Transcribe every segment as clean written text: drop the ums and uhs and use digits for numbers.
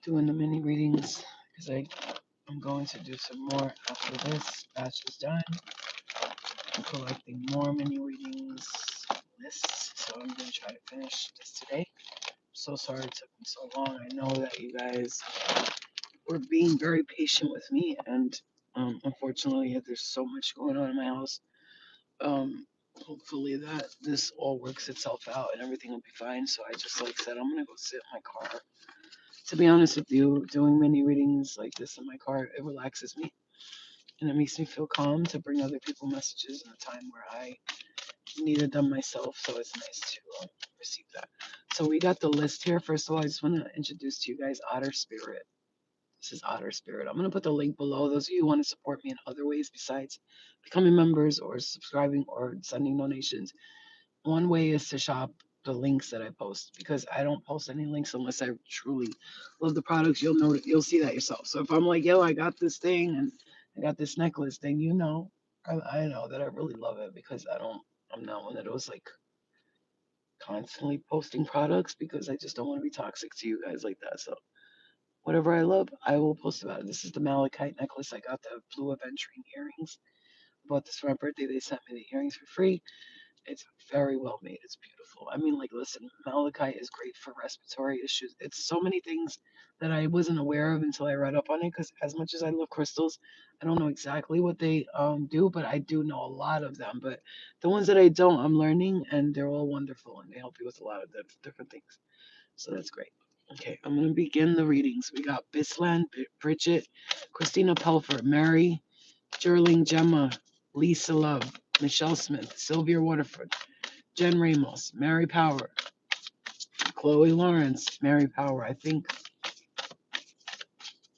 doing the mini readings because I'm going to do some more after this batch is done. I'm collecting more mini readings lists, so I'm going to try to finish this today. So sorry it took me so long. I know that you guys were being very patient with me, and unfortunately, there's so much going on in my house. Um, Hopefully that this all works itself out and everything will be fine. So I just like said I'm gonna go sit in my car. To be honest with you, doing mini readings like this in my car, it relaxes me and it makes me feel calm to bring other people messages in a time where I needed them myself. So it's nice to receive that. So we got the list here. First of all, I just want to introduce to you guys Otter Spirit. This is Otter Spirit. I'm going to put the link below. Those of you who want to support me in other ways besides becoming members or subscribing or sending donations, one way is to shop the links that I post because I don't post any links unless I truly love the products. You'll see that yourself. So if I'm like, yo, I got this thing and I got this necklace, then I know that I really love it because I'm not one of those like constantly posting products because I just don't want to be toxic to you guys like that. So whatever I love, I will post about it. This is the malachite necklace. I got the blue aventurine earrings. I bought this for my birthday. They sent me the earrings for free. It's very well made. It's beautiful. I mean, like, listen, malachite is great for respiratory issues. It's so many things that I wasn't aware of until I read up on it. Because as much as I love crystals, I don't know exactly what they do, but I do know a lot of them. But the ones that I don't, I'm learning, and they're all wonderful, and they help you with a lot of different things. So that's great. Okay, I'm gonna begin the readings. We got Bisland, Bridget, Christina Pelfer, Mary, Gerling, Gemma, Lisa Love, Michelle Smith, Sylvia Waterford, Jen Ramos, Mary Power, Chloe Lawrence, Mary Power. I think,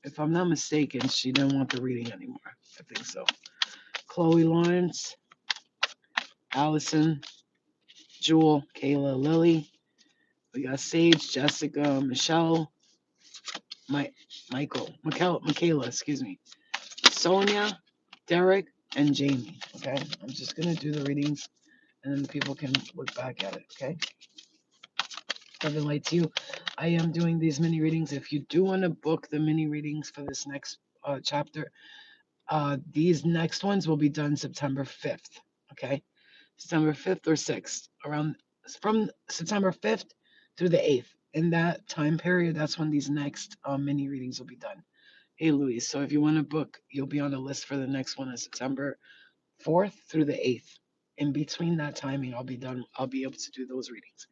if I'm not mistaken, she didn't want the reading anymore. I think so. Chloe Lawrence, Allison, Jewel, Kayla, Lily. We got Sage, Jessica, Michelle, My, Michaela, excuse me, Sonia, Derek, and Jamie. Okay, I'm just gonna do the readings, and then people can look back at it. Okay. Love and light to you. I am doing these mini readings. If you do want to book the mini readings for this next chapter, these next ones will be done September 5th. Okay, September 5th or 6th, around from September 5th through the 8th. In that time period, that's when these next mini readings will be done. Hey, Louise. So if you want to book, you'll be on the list for the next one on September 4th through the 8th. In between that timing, I'll be done. I'll be able to do those readings.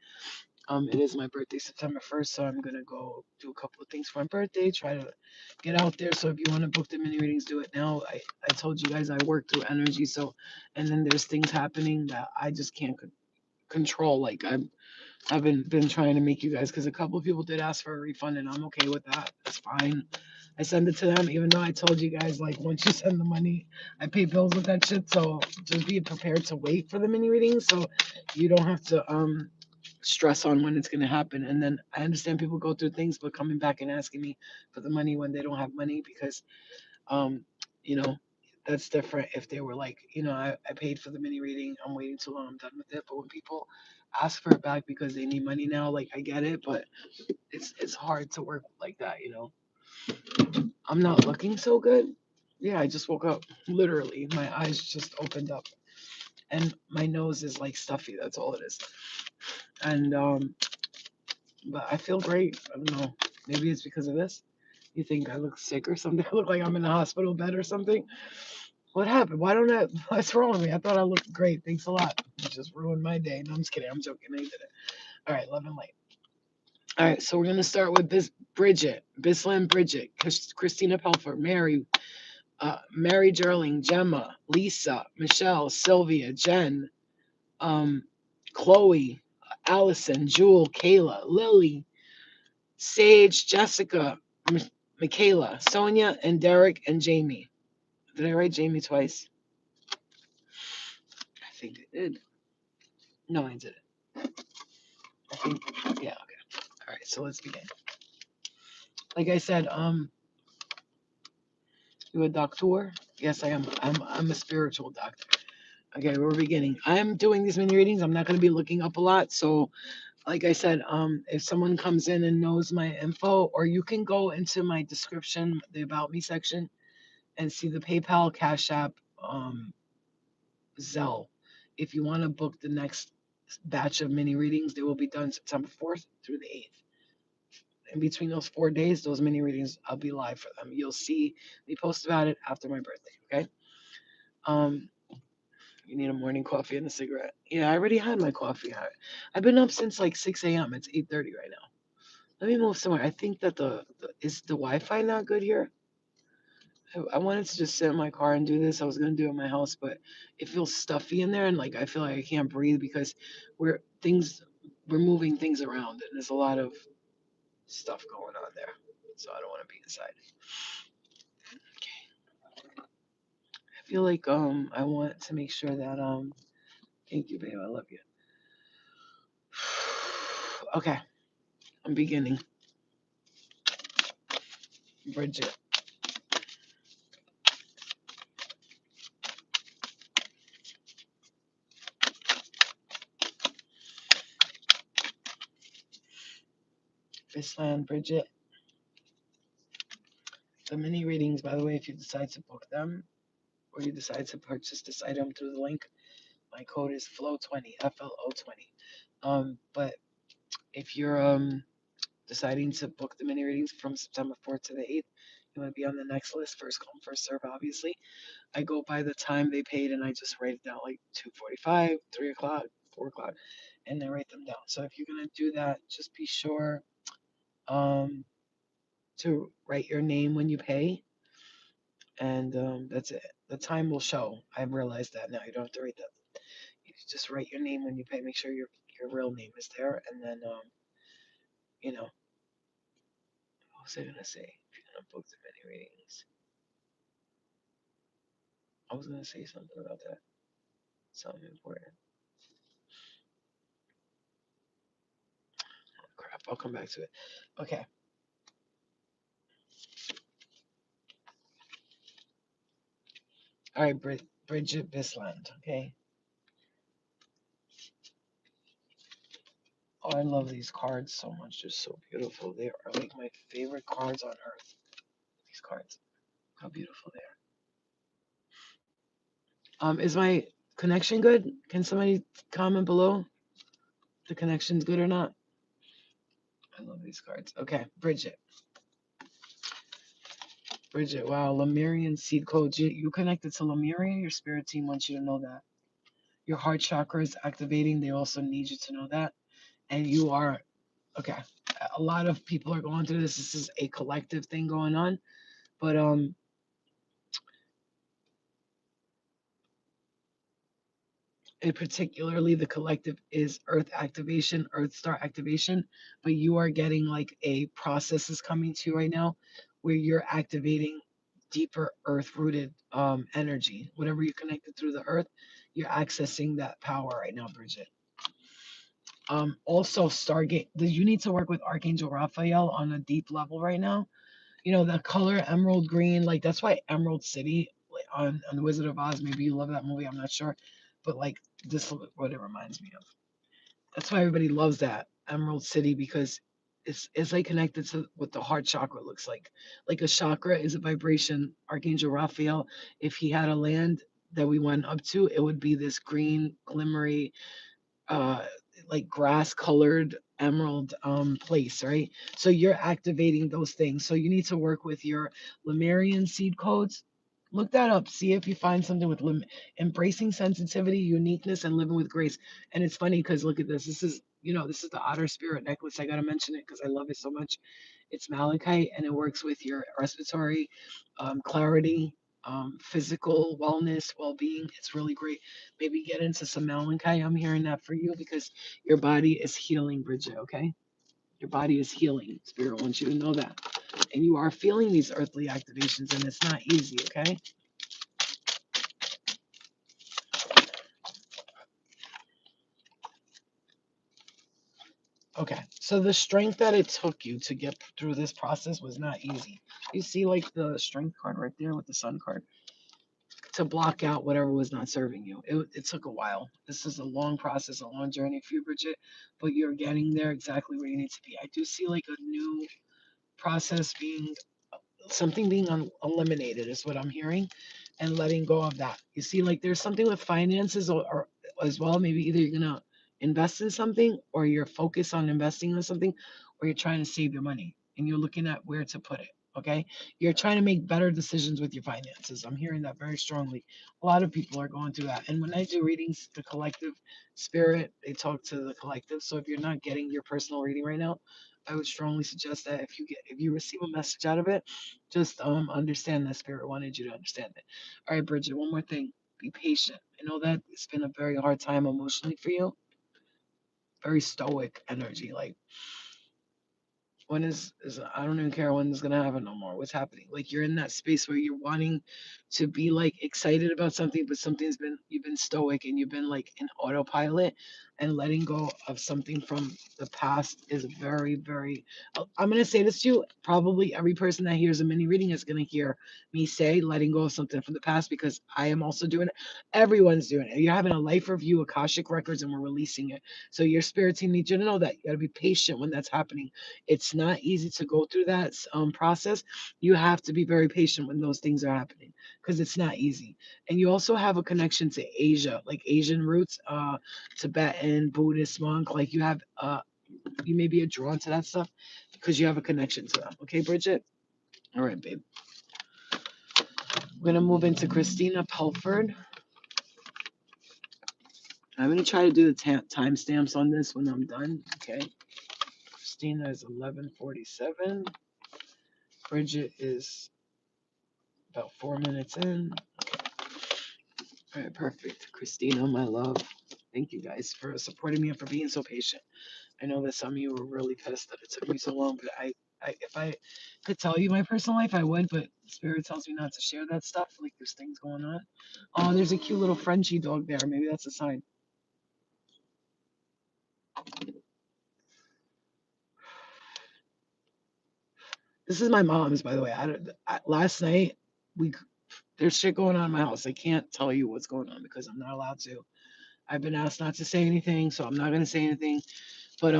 It is my birthday, September 1st, so I'm gonna go do a couple of things for my birthday. Try to get out there. So if you want to book the mini readings, do it now. I told you guys I work through energy, so and then there's things happening that I just can't control. Like I've been trying to make you guys because a couple of people did ask for a refund, and I'm okay with that. That's fine. I send it to them, even though I told you guys like once you send the money, I pay bills with that shit. So just be prepared to wait for the mini readings, so you don't have to stress on when it's gonna happen. And then I understand people go through things, but coming back and asking me for the money when they don't have money because um you know that's different if they were like, I paid for the mini reading, I'm waiting too long, I'm done with it. But when people ask for it back because they need money now, like I get it, but it's hard to work like that. I'm not looking so good. Yeah, I just woke up. Literally, my eyes just opened up, and my nose is like stuffy. That's all it is. And but I feel great. I don't know. Maybe it's because of this. You think I look sick or something? I look like I'm in a hospital bed or something. What happened? Why don't I? What's wrong with me? I thought I looked great. Thanks a lot. You just ruined my day. No, I'm just kidding. I'm joking. I did it. All right, love and light. All right, so we're gonna start with this Bridget, Bisland Bridget, Christina Pelfer, Mary Gerling, Gemma, Lisa, Michelle, Sylvia, Jen, um, Chloe, Allison, Jewel, Kayla, Lily, Sage, Jessica, Michaela, Sonia, and Derek and Jamie. Did I write Jamie twice? I think I did. No, I didn't. I think, yeah, okay. All right, so let's begin. Like I said, you a doctor? Yes, I am. I'm a spiritual doctor. Okay, we're beginning. I'm doing these mini readings. I'm not going to be looking up a lot, so Like I said, if someone comes in and knows my info, or you can go into my description, the About Me section, and see the PayPal, Cash App, Zelle. If you want to book the next batch of mini readings, they will be done September 4th through the 8th. In between those 4 days, those mini readings, I'll be live for them. You'll see me post about it after my birthday, okay? Um, you need a morning coffee and a cigarette. Yeah, I already had my coffee. I've been up since like 6 a.m. It's 8:30 right now. Let me move somewhere. I think that is the Wi-Fi not good here? I wanted to just sit in my car and do this. I was gonna do it in my house, but it feels stuffy in there, and like I feel like I can't breathe because we're things we're moving things around, and there's a lot of stuff going on there. So I don't want to be inside. I feel like I want to make sure that thank you, babe. I love you. Okay, I'm beginning. Bridget, Fishland, Bridget. The mini readings, by the way, if you decide to book them or you decide to purchase this item through the link, my code is FLOW20, FLO20. But if you're deciding to book the mini readings from September 4th to the 8th, you want to be on the next list, first come, first serve, obviously. I go by the time they paid and I just write it down like 2:45, 3 o'clock, 4 o'clock, and then write them down. So if you're going to do that, just be sure um, to write your name when you pay, and that's it. The time will show. I've realized that now. You don't have to write that. You just write your name when you pay. Make sure your real name is there, and then you know, what was I gonna say? If you're gonna book the many readings, I was gonna say something about that. Something important. Oh, crap. I'll come back to it. Okay. All right, Bridget Bisland. Okay. Oh, I love these cards so much. They're so beautiful. They are like my favorite cards on earth. These cards. How beautiful they are. Is my connection good? Can somebody comment below? The connection's good or not? I love these cards. Okay, Bridget. Bridget, wow, Lemurian seed codes. You connected to Lemuria. Your spirit team wants you to know that. Your heart chakra is activating. They also need you to know that. And you are, okay. A lot of people are going through this. This is a collective thing going on. But and particularly the collective is earth activation, earth star activation, but you are getting like a process is coming to you right now where you're activating deeper earth rooted energy. Whatever you connected through the earth, you're accessing that power right now, Bridget. Also Stargate, you need to work with Archangel Raphael on a deep level right now. You know, the color emerald green, like that's why Emerald City like, on the Wizard of Oz, maybe you love that movie, I'm not sure. But like this what it reminds me of. That's why everybody loves that Emerald City because it's like connected to what the heart chakra looks like. Like a chakra is a vibration. Archangel Raphael, if he had a land that we went up to, it would be this green, glimmery, uh like grass colored emerald place, right? So you're activating those things. So you need to work with your Lemurian seed codes. Look that up. See if you find something with embracing sensitivity, uniqueness, and living with grace. And it's funny because look at this. This is the otter spirit necklace. I gotta mention it because I love it so much. It's malachite and it works with your respiratory clarity, physical wellness, well-being. It's really great. Maybe get into some malachite. I'm hearing that for you because your body is healing, Bridget. Okay, your body is healing. Spirit wants you to know that, and you are feeling these earthly activations, and it's not easy. Okay. Okay, so the strength that it took you to get through this process was not easy. You see, like the strength card right there with the sun card. to block out whatever was not serving you. It took a while. This is a long process, a long journey for you, Bridget, but you're getting there exactly where you need to be. I do see like a new process being something being eliminated is what I'm hearing, and letting go of that. You see, like there's something with finances or as well. Maybe either you're gonna invest in something, or you're focused on investing in something, or you're trying to save your money and you're looking at where to put it. Okay, you're trying to make better decisions with your finances. I'm hearing that very strongly. A lot of people are going through that. And when I do readings, the collective spirit, they talk to the collective. So if you're not getting your personal reading right now, I would strongly suggest that if you receive a message out of it, just understand that spirit wanted you to understand it. All right, Bridget, one more thing. Be patient. I know that it's been a very hard time emotionally for you. Very stoic energy. Like when is I don't even care when this is gonna happen no more. What's happening? Like you're in that space where you're wanting to be like excited about something, but something's been you've been stoic and you've been like in autopilot, and letting go of something from the past is very, very. I'm gonna say this to you. Probably every person that hears a mini reading is gonna hear me say letting go of something from the past, because I am also doing it. Everyone's doing it. You're having a life review, Akashic records, and we're releasing it. So your spirit team needs you to know that you gotta be patient when that's happening. It's not easy to go through that process. You have to be very patient when those things are happening, because it's not easy. And you also have a connection to Asia, like Asian roots, Tibetan, Buddhist monk. Like you maybe are drawn to that stuff because you have a connection to them. Okay, Bridget? All right, babe. We're going to move into Christina Pelford. I'm going to try to do the timestamps on this when I'm done. Okay. Christina is 11:47. Bridget is about 4 minutes in. All right, perfect. Christina, my love. Thank you guys for supporting me and for being so patient. I know that some of you were really pissed that it took me so long, but if I could tell you my personal life, I would, but Spirit tells me not to share that stuff. Like there's things going on. Oh, there's a cute little Frenchie dog there. Maybe that's a sign. This is my mom's, by the way. Last night, we there's shit going on in my house. I can't tell you what's going on because I'm not allowed to. I've been asked not to say anything, so I'm not gonna say anything. But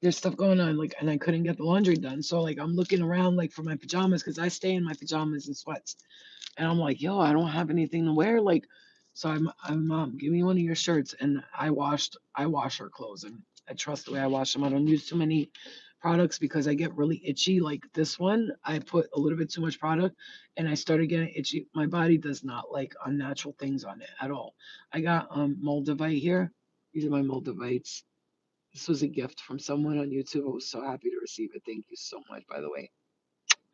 there's stuff going on, like, and I couldn't get the laundry done. So like I'm looking around like for my pajamas because I stay in my pajamas and sweats. And I'm like, yo, I don't have anything to wear. Like, so I'm mom, give me one of your shirts. And I wash her clothes, and I trust the way I wash them. I don't use too many products because I get really itchy. Like this one, I put a little bit too much product and I started getting itchy. My body does not like unnatural things on it at all. I got Moldavite here. These are my Moldavites. This was a gift from someone on YouTube. I was so happy to receive it. Thank you so much, by the way.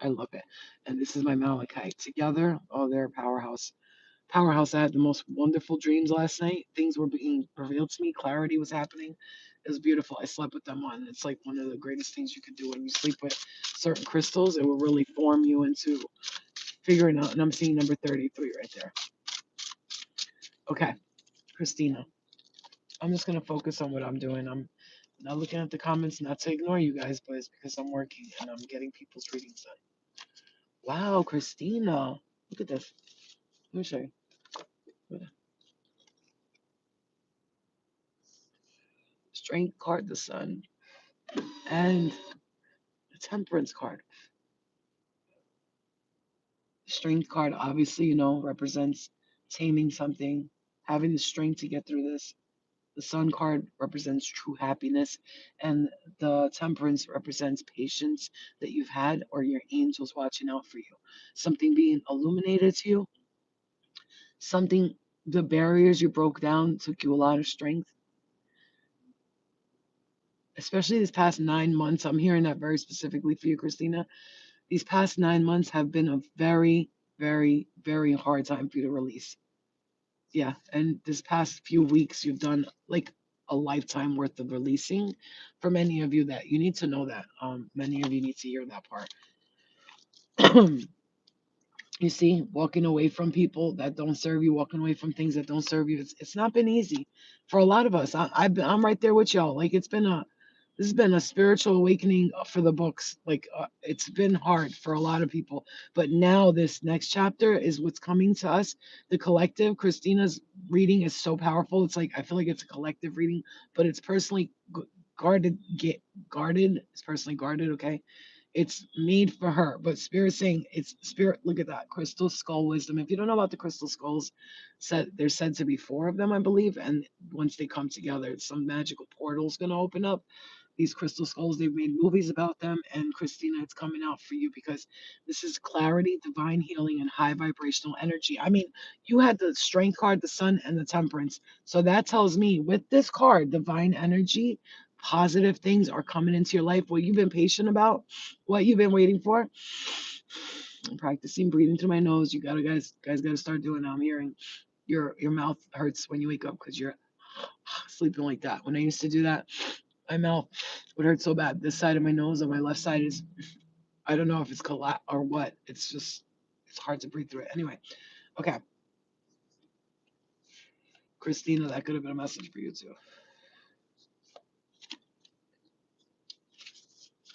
I love it. And this is my Malachite. Together, oh, they're a powerhouse. Powerhouse. I had the most wonderful dreams last night. Things were being revealed to me. Clarity was happening. It was beautiful. I slept with them on. It's like one of the greatest things you could do when you sleep with certain crystals. It will really form you into figuring out. And I'm seeing number 33 right there. Okay, Christina. I'm just going to focus on what I'm doing. I'm not looking at the comments, not to ignore you guys, but it's because I'm working and I'm getting people's readings done. Wow, Christina. Look at this. Let me show you. Strength card, the sun, and the temperance card. The strength card, obviously, represents taming something, having the strength to get through this. The sun card represents true happiness, and the temperance represents patience that you've had, or your angels watching out for you. Something being illuminated to you, something, the barriers you broke down took you a lot of strength, especially this past 9 months. I'm hearing that very specifically for you, Christina. These past 9 months have been a very, very, very hard time for you to release. Yeah. And this past few weeks, you've done like a lifetime worth of releasing. For many of you, that you need to know that. Many of you need to hear that part. You see, walking away from people that don't serve you, walking away from things that don't serve you. It's not been easy for a lot of us. I'm right there with y'all. Like it's been This has been a spiritual awakening for the books. Like it's been hard for a lot of people, but now this next chapter is what's coming to us. The collective. Christina's reading is so powerful. It's like I feel like it's a collective reading, but it's personally guarded. Get guarded. It's personally guarded. Okay, it's made for her. But spirit saying it's spirit. Look at that crystal skull wisdom. If you don't know about the crystal skulls, there's said to be four of them, I believe, and once they come together, some magical portal's gonna open up these crystal skulls. They've made movies about them. And Christina, it's coming out for you because this is clarity, divine healing, and high vibrational energy. I mean, you had the strength card, the sun, and the temperance. So that tells me with this card, divine energy, positive things are coming into your life. What you've been patient about, what you've been waiting for. I'm practicing breathing through my nose. You gotta guys gotta start doing it. I'm hearing your mouth hurts when you wake up because you're sleeping like that. When I used to do that, my mouth would hurt so bad. This side of my nose on my left side is, I don't know if it's collapse or what. It's just, it's hard to breathe through it. Anyway, okay. Christina, that could have been a message for you too.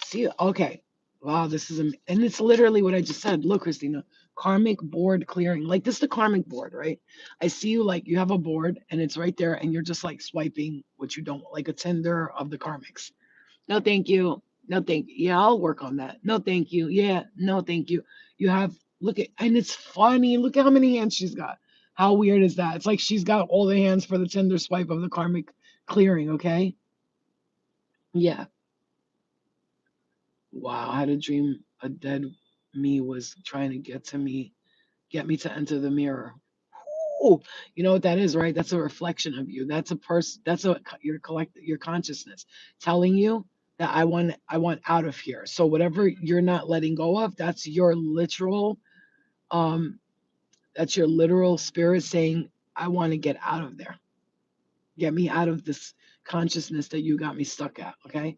See, okay. Wow, this is, and it's literally what I just said. Look, Christina, karmic board clearing. Like this is the karmic board, right? I see you like you have a board and it's right there and you're just like swiping what you don't, like a Tinder of the karmics. No, thank you. No, thank you. Yeah, I'll work on that. No, thank you. Yeah, no, thank you. You have, look at, and it's funny. Look at how many hands she's got. How weird is that? It's like she's got all the hands for the Tinder swipe of the karmic clearing, okay? Yeah. Wow, I had a dream a dead me was trying to get me to enter the mirror. Ooh, you know what that is, right? That's a reflection of you. That's a person. That's a your consciousness telling you that I want out of here. So whatever you're not letting go of, um that's your literal spirit saying I want to get out of there. Get me out of this consciousness that you got me stuck at. Okay.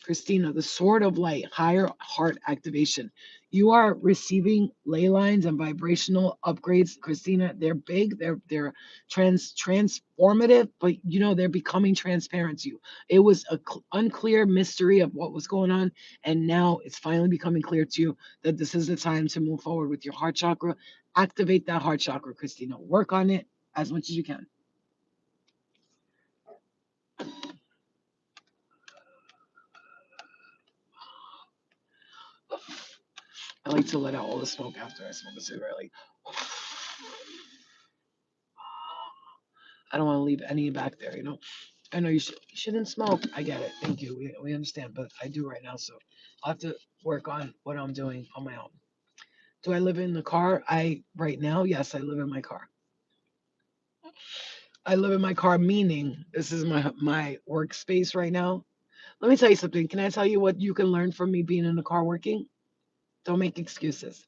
Christina, the sword of light, higher heart activation. You are receiving ley lines and vibrational upgrades, Christina. They're big, they're transformative, but you know they're becoming transparent to you. It was a unclear mystery of what was going on, and now it's finally becoming clear to you that this is the time to move forward with your heart chakra. Activate that heart chakra, Christina. Work on it as much as you can. I like to let out all the smoke after I smoke a cigarette. Like, I don't want to leave any back there, you know. I know you shouldn't smoke. I get it. Thank you. We understand, but I do right now, so I'll have to work on what I'm doing on my own. Do I live in the car? I right now, yes, I live in my car. I live in my car, meaning this is my workspace right now. Let me tell you something. Can I tell you what you can learn from me being in the car working? Don't make excuses.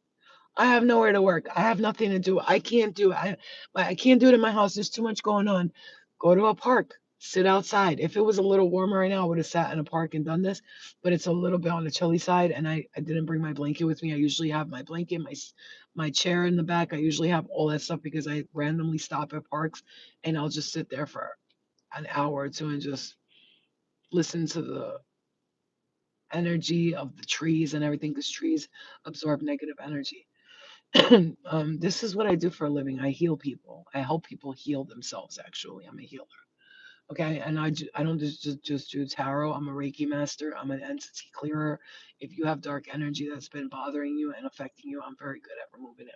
I have nowhere to work. I have nothing to do. I can't do it. I can't do it in my house. There's too much going on. Go to a park. Sit outside. If it was a little warmer right now, I would have sat in a park and done this. But it's a little bit on the chilly side, and I didn't bring my blanket with me. I usually have my blanket, my chair in the back. I usually have all that stuff because I randomly stop at parks, and I'll just sit there for an hour or two and just listen to the energy of the trees and everything because trees absorb negative energy. This is what I do for a living. I heal people. I help people heal themselves. Actually, I'm a healer. Okay, and I don't just do tarot. I'm a Reiki master. I'm an entity clearer. If you have dark energy that's been bothering you and affecting you, I'm very good at removing it.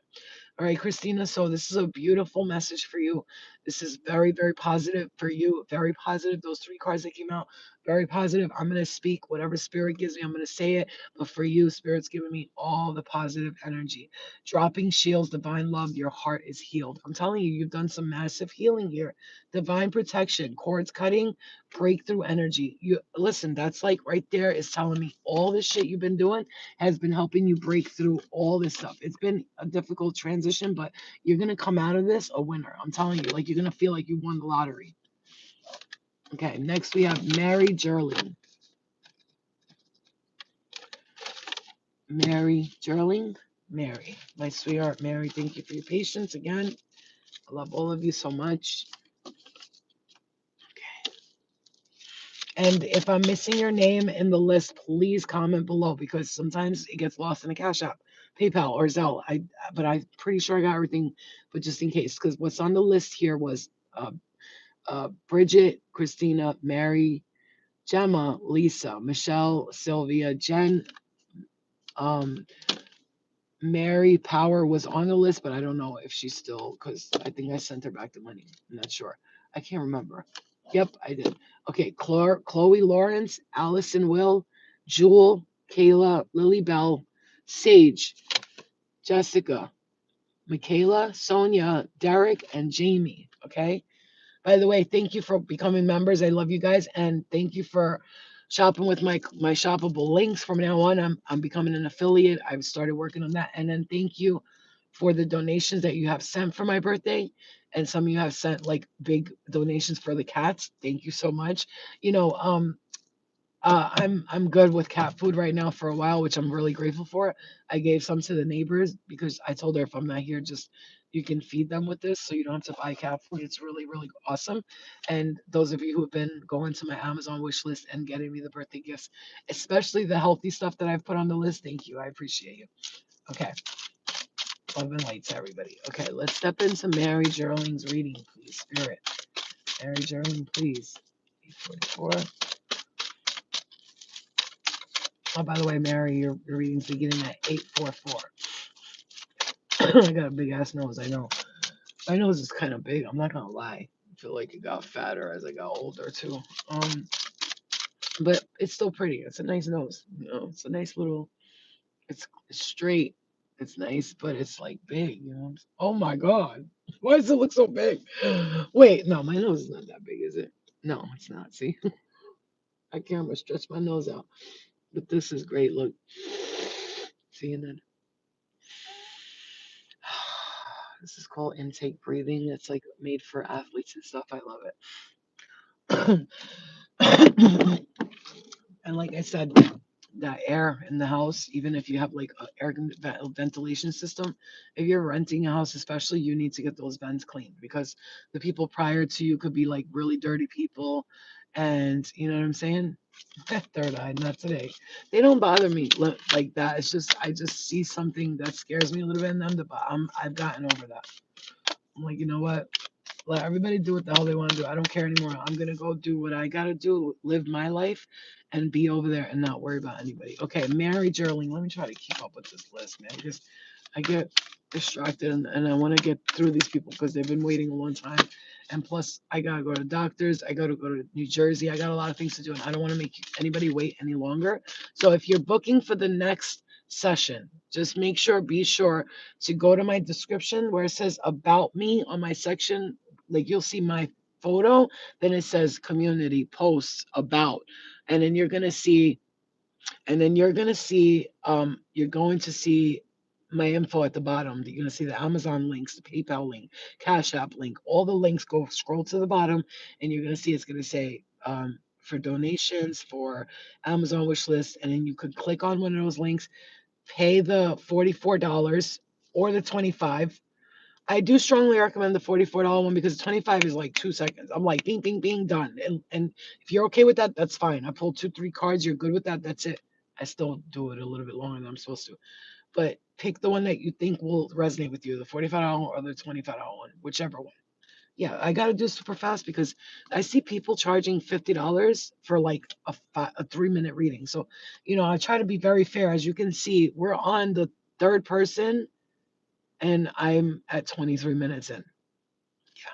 All right, Christina. So this is a beautiful message for you. This is very, very positive for you. Very positive. Those three cards that came out, very positive. I'm going to speak whatever spirit gives me. I'm going to say it. But for you, spirit's giving me all the positive energy. Dropping shields, divine love. Your heart is healed. I'm telling you, you've done some massive healing here. Divine protection, cords cutting, breakthrough energy. You listen. That's like right there is telling me all this shit you've been doing has been helping you break through all this stuff. It's been a difficult transition, but you're going to come out of this a winner. I'm telling you, like you're going to feel like you won the lottery. Okay, next we have Mary Gerling. Mary Gerling. Mary, my sweetheart Mary, thank you for your patience again. I love all of you so much. And if I'm missing your name in the list, please comment below because sometimes it gets lost in a Cash App, PayPal, or Zelle. But I'm pretty sure I got everything, but just in case, because what's on the list here was uh, Bridget, Christina, Mary, Gemma, Lisa, Michelle, Sylvia, Jen, um, Mary Power was on the list, but I don't know if she's still, because I think I sent her back the money. I'm not sure. I can't remember. Yep, I did. Okay, Chloe Lawrence, Allison Will, Jewel, Kayla, Lily Bell, Sage, Jessica, Michaela, Sonia, Derek, and Jamie. Okay. By the way, thank you for becoming members. I love you guys, and thank you for shopping with my shoppable links. From now on, I'm becoming an affiliate. I've started working on that, and then thank you for the donations that you have sent for my birthday, and some of you have sent like big donations for the cats. Thank you so much. You know, I'm good with cat food right now for a while, which I'm really grateful for. I gave some to the neighbors because I told her if I'm not here, just you can feed them with this, so you don't have to buy cat food. It's really really awesome. And those of you who have been going to my Amazon wish list and getting me the birthday gifts, especially the healthy stuff that I've put on the list, thank you. I appreciate you. Okay, love and light to everybody. Okay, let's step into Mary Geralding's reading, please. Spirit, Mary Geralding, please. 844. Oh, by the way, Mary, your reading's beginning at 844. I got a big ass nose, I know. My nose is kind of big, I'm not gonna lie. I feel like it got fatter as I got older too. Um, but it's still pretty. It's a nice nose. You know, it's a nice little. It's straight. It's nice, but it's like big. You know. Oh my god, why does it look so big? Wait, no, my nose is not that big, is it? No, it's not. See, I can't stretch my nose out, but this is great. Look, see, and then this is called intake breathing. It's like made for athletes and stuff. I love it. And like I said, that air in the house, even if you have like a ventilation system, if you're renting a house, especially, you need to get those vents cleaned because the people prior to you could be like really dirty people. And you know what I'm saying? Third eye, not today. They don't bother me like that. It's just I just see something that scares me a little bit in them. But I've gotten over that. I'm like, you know what? Let everybody do what the hell they want to do. I don't care anymore. I'm gonna go do what I gotta do, live my life, and be over there and not worry about anybody. Okay, Mary Gerling. Let me try to keep up with this list, man, because I get distracted and I want to get through these people because they've been waiting a long time. And plus, I gotta go to doctors. I gotta go to New Jersey. I got a lot of things to do, and I don't want to make anybody wait any longer. So if you're booking for the next session, just be sure to go to my description where it says about me on my section. Like you'll see my photo, then it says community posts about, and then you're gonna see, you're going to see my info at the bottom. You're gonna see the Amazon links, the PayPal link, Cash App link, all the links. Go scroll to the bottom, and you're gonna see it's gonna say for donations for Amazon wish list, and then you could click on one of those links, pay the $44 or the 25. I do strongly recommend the $44 one because 25 is like 2 seconds. I'm like, bing, bing, bing, done. And if you're okay with that, that's fine. I pulled 2, 3 cards. You're good with that. That's it. I still do it a little bit longer than I'm supposed to. But pick the one that you think will resonate with you, the $45 or the $25 one, whichever one. Yeah, I got to do super fast because I see people charging $50 for like a 3 minute reading. So, I try to be very fair. As you can see, we're on the third person and I'm at 23 minutes in. Yeah.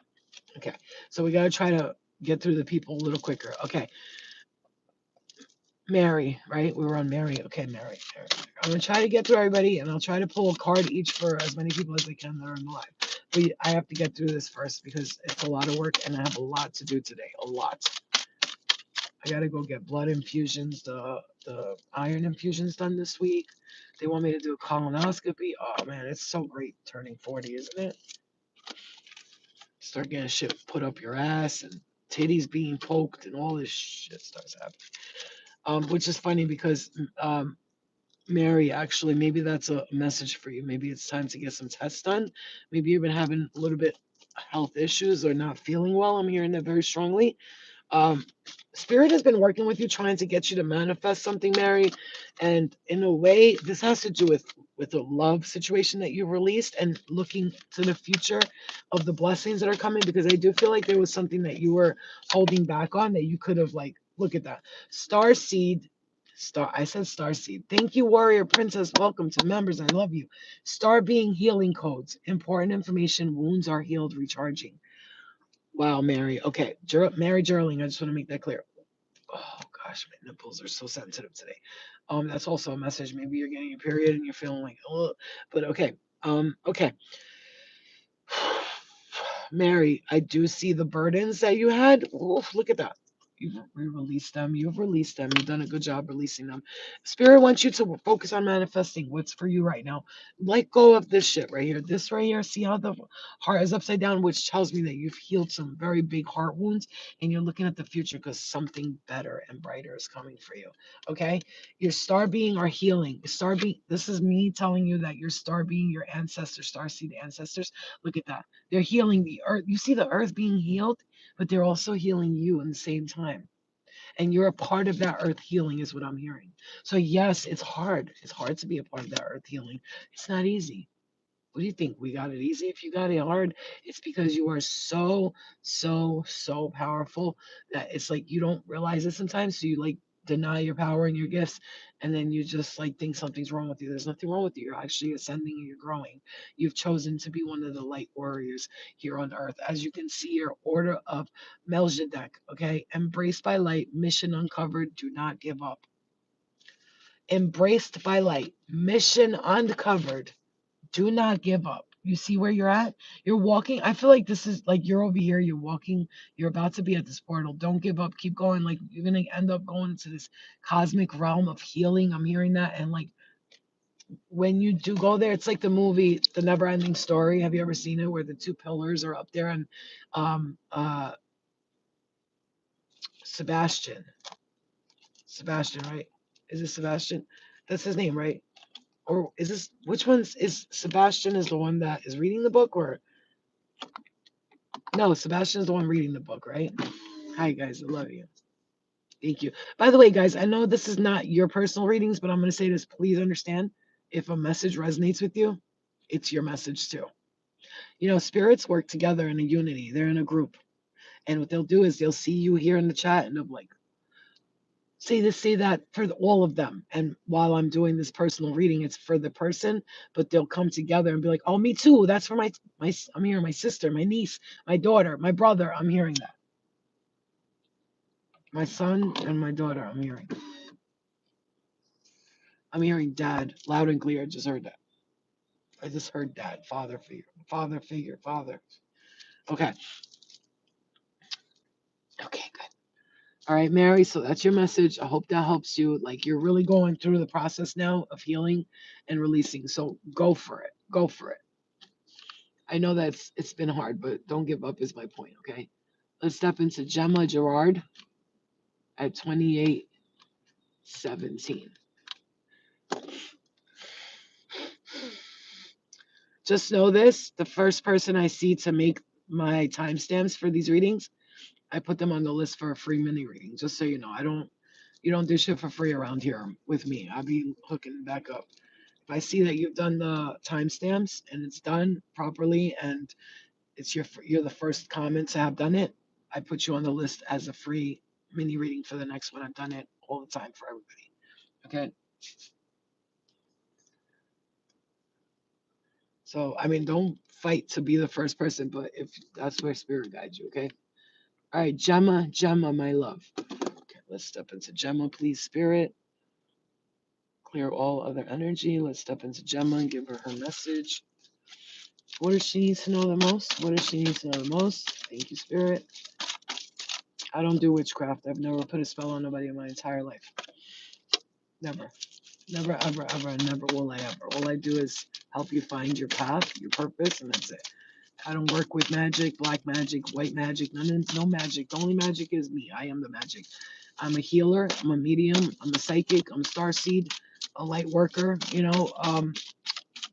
Okay. So we got to try to get through the people a little quicker. Okay. Mary, right? We were on Mary. Okay, Mary. I'm going to try to get through everybody and I'll try to pull a card each for as many people as I can that are in the live. But I have to get through this first because it's a lot of work and I have a lot to do today. A lot. I got to go get blood infusions, the iron infusions done this week. They want me to do a colonoscopy. Oh, man, it's so great turning 40, isn't it? Start getting shit put up your ass and titties being poked and all this shit starts happening. Which is funny because Mary, actually, maybe that's a message for you. Maybe it's time to get some tests done. Maybe you've been having a little bit health issues or not feeling well. I'm hearing that very strongly. Um, Spirit has been working with you, trying to get you to manifest something, Mary. And in a way, this has to do with a love situation that you released and looking to the future of the blessings that are coming. Because I do feel like there was something that you were holding back on that you could have, like, look at that star seed. Star, I said star seed. Thank you, warrior princess. Welcome to members. I love you. Star being healing codes. Important information. Wounds are healed, recharging. Wow, Mary. Okay, Mary Gerling. I just want to make that clear. Oh gosh, my nipples are so sensitive today. That's also a message. Maybe you're getting a period and you're feeling like, oh, but okay. Okay. Mary, I do see the burdens that you had. Oof, look at that. You've released them. You've released them. You've done a good job releasing them. Spirit wants you to focus on manifesting what's for you right now. Let go of this shit right here. This right here. See how the heart is upside down, which tells me that you've healed some very big heart wounds and you're looking at the future because something better and brighter is coming for you. Okay? Your star being are healing. Star being, this is me telling you that your star being, your ancestors, star seed ancestors. Look at that. They're healing the earth. You see the earth being healed, but they're also healing you in the same time. And you're a part of that earth healing, is what I'm hearing. So, yes, it's hard. It's hard to be a part of that earth healing. It's not easy. What do you think? We got it easy. If you got it hard, it's because you are so, so, so powerful that it's like you don't realize it sometimes. So you like deny your power and your gifts, and then you just like think something's wrong with you. There's nothing wrong with you. You're actually ascending and you're growing. You've chosen to be one of the light warriors here on earth. As you can see, your order of Melchizedek, okay? Embraced by light, mission uncovered, do not give up. Embraced by light, mission uncovered, do not give up. You see where you're at? You're walking. I feel like this is like you're over here, you're walking, you're about to be at this portal. Don't give up. Keep going. Like you're going to end up going into this cosmic realm of healing. I'm hearing that. And like when you do go there, it's like the movie, The Never Ending Story. Have you ever seen it where the two pillars are up there and um, uh, Sebastian, Sebastian, right? Is it Sebastian? That's his name, right? Or is this, which one's is Sebastian is the one that is reading the book or no, Sebastian's the one reading the book, right? Hi, guys. I love you. Thank you. By the way, guys, I know this is not your personal readings, but I'm going to say this. Please understand if a message resonates with you, it's your message too. You know, spirits work together in a unity, they're in a group. And what they'll do is they'll see you here in the chat and they'll be like, say this, say that for all of them. And while I'm doing this personal reading, it's for the person, but they'll come together and be like, oh, me too. That's for my I'm hearing my sister, my niece, my daughter, my brother. I'm hearing that. My son and my daughter, I'm hearing. I'm hearing dad loud and clear. I just heard that. I just heard dad, father figure, father figure, father. Okay. Okay, good. All right, Mary. So that's your message. I hope that helps you. Like you're really going through the process now of healing and releasing. So go for it. Go for it. I know that's it's been hard, but don't give up is my point. Okay. Let's step into Gemma Gerard at 2817. Just know this: the first person I see to make my timestamps for these readings, I put them on the list for a free mini reading. Just so you know, you don't do shit for free around here with me. I'll be hooking back up. If I see that you've done the timestamps and it's done properly and you're the first comment to have done it, I put you on the list as a free mini reading for the next one. I've done it all the time for everybody. Okay. So I mean, don't fight to be the first person, but if that's where spirit guides you, okay? All right, Gemma, my love. Okay, let's step into Gemma, please, spirit. Clear all other energy. Let's step into Gemma and give her her message. What does she need to know the most? What does she need to know the most? Thank you, spirit. I don't do witchcraft. I've never put a spell on nobody in my entire life. Never. Never, ever, ever, and never will I ever. All I do is help you find your path, your purpose, and that's it. I don't work with magic, black magic, white magic, no magic. The only magic is me. I am the magic. I'm a healer. I'm a medium. I'm a psychic. I'm a starseed, a light worker. You know,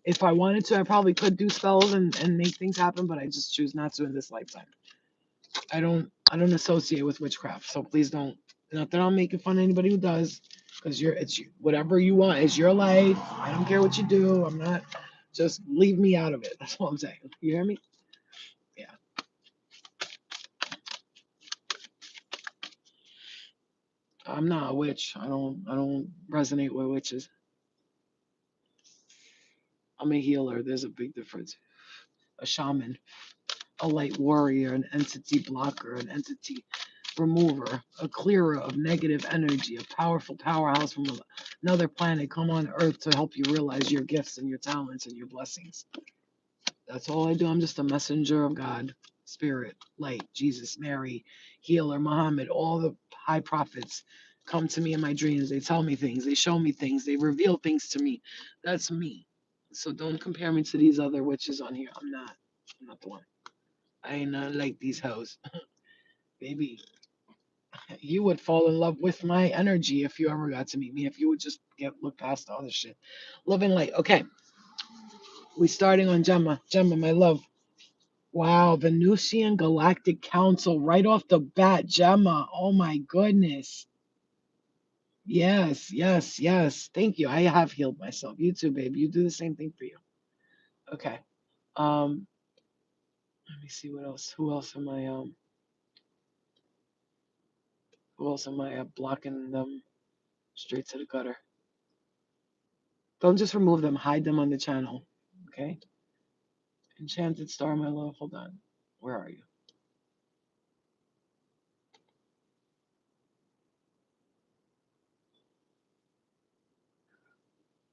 if I wanted to, I probably could do spells and make things happen, but I just choose not to in this lifetime. I don't associate with witchcraft. So please don't. Not that I'm making fun of anybody who does, because it's whatever you want. It's your life. I don't care what you do. I'm not. Just leave me out of it. That's what I'm saying. You hear me? Yeah. I'm not a witch. I don't resonate with witches. I'm a healer. There's a big difference. A shaman, a light warrior, an entity blocker, an entity remover, a clearer of negative energy, a powerful powerhouse from another planet come on Earth to help you realize your gifts and your talents and your blessings. That's all I do. I'm just a messenger of God, Spirit, Light, Jesus, Mary, Healer, Muhammad, all the high prophets come to me in my dreams. They tell me things, they show me things, they reveal things to me. That's me. So don't compare me to these other witches on here. I'm not. I'm not the one. I ain't not like these hoes. Baby, you would fall in love with my energy if you ever got to meet me. If you would just look past all this shit. Living light. Okay, we starting on Gemma. Gemma, my love. Wow, Venusian Galactic Council right off the bat, Gemma. Oh my goodness. Yes, yes, yes. Thank you. I have healed myself. You too, babe. You do the same thing for you. Okay. Um, let me see what else. Who else am I blocking them straight to the gutter? Don't just remove them, hide them on the channel. Okay? Enchanted Star, my love. Hold on. Where are you?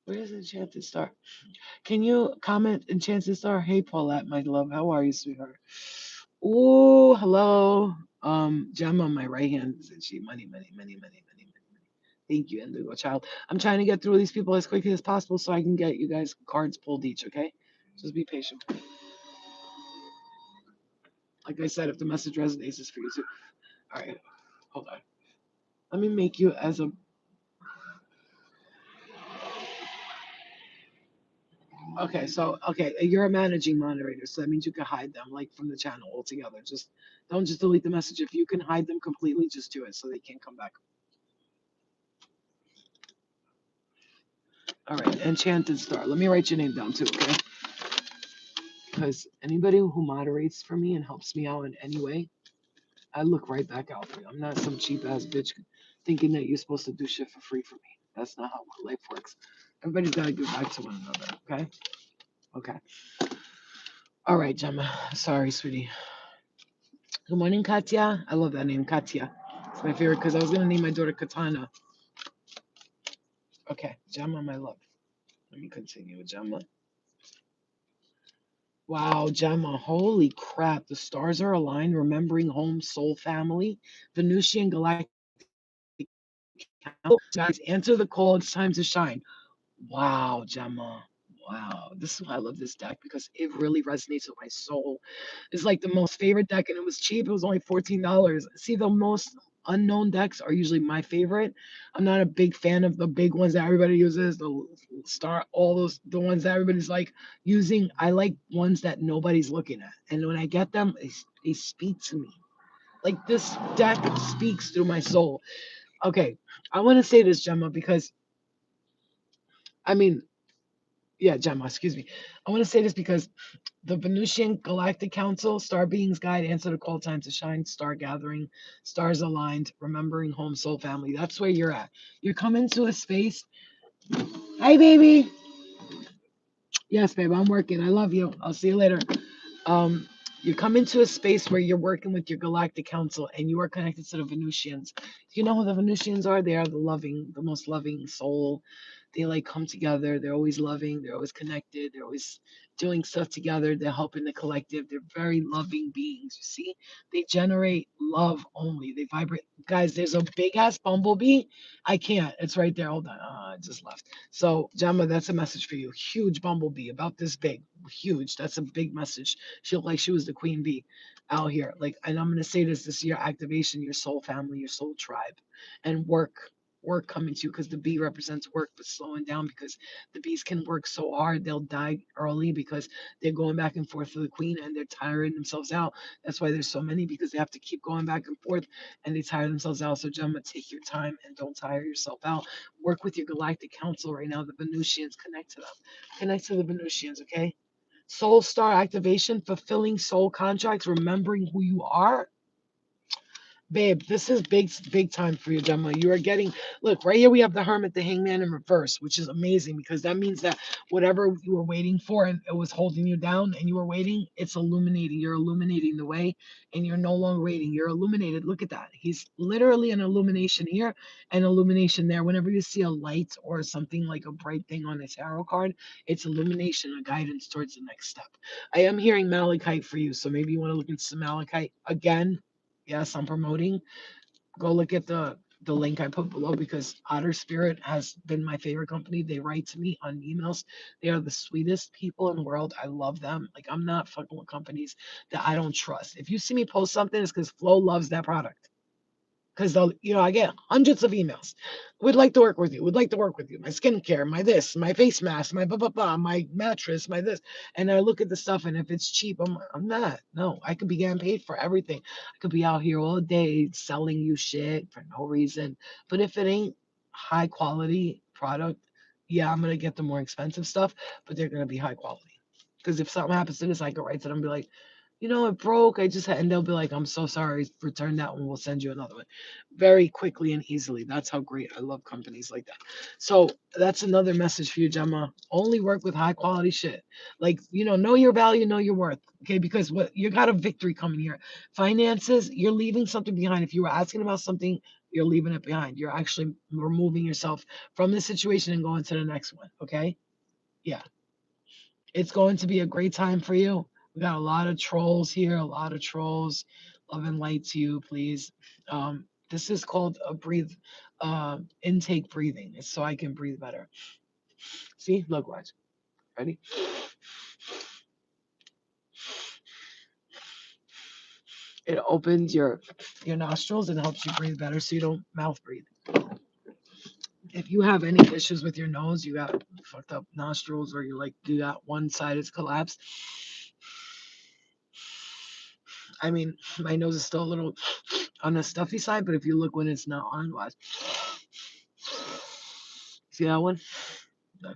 Where is Enchanted Star? Can you comment Enchanted Star? Hey Paulette, my love. How are you, sweetheart? Oh, hello. Gemma on my right hand said she money, money, money, money, money, money, money. Thank you, Indigo Child. I'm trying to get through these people as quickly as possible so I can get you guys cards pulled each, okay? Just be patient. Like I said, if the message resonates, it's for you too. All right, hold on. Let me make you as a. Okay, so okay, you're a managing moderator, so that means you can hide them like from the channel altogether. Just don't just delete the message. If you can hide them completely, just do it so they can't come back. All right, Enchanted Star. Let me write your name down too, okay? Because anybody who moderates for me and helps me out in any way, I look right back out for you. I'm not some cheap ass bitch thinking that you're supposed to do shit for free for me. That's not how life works. Everybody's got to give back to one another, okay? Okay. All right, Gemma. Sorry, sweetie. Good morning, Katya. I love that name, Katya. It's my favorite because I was going to name my daughter Katana. Okay, Gemma, my love. Let me continue with Gemma. Wow, Gemma, holy crap. The stars are aligned, remembering home, soul, family, Venusian galactic. Guys, answer the call. It's time to shine. Wow, Gemma. Wow. This is why I love this deck because it really resonates with my soul. It's like the most favorite deck, and it was cheap. It was only $14. See, the most unknown decks are usually my favorite. I'm not a big fan of the big ones that everybody uses, the star, all those, the ones that everybody's like using. I like ones that nobody's looking at. And when I get them, they speak to me. Like this deck speaks through my soul. Okay, I want to say this, Gemma, because I mean, yeah, Gemma, excuse me. I want to say this because the Venusian Galactic Council, Star Beings Guide, Answer the Call, Time to Shine, Star Gathering, Stars Aligned, Remembering Home, Soul Family. That's where you're at. You're coming to a space. Hi, baby. Yes, babe, I'm working. I love you. I'll see you later. Um, you come into a space where you're working with your galactic council and you are connected to the Venusians. You know who the Venusians are? They are the most loving soul. They like come together. They're always loving. They're always connected. They're always doing stuff together. They're helping the collective. They're very loving beings. You see, they generate love only. They vibrate. Guys, there's a big ass bumblebee. I can't. It's right there. Hold on. I just left. So, Gemma, that's a message for you. Huge bumblebee, about this big. Huge. That's a big message. She looked like she was the queen bee out here. Like, and I'm gonna say this: this is your activation, your soul family, your soul tribe, and work. work coming to you because the bee represents work, but slowing down because the bees can work so hard they'll die early because they're going back and forth for the queen and they're tiring themselves out. That's why there's so many because they have to keep going back and forth and they tire themselves out. So, Gemma, take your time and don't tire yourself out. Work with your galactic council right now. The Venusians, connect to them. Connect to the Venusians, okay? Soul star activation, fulfilling soul contracts, remembering who you are. Babe, this is big time for you, Gemma. You are getting, look, right here we have the Hermit, the Hangman in reverse, which is amazing because that means that whatever you were waiting for and it was holding you down and you were waiting, it's illuminating. You're illuminating the way and you're no longer waiting. You're illuminated. Look at that. He's literally an illumination here and illumination there. Whenever you see a light or something like a bright thing on a tarot card, it's illumination, a guidance towards the next step. I am hearing Malachite for you, so maybe you want to look into some Malachite again. Yes, I'm promoting. Go look at the link I put below because Otter Spirit has been my favorite company. They write to me on emails. They are the sweetest people in the world. I love them. Like I'm not fucking with companies that I don't trust. If you see me post something, it's because Flo loves that product because they'll, I get hundreds of emails. We'd like to work with you. We'd like to work with you. My skincare, my this, my face mask, my blah blah blah, my mattress, my this. And I look at the stuff, and if it's cheap, I'm not. No, I could be getting paid for everything. I could be out here all day selling you shit for no reason. But if it ain't high quality product, yeah, I'm gonna get the more expensive stuff, but they're gonna be high quality. Because if something happens to this, I could write to them and be like, it broke. I just had, and they'll be like, I'm so sorry. Return that one. We'll send you another one very quickly and easily. That's how great I love companies like that. So that's another message for you, Gemma. Only work with high quality shit. Like, know your value, know your worth. Okay. Because what you got a victory coming here. Finances, you're leaving something behind. If you were asking about something, you're leaving it behind. You're actually removing yourself from this situation and going to the next one. Okay. Yeah. It's going to be a great time for you. We got a lot of trolls here, a lot of trolls. Love and light to you, please. This is called a intake breathing. It's so I can breathe better. See, look, watch. Ready? It opens your nostrils and helps you breathe better so you don't mouth breathe. If you have any issues with your nose, you got fucked up nostrils, or you got one side is collapsed. I mean, my nose is still a little on the stuffy side, but if you look when it's not on, watch. See that one? No.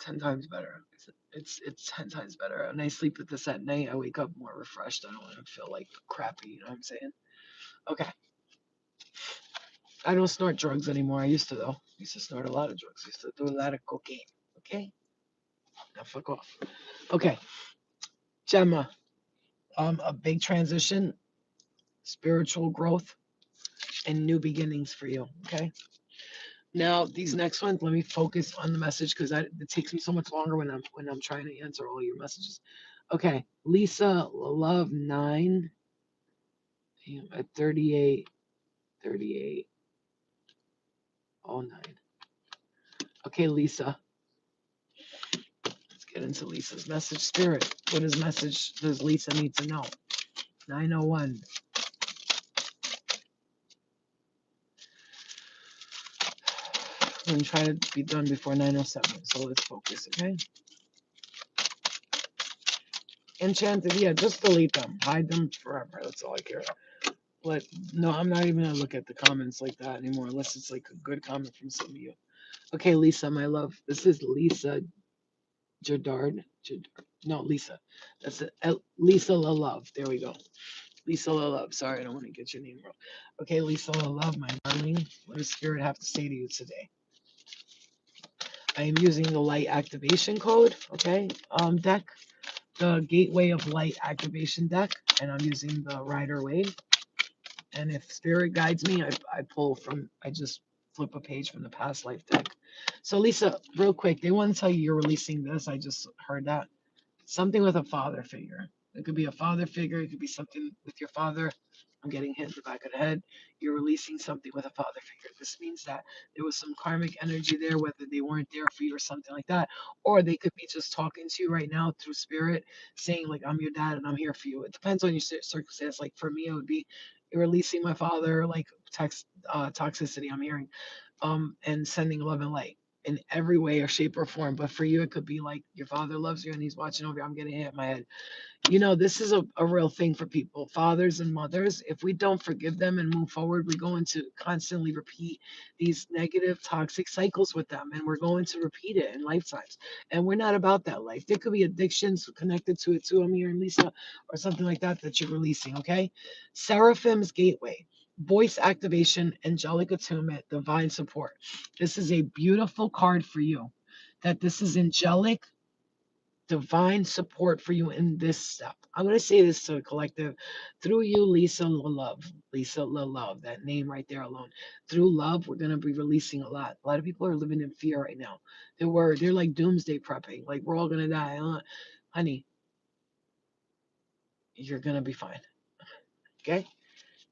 10 times better. It's 10 times better. And I sleep with this at night. I wake up more refreshed. I don't want to feel like crappy. You know what I'm saying? Okay. I don't snort drugs anymore. I used to though. I used to snort a lot of drugs. I used to do a lot of cocaine. Okay. Now fuck off. Okay. Gemma. A big transition, spiritual growth, and new beginnings for you. Okay. Now these next ones, let me focus on the message because it takes me so much longer when I'm trying to answer all your messages. Okay, Lisa Love 9 at 38, 3809. Okay, Lisa, let's get into Lisa's message. Spirit, what is message does Lisa need to know? 901. I'm gonna try to be done before 907. So let's focus, okay? Enchanted, yeah, just delete them. Hide them forever. That's all I care about. But no, I'm not even gonna look at the comments like that anymore unless it's like a good comment from some of you. Okay, Lisa, my love. This is Lisa Jardard. No, Lisa. That's it. Lisa La Love. There we go. Lisa La Love. Sorry, I don't want to get your name wrong. Okay, Lisa La Love, my darling. What does Spirit have to say to you today? I am using the light activation code, okay, deck, the Gateway of Light activation deck, and I'm using the Rider Waite. And if Spirit guides me, I just flip a page from the past life deck. So Lisa, real quick, they want to tell you you're releasing this. I just heard that. Something with a father figure. It could be a father figure. It could be something with your father. I'm getting hit in the back of the head. You're releasing something with a father figure. This means that there was some karmic energy there, whether they weren't there for you or something like that, or they could be just talking to you right now through spirit, saying like, "I'm your dad and I'm here for you." It depends on your circumstance. Like for me, it would be releasing my father, like toxicity. I'm hearing, and sending love and light in every way or shape or form. But for you, it could be like your father loves you and he's watching over you. I'm getting hit in my head. This is a real thing for people, fathers and mothers. If we don't forgive them and move forward, we're going to constantly repeat these negative, toxic cycles with them. And we're going to repeat it in lifetimes. And we're not about that life. There could be addictions connected to it too, Amir and Lisa, or something like that that you're releasing, okay? Seraphim's Gateway. Voice activation, angelic attunement, divine support. This is a beautiful card for you. That this is angelic divine support for you in this step. I'm going to say this to the collective through you, Lisa Love. Lisa Love, that name right there alone. Through love, we're going to be releasing a lot. A lot of people are living in fear right now. They're like doomsday prepping, like we're all going to die. Honey, you're going to be fine. Okay?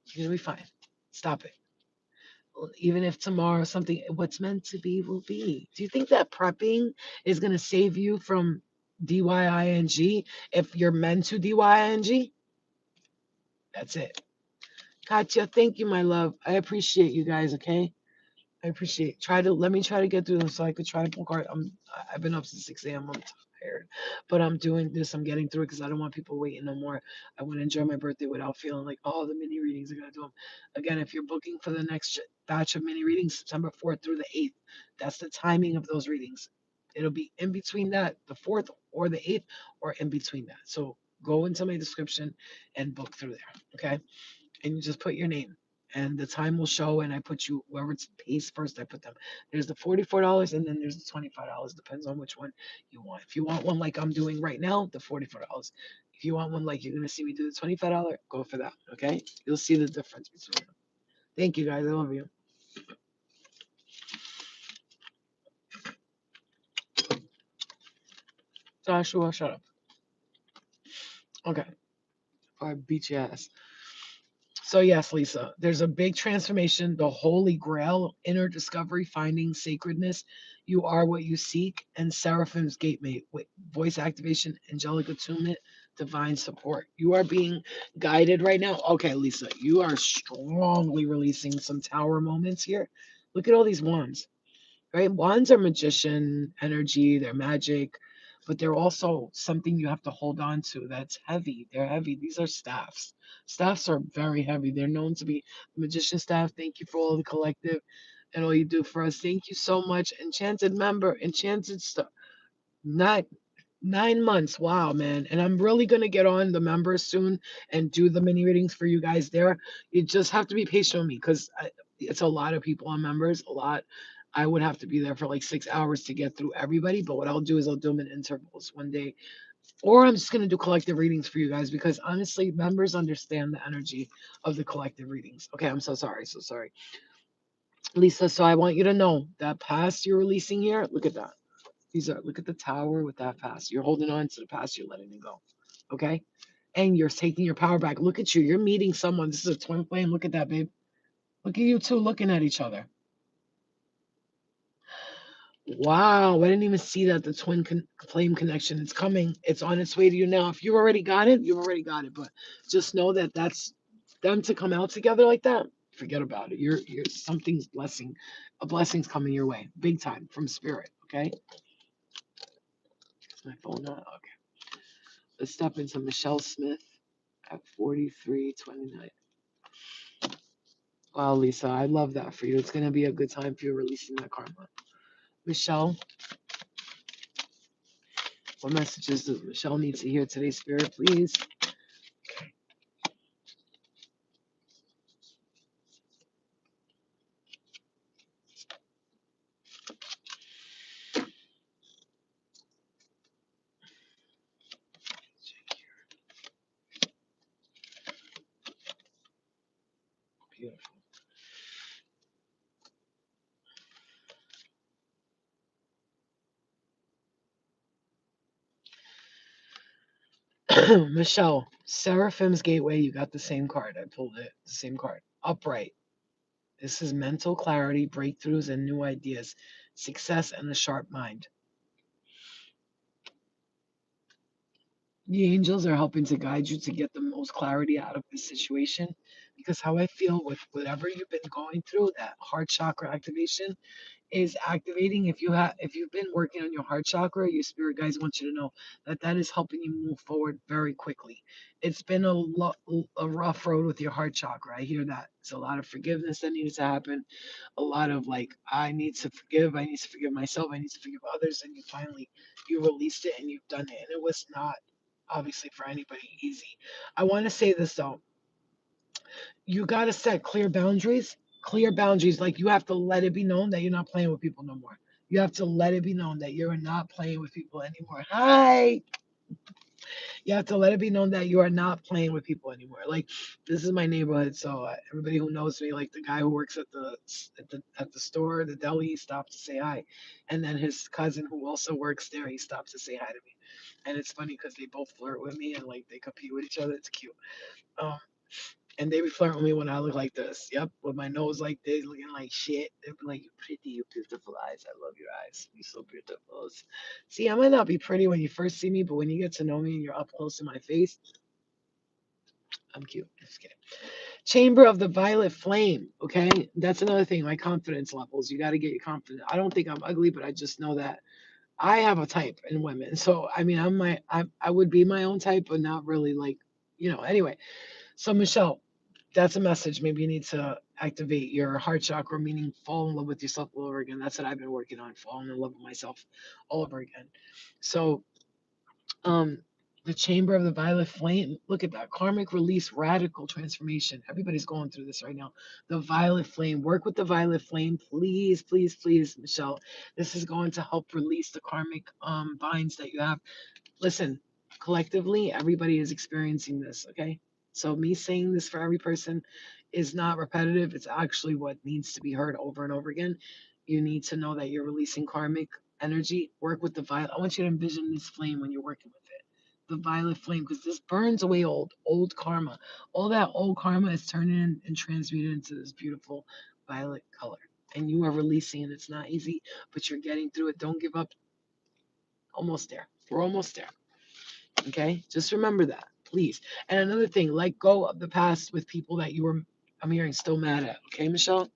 You're going to be fine. Stop it. Even if tomorrow something, what's meant to be will be. Do you think that prepping is going to save you from DYING if you're meant to DYING? That's it. Katya, thank you, my love. I appreciate you guys, okay? I appreciate. Let me try to get through them so I could try to pull card. I've been up since 6 a.m. I'm tired, but I'm doing this. I'm getting through it because I don't want people waiting no more. I want to enjoy my birthday without feeling like, oh, the mini readings are gonna do them. Again, if you're booking for the next batch of mini readings, September 4th through the 8th, that's the timing of those readings. It'll be in between that, the 4th or the 8th, or in between that. So go into my description and book through there. Okay, and you just put your name and the time will show and I put you whoever pays first. I put them. There's the $44 and then there's the $25. Depends on which one you want. If you want one like I'm doing right now, the $44. If you want one like you're gonna see me do the $25, go for that. Okay, you'll see the difference between them. Thank you guys, I love you. Joshua, shut up. Okay, or I beat your ass. So, yes, Lisa, there's a big transformation, the holy grail, inner discovery, finding sacredness. You are what you seek, and Seraphim's Gateway, voice activation, angelic attunement, divine support. You are being guided right now. Okay, Lisa, you are strongly releasing some tower moments here. Look at all these wands, right? Wands are magician energy, they're magic, but they're also something you have to hold on to that's heavy. They're heavy. These are staffs. Staffs are very heavy. They're known to be magician staff. Thank you for all the collective and all you do for us. Thank you so much. Enchanted member, enchanted stuff. Not 9 months. Wow, man. And I'm really going to get on the members soon and do the mini readings for you guys there. You just have to be patient with me because it's a lot of people on members, a lot. I would have to be there for like 6 hours to get through everybody. But what I'll do is I'll do them in intervals one day. Or I'm just going to do collective readings for you guys because honestly, members understand the energy of the collective readings. Okay, I'm so sorry. So sorry. Lisa, so I want you to know that past you're releasing here, look at that. Look at the tower with that past. You're holding on to the past, you're letting it go. Okay? And you're taking your power back. Look at you. You're meeting someone. This is a twin flame. Look at that, babe. Look at you two looking at each other. Wow. I didn't even see that. The twin flame connection. It's coming. It's on its way to you now. If you already got it, you already got it. But just know that that's them to come out together like that. Forget about it. You're something's blessing. A blessing's coming your way. Big time from spirit. Okay? Is my phone on? Okay. Let's step into Michelle Smith at 43:29. Wow, Lisa, I love that for you. It's going to be a good time for you releasing that karma. Michelle, what messages does Michelle need to hear today, Spirit, please? Beautiful. Michelle, Seraphim's Gateway, you got the same card. I pulled it, the same card. Upright. This is mental clarity, breakthroughs, and new ideas, success, and a sharp mind. The angels are helping to guide you to get the most clarity out of this situation because how I feel with whatever you've been going through, that heart chakra activation is activating. If you've been working on your heart chakra, your spirit guides want you to know that that is helping you move forward very quickly. It's been a rough road with your heart chakra. I hear that. It's a lot of forgiveness that needs to happen. A lot of like, I need to forgive myself, I need to forgive others, and you released it and you've done it. And it was not obviously for anybody easy. I want to say this though. You got to set clear boundaries. Clear boundaries. Like you have to let it be known that you're not playing with people no more. You have to let it be known that you're not playing with people anymore. Hi. You have to let it be known that you are not playing with people anymore. Like this is my neighborhood, so everybody who knows me, like the guy who works at the store, the deli, stopped to say hi, and then his cousin who also works there, he stopped to say hi to me, and it's funny because they both flirt with me and like they compete with each other. It's cute. Um, and they be flirting with me when I look like this. Yep, with my nose like this, looking like shit. They be like, "You pretty, you beautiful eyes. I love your eyes. You're so beautiful." See, I might not be pretty when you first see me, but when you get to know me and you're up close in my face, I'm cute. Just kidding. Chamber of the Violet Flame. Okay, that's another thing. My confidence levels. You got to get your confidence. I don't think I'm ugly, but I just know that I have a type in women. So I mean, I would be my own type, but not really like, Anyway, so Michelle, that's a message. Maybe you need to activate your heart chakra, meaning fall in love with yourself all over again. That's what I've been working on, falling in love with myself all over again. So, um, the chamber of the violet flame, look at that. Karmic release, radical transformation. Everybody's going through this right now. The violet flame, work with the violet flame, please, please, please, Michelle. This is going to help release the karmic binds that you have. Listen, collectively, everybody is experiencing this, okay? So, me saying this for every person is not repetitive. It's actually what needs to be heard over and over again. You need to know that you're releasing karmic energy. Work with the violet. I want you to envision this flame when you're working with it. The violet flame, because this burns away old karma. All that old karma is turning and transmuted into this beautiful violet color. And you are releasing it. It's not easy, but you're getting through it. Don't give up. Almost there. We're almost there. Okay, just remember that, please. And another thing, let go of the past with people that you were, I'm hearing, still mad at. Okay, Michelle?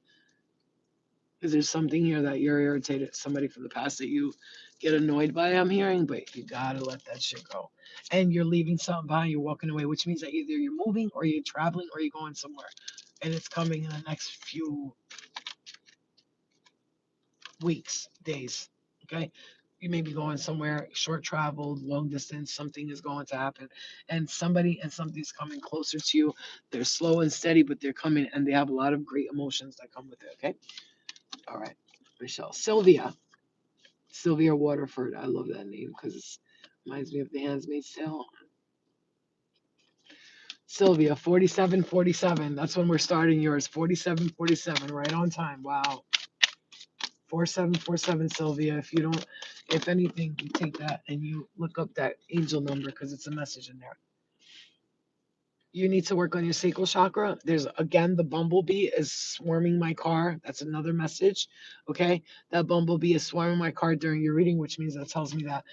Because there's something here that you're irritated, somebody from the past that you get annoyed by, I'm hearing, but you gotta let that shit go. And you're leaving something behind, you're walking away, which means that either you're moving or you're traveling or you're going somewhere. And it's coming in the next few weeks, days. Okay. You may be going somewhere short travel, long distance, something is going to happen. And something's coming closer to you. They're slow and steady, but they're coming and they have a lot of great emotions that come with it. Okay. All right. Michelle. Sylvia Waterford. I love that name because it reminds me of the Handmaid's Tale. Sylvia, 4747. That's when we're starting yours. 4747, right on time. Wow. 4747 Sylvia. If anything, you take that and you look up that angel number because it's a message in there. You need to work on your sacral chakra. There's again, the bumblebee is swarming my car. That's another message. Okay. That bumblebee is swarming my car during your reading, which means that tells me that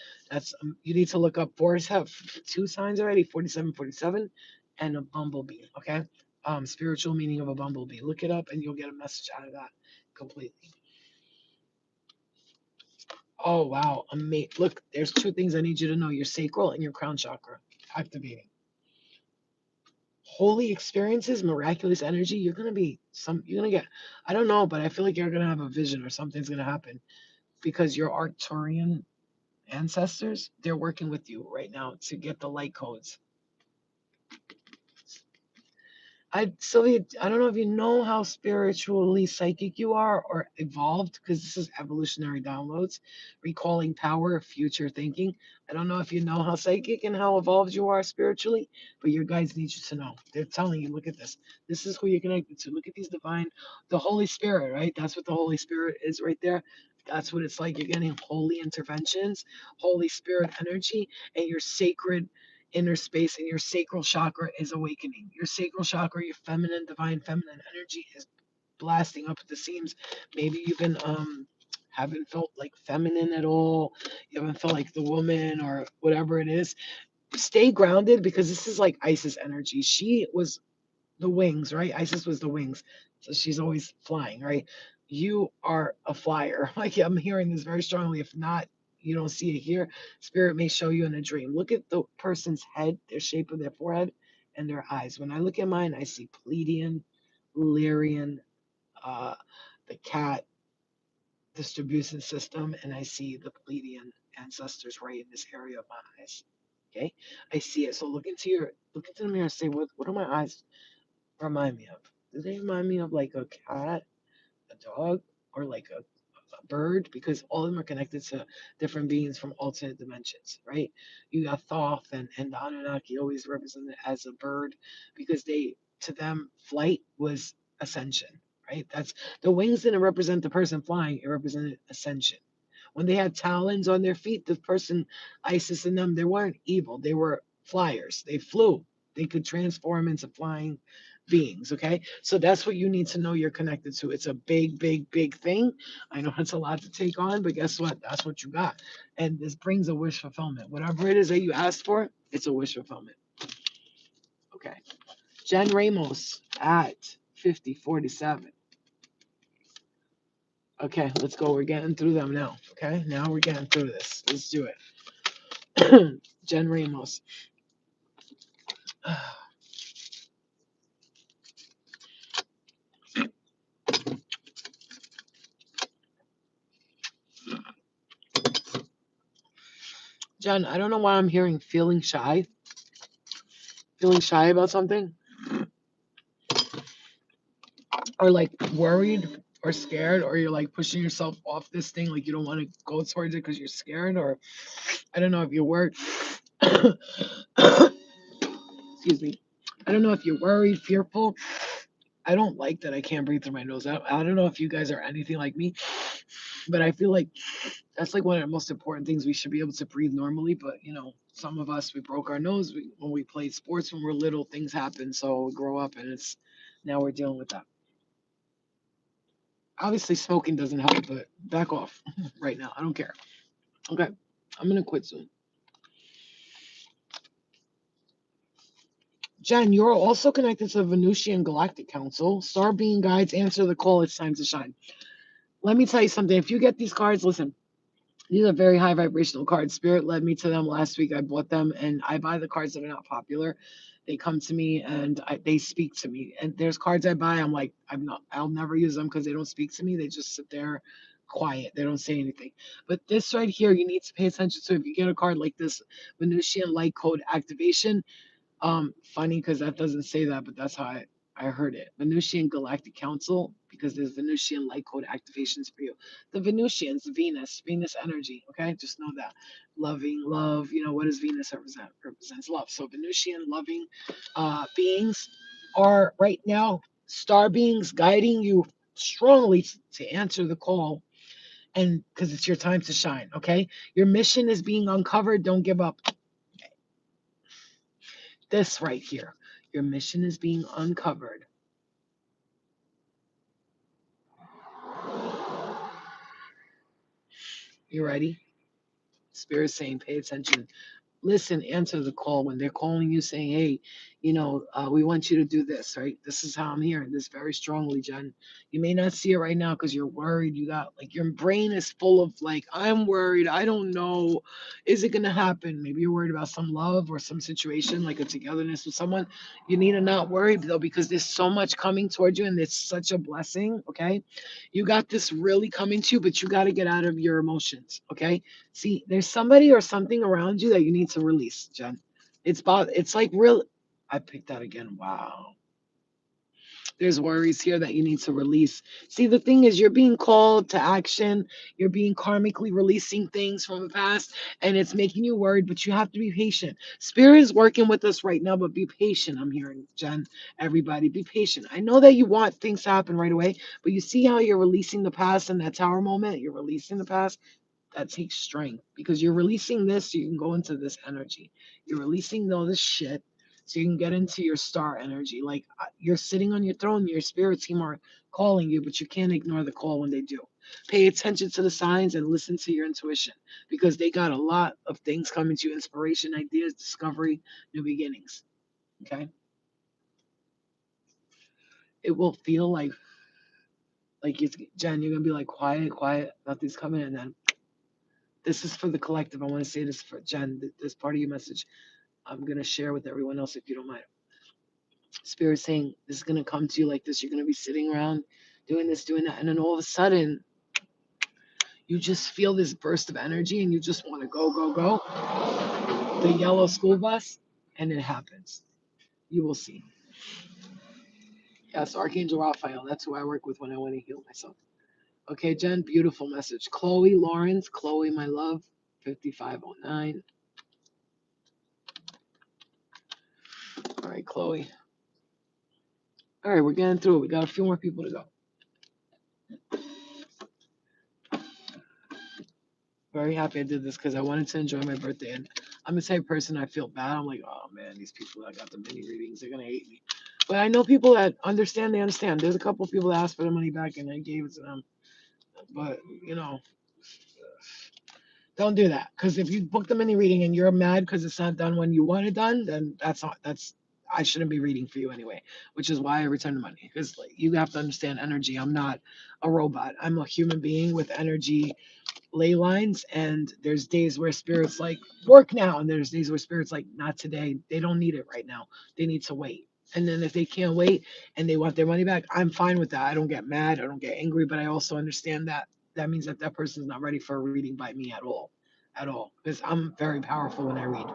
you need to look up have two signs already, 4747 and a bumblebee. Okay. Spiritual meaning of a bumblebee. Look it up and you'll get a message out of that completely. Oh wow, amazing. Look, there's two things I need you to know: your sacral and your crown chakra activating. Holy experiences, miraculous energy. You're gonna get, I don't know, but I feel like you're gonna have a vision or something's gonna happen because your Arcturian ancestors, they're working with you right now to get the light codes. Sylvia, I don't know if you know how spiritually psychic you are or evolved, because this is evolutionary downloads, recalling power, future thinking. I don't know if you know how psychic and how evolved you are spiritually, but your guides need you to know. They're telling you, look at this. This is who you're connected to. Look at these the Holy Spirit, right? That's what the Holy Spirit is right there. That's what it's like. You're getting holy interventions, Holy Spirit energy, and your sacred. inner space, and your sacral chakra is awakening. Your sacral chakra, your feminine, divine feminine energy is blasting up at the seams. Maybe you've been haven't felt like feminine at all. You haven't felt like the woman or whatever it is. Stay grounded because this is like Isis energy. She was the wings, right? Isis was the wings. So she's always flying, right? You are a flyer. Like I'm hearing this very strongly. If not, you don't see it here. Spirit may show you in a dream. Look at the person's head, their shape of their forehead, and their eyes. When I look at mine, I see Pleiadian, Lyrian, uh, the cat distribution system, and I see the Pleiadian ancestors right in this area of my eyes. Okay, I see it. So look into the mirror and say, what do my eyes remind me of? Do they remind me of like a cat, a dog, or like a bird? Because all of them are connected to different beings from alternate dimensions, right? You got Thoth and the Anunnaki always represented as a bird because to them flight was ascension, right? That's the wings didn't represent the person flying, it represented ascension. When they had talons on their feet, the person, Isis and them, they weren't evil. They were flyers. They flew. They could transform into flying beings. Okay. So that's what you need to know you're connected to. It's a big, big, big thing. I know it's a lot to take on, but guess what? That's what you got. And this brings a wish fulfillment. Whatever it is that you asked for, it's a wish fulfillment. Okay. Jen Ramos at 5047. Okay, let's go. We're getting through them now. Okay, now we're getting through this. Let's do it. Jen Ramos. Jen, I don't know why I'm hearing feeling shy. Feeling shy about something, or like worried or scared, or you're like pushing yourself off this thing, like you don't want to go towards it because you're scared, or I don't know if you're worried. Excuse me. I don't know if you're worried, fearful. I don't like that I can't breathe through my nose. I don't know if you guys are anything like me, but I feel like that's like one of the most important things. We should be able to breathe normally, but some of us we broke our nose when we played sports when we're little. Things happen, so we grow up, and it's now we're dealing with that. Obviously, smoking doesn't help, but back off right now. I don't care. Okay, I'm gonna quit soon. Jen, you're also connected to the Venusian Galactic Council. Star being guides, answer the call. It's time to shine. Let me tell you something. If you get these cards, listen. These are very high vibrational cards. Spirit led me to them last week. I bought them, and I buy the cards that are not popular. They come to me and they speak to me. And there's cards I buy. I'm like, I'll never use them because they don't speak to me. They just sit there quiet. They don't say anything. But this right here, you need to pay attention to. If you get a card like this, Venusian Light Code Activation, funny because that doesn't say that, but that's how I heard it. Venusian Galactic Council, because there's Venusian light code activations for you. The Venusians, Venus energy, okay? Just know that. Loving, love, what does Venus represent? Represents love. So Venusian loving beings are right now star beings guiding you strongly to answer the call and because it's your time to shine, okay? Your mission is being uncovered. Don't give up. This right here. Your mission is being uncovered. You ready? Spirit saying, pay attention. Listen, answer the call when they're calling you saying, hey, we want you to do this, right? This is how I'm hearing this very strongly, Jen. You may not see it right now because you're worried. You got like your brain is full of like, I'm worried. I don't know. Is it going to happen? Maybe you're worried about some love or some situation like a togetherness with someone. You need to not worry though because there's so much coming towards you and it's such a blessing, okay? You got this really coming to you, but you got to get out of your emotions, okay? See, there's somebody or something around you that you need to release, Jen. It's like real. I picked that again. Wow. There's worries here that you need to release. See, the thing is, you're being called to action. You're being karmically releasing things from the past, and it's making you worried, but you have to be patient. Spirit is working with us right now, but be patient. I'm hearing, Jen, everybody, be patient. I know that you want things to happen right away, but you see how you're releasing the past in that tower moment? You're releasing the past. that takes strength because you're releasing this so you can go into this energy. You're releasing all this shit so you can get into your star energy. Like you're sitting on your throne, your spirit team are calling you, but you can't ignore the call when they do. Pay attention to the signs and listen to your intuition because they got a lot of things coming to you: inspiration, ideas, discovery, new beginnings. Okay. It will feel like it's Jen, you're gonna be like quiet, quiet, nothing's coming, and then this is for the collective. I want to say this for Jen, this part of your message. I'm gonna share with everyone else if you don't mind. Spirit saying this is gonna come to you like this. You're gonna be sitting around doing this, doing that, and then all of a sudden you just feel this burst of energy and you just want to go, go, go. The yellow school bus, and it happens. You will see. Yes, Archangel Raphael. That's who I work with when I want to heal myself. Okay, Jen, beautiful message. Chloe Lawrence, Chloe, my love, 5509. All right, Chloe. All right, we're getting through it. We got a few more people to go. Very happy I did this because I wanted to enjoy my birthday. And I'm the type of person I feel bad. I'm like, oh man, these people that got the mini readings, they're going to hate me. But I know people that understand, they understand. There's a couple of people that asked for the money back and I gave it to them. But, don't do that. Because if you book the mini reading and you're mad because it's not done when you want it done, then I shouldn't be reading for you anyway, which is why I return the money. Because like, you have to understand energy. I'm not a robot. I'm a human being with energy ley lines, and there's days where spirits like work now, and there's days where spirits like not today. They don't need it right now. They need to wait. And then if they can't wait and they want their money back, I'm fine with that. I don't get mad. I don't get angry, but I also understand that that means that that person's not ready for a reading by me at all, because I'm very powerful when I read.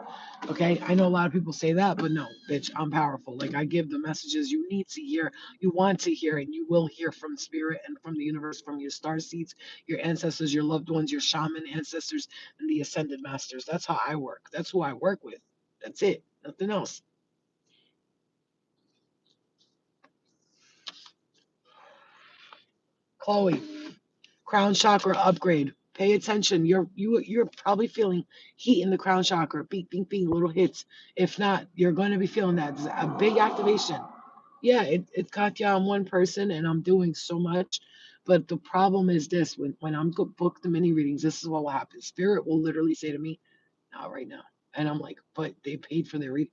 Okay, I know a lot of people say that, but no, bitch, I'm powerful. Like I give the messages you need to hear, you want to hear, and you will hear from spirit and from the universe, from your star seeds, your ancestors, your loved ones, your shaman ancestors, and the ascended masters. That's how I work. That's who I work with. That's it. Nothing else. Chloe, crown chakra upgrade. Pay attention. You're probably feeling heat in the crown chakra. Beep, beep, beep, little hits. If not, you're going to be feeling that. It's a big activation. Yeah, it's Katya. I'm one person and I'm doing so much. But the problem is this: when I'm booked the mini readings, this is what will happen. Spirit will literally say to me, "Not right now," and I'm like, "But they paid for their read."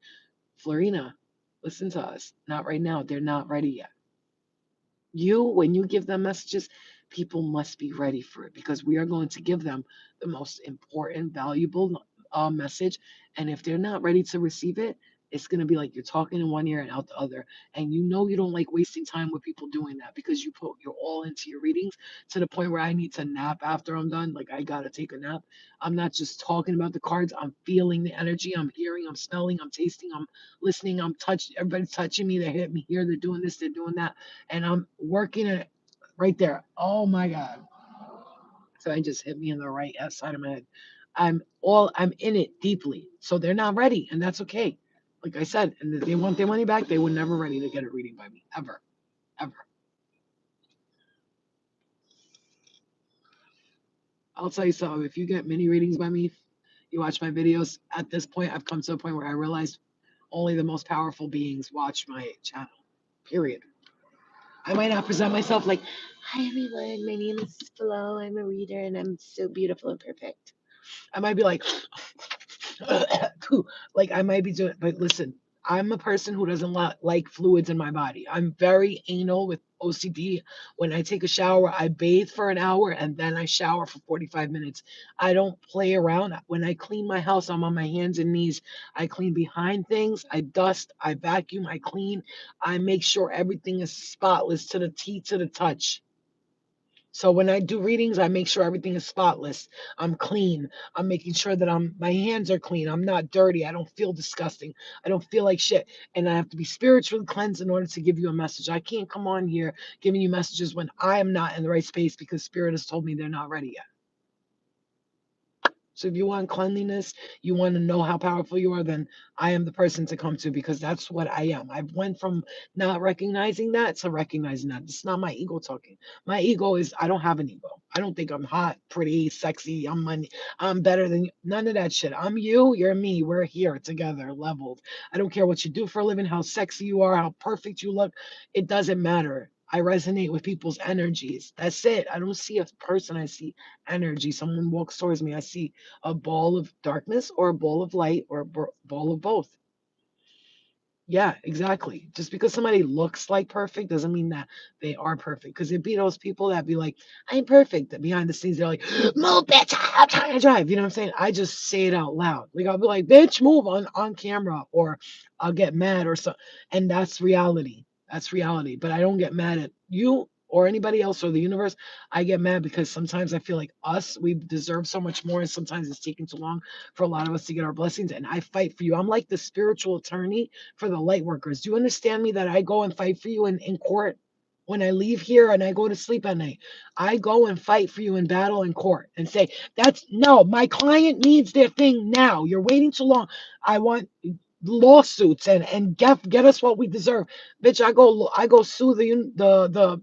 Florina, listen to us. Not right now. They're not ready yet. When you give them messages, people must be ready for it because we are going to give them the most important, valuable message. And if they're not ready to receive it, it's going to be like you're talking in one ear and out the other. And you don't like wasting time with people doing that because you put your all into your readings to the point where I need to nap after I'm done. Like I got to take a nap. I'm not just talking about the cards. I'm feeling the energy. I'm hearing, I'm smelling, I'm tasting, I'm listening, I'm touched. Everybody's touching me. They hit me here. They're doing this, they're doing that, and I'm working it right there. Oh my God. So I just hit me in the right side of my head. I'm in it deeply. So they're not ready, and that's okay. Like I said, and if they want their money back, they were never ready to get a reading by me. Ever. Ever. I'll tell you something. If you get mini readings by me, you watch my videos, at this point I've come to a point where I realize only the most powerful beings watch my channel. Period. I might not present myself like, hi everyone, my name is Flo, I'm a reader and I'm so beautiful and perfect. I might be like, like I might be doing, but listen, I'm a person who doesn't like fluids in my body. I'm very anal with OCD. When I take a shower, I bathe for an hour and then I shower for 45 minutes. I don't play around. When I clean my house, I'm on my hands and knees. I clean behind things, I dust, I vacuum, I clean. I make sure everything is spotless to the T to the touch. So when I do readings, I make sure everything is spotless. I'm clean. I'm making sure that my hands are clean. I'm not dirty. I don't feel disgusting. I don't feel like shit. And I have to be spiritually cleansed in order to give you a message. I can't come on here giving you messages when I am not in the right space because spirit has told me they're not ready yet. So if you want cleanliness, you want to know how powerful you are, then I am the person to come to because that's what I am. I went from not recognizing that to recognizing that. It's not my ego talking. My ego is I don't have an ego. I don't think I'm hot, pretty, sexy, I'm money, I'm better than you. None of that shit. I'm you, you're me. We're here together, leveled. I don't care what you do for a living, how sexy you are, how perfect you look. It doesn't matter. I resonate with people's energies. That's it. I don't see a person. I see energy. Someone walks towards me. I see a ball of darkness or a ball of light or a ball of both. Yeah, exactly. Just because somebody looks like perfect doesn't mean that they are perfect. Because it'd be those people that be like, I'm perfect. That behind the scenes, they're like, move, bitch, I'm trying to drive. You know what I'm saying? I just say it out loud. Like, I'll be like, bitch, move on camera, or I'll get mad or so. And that's reality. That's reality. But I don't get mad at you or anybody else or the universe. I get mad because sometimes I feel like we deserve so much more. And sometimes it's taking too long for a lot of us to get our blessings. And I fight for you. I'm like the spiritual attorney for the light workers. Do you understand me that I go and fight for you in court when I leave here and I go to sleep at night? I go and fight for you in battle in court and say, that's no, my client needs their thing now. You're waiting too long. I want lawsuits and get us what we deserve. Bitch, I go sue the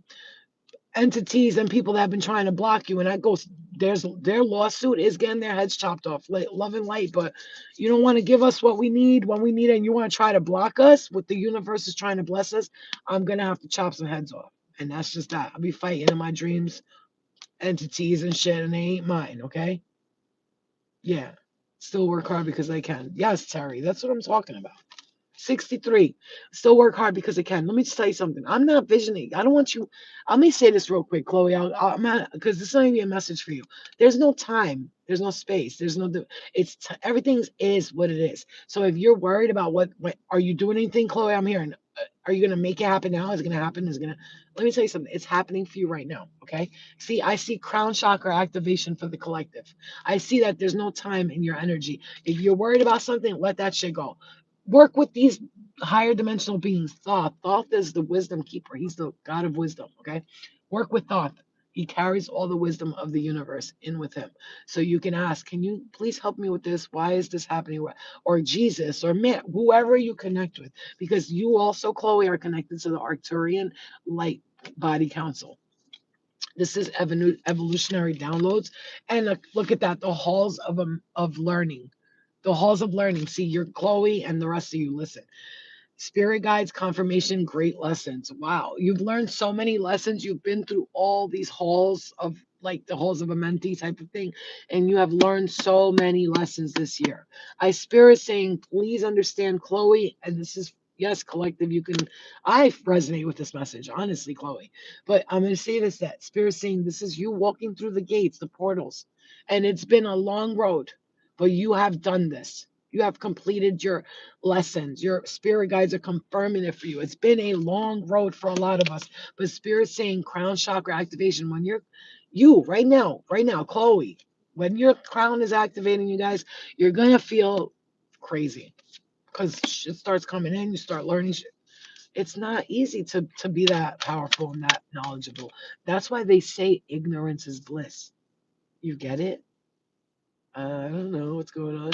entities and people that have been trying to block you. And that goes, their lawsuit is getting their heads chopped off, love and light. But you don't want to give us what we need when we need it, and you want to try to block us. What the universe is trying to bless us, I'm gonna have to chop some heads off. And that's just that. I'll be fighting in my dreams, entities and shit, and they ain't mine. Okay? Yeah. Still work hard because I can. Yes, Terry. That's what I'm talking about. 63. Still work hard because I can. Let me just tell you something. I'm not visioning. I don't want you. Let me say this real quick, Chloe. I'm not, because this is not even a message for you. There's no time. There's no space. There's no. Everything is what it is. So if you're worried about what are you doing anything, Chloe? I'm here. And are you gonna make it happen now? Is it gonna happen? Is it gonna? Let me tell you something. It's happening for you right now. Okay. See, I see crown chakra activation for the collective. I see that there's no time in your energy. If you're worried about something, let that shit go. Work with these higher dimensional beings. Thoth is the wisdom keeper. He's the god of wisdom. Okay. Work with Thoth. He carries all the wisdom of the universe in with him. So you can ask, can you please help me with this? Why is this happening? Or Jesus or man, whoever you connect with, because you also, Chloe, are connected to the Arcturian light body council. This is evolutionary downloads. And look at that, the halls of learning. The halls of learning. See, you're Chloe and the rest of you, listen. Spirit guides, confirmation, great lessons. Wow, you've learned so many lessons. You've been through all these halls of like the halls of a mentee type of thing, and you have learned so many lessons this year. I spirit saying, please understand, Chloe, and this is yes, collective. You can, I resonate with this message, honestly, Chloe. But I'm going to say this: that spirit saying this is you walking through the gates, the portals, and it's been a long road, but you have done this. You have completed your lessons. Your spirit guides are confirming it for you. It's been a long road for a lot of us, but spirit saying crown chakra activation when you right now, Chloe, when your crown is activating, you guys, you're gonna feel crazy because shit starts coming in. You start learning shit. It's not easy to be that powerful and that knowledgeable. That's why they say ignorance is bliss. You get it? I don't know what's going on.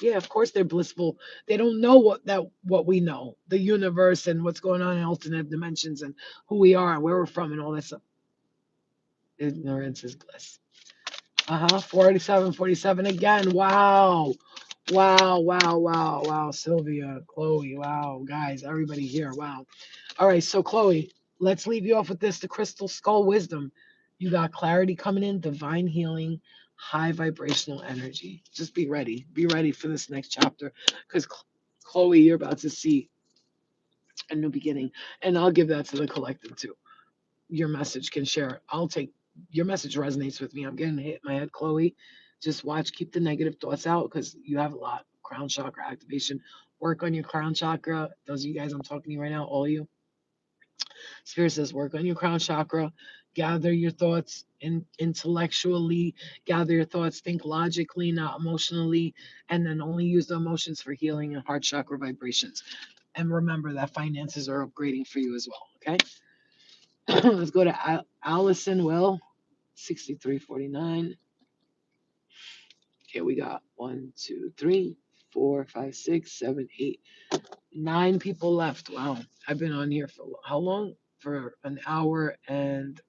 Yeah, of course they're blissful. They don't know what we know, the universe and what's going on in alternate dimensions and who we are and where we're from and all that stuff. Ignorance is bliss. 47, again. Wow. Wow, wow, wow, wow. Sylvia, Chloe, wow, guys, everybody here. Wow. All right, so Chloe, let's leave you off with this, the crystal skull wisdom. You got clarity coming in, divine healing, high vibrational energy. Just be ready. Be ready for this next chapter because Chloe, you're about to see a new beginning. And I'll give that to the collective too. Your message can share. I'll take your message resonates with me. I'm getting hit in my head, Chloe. Just watch, keep the negative thoughts out because you have a lot. Crown chakra activation. Work on your crown chakra. Those of you guys I'm talking to you right now, all of you. Spirit says, work on your crown chakra. Gather your thoughts intellectually. Gather your thoughts. Think logically, not emotionally. And then only use the emotions for healing and heart chakra vibrations. And remember that finances are upgrading for you as well. Okay. Let's go to Allison Will, 6349. Okay, we got 1, 2, 3, 4, 5, 6, 7, 8, 9 people left. Wow. I've been on here for how long? For an hour and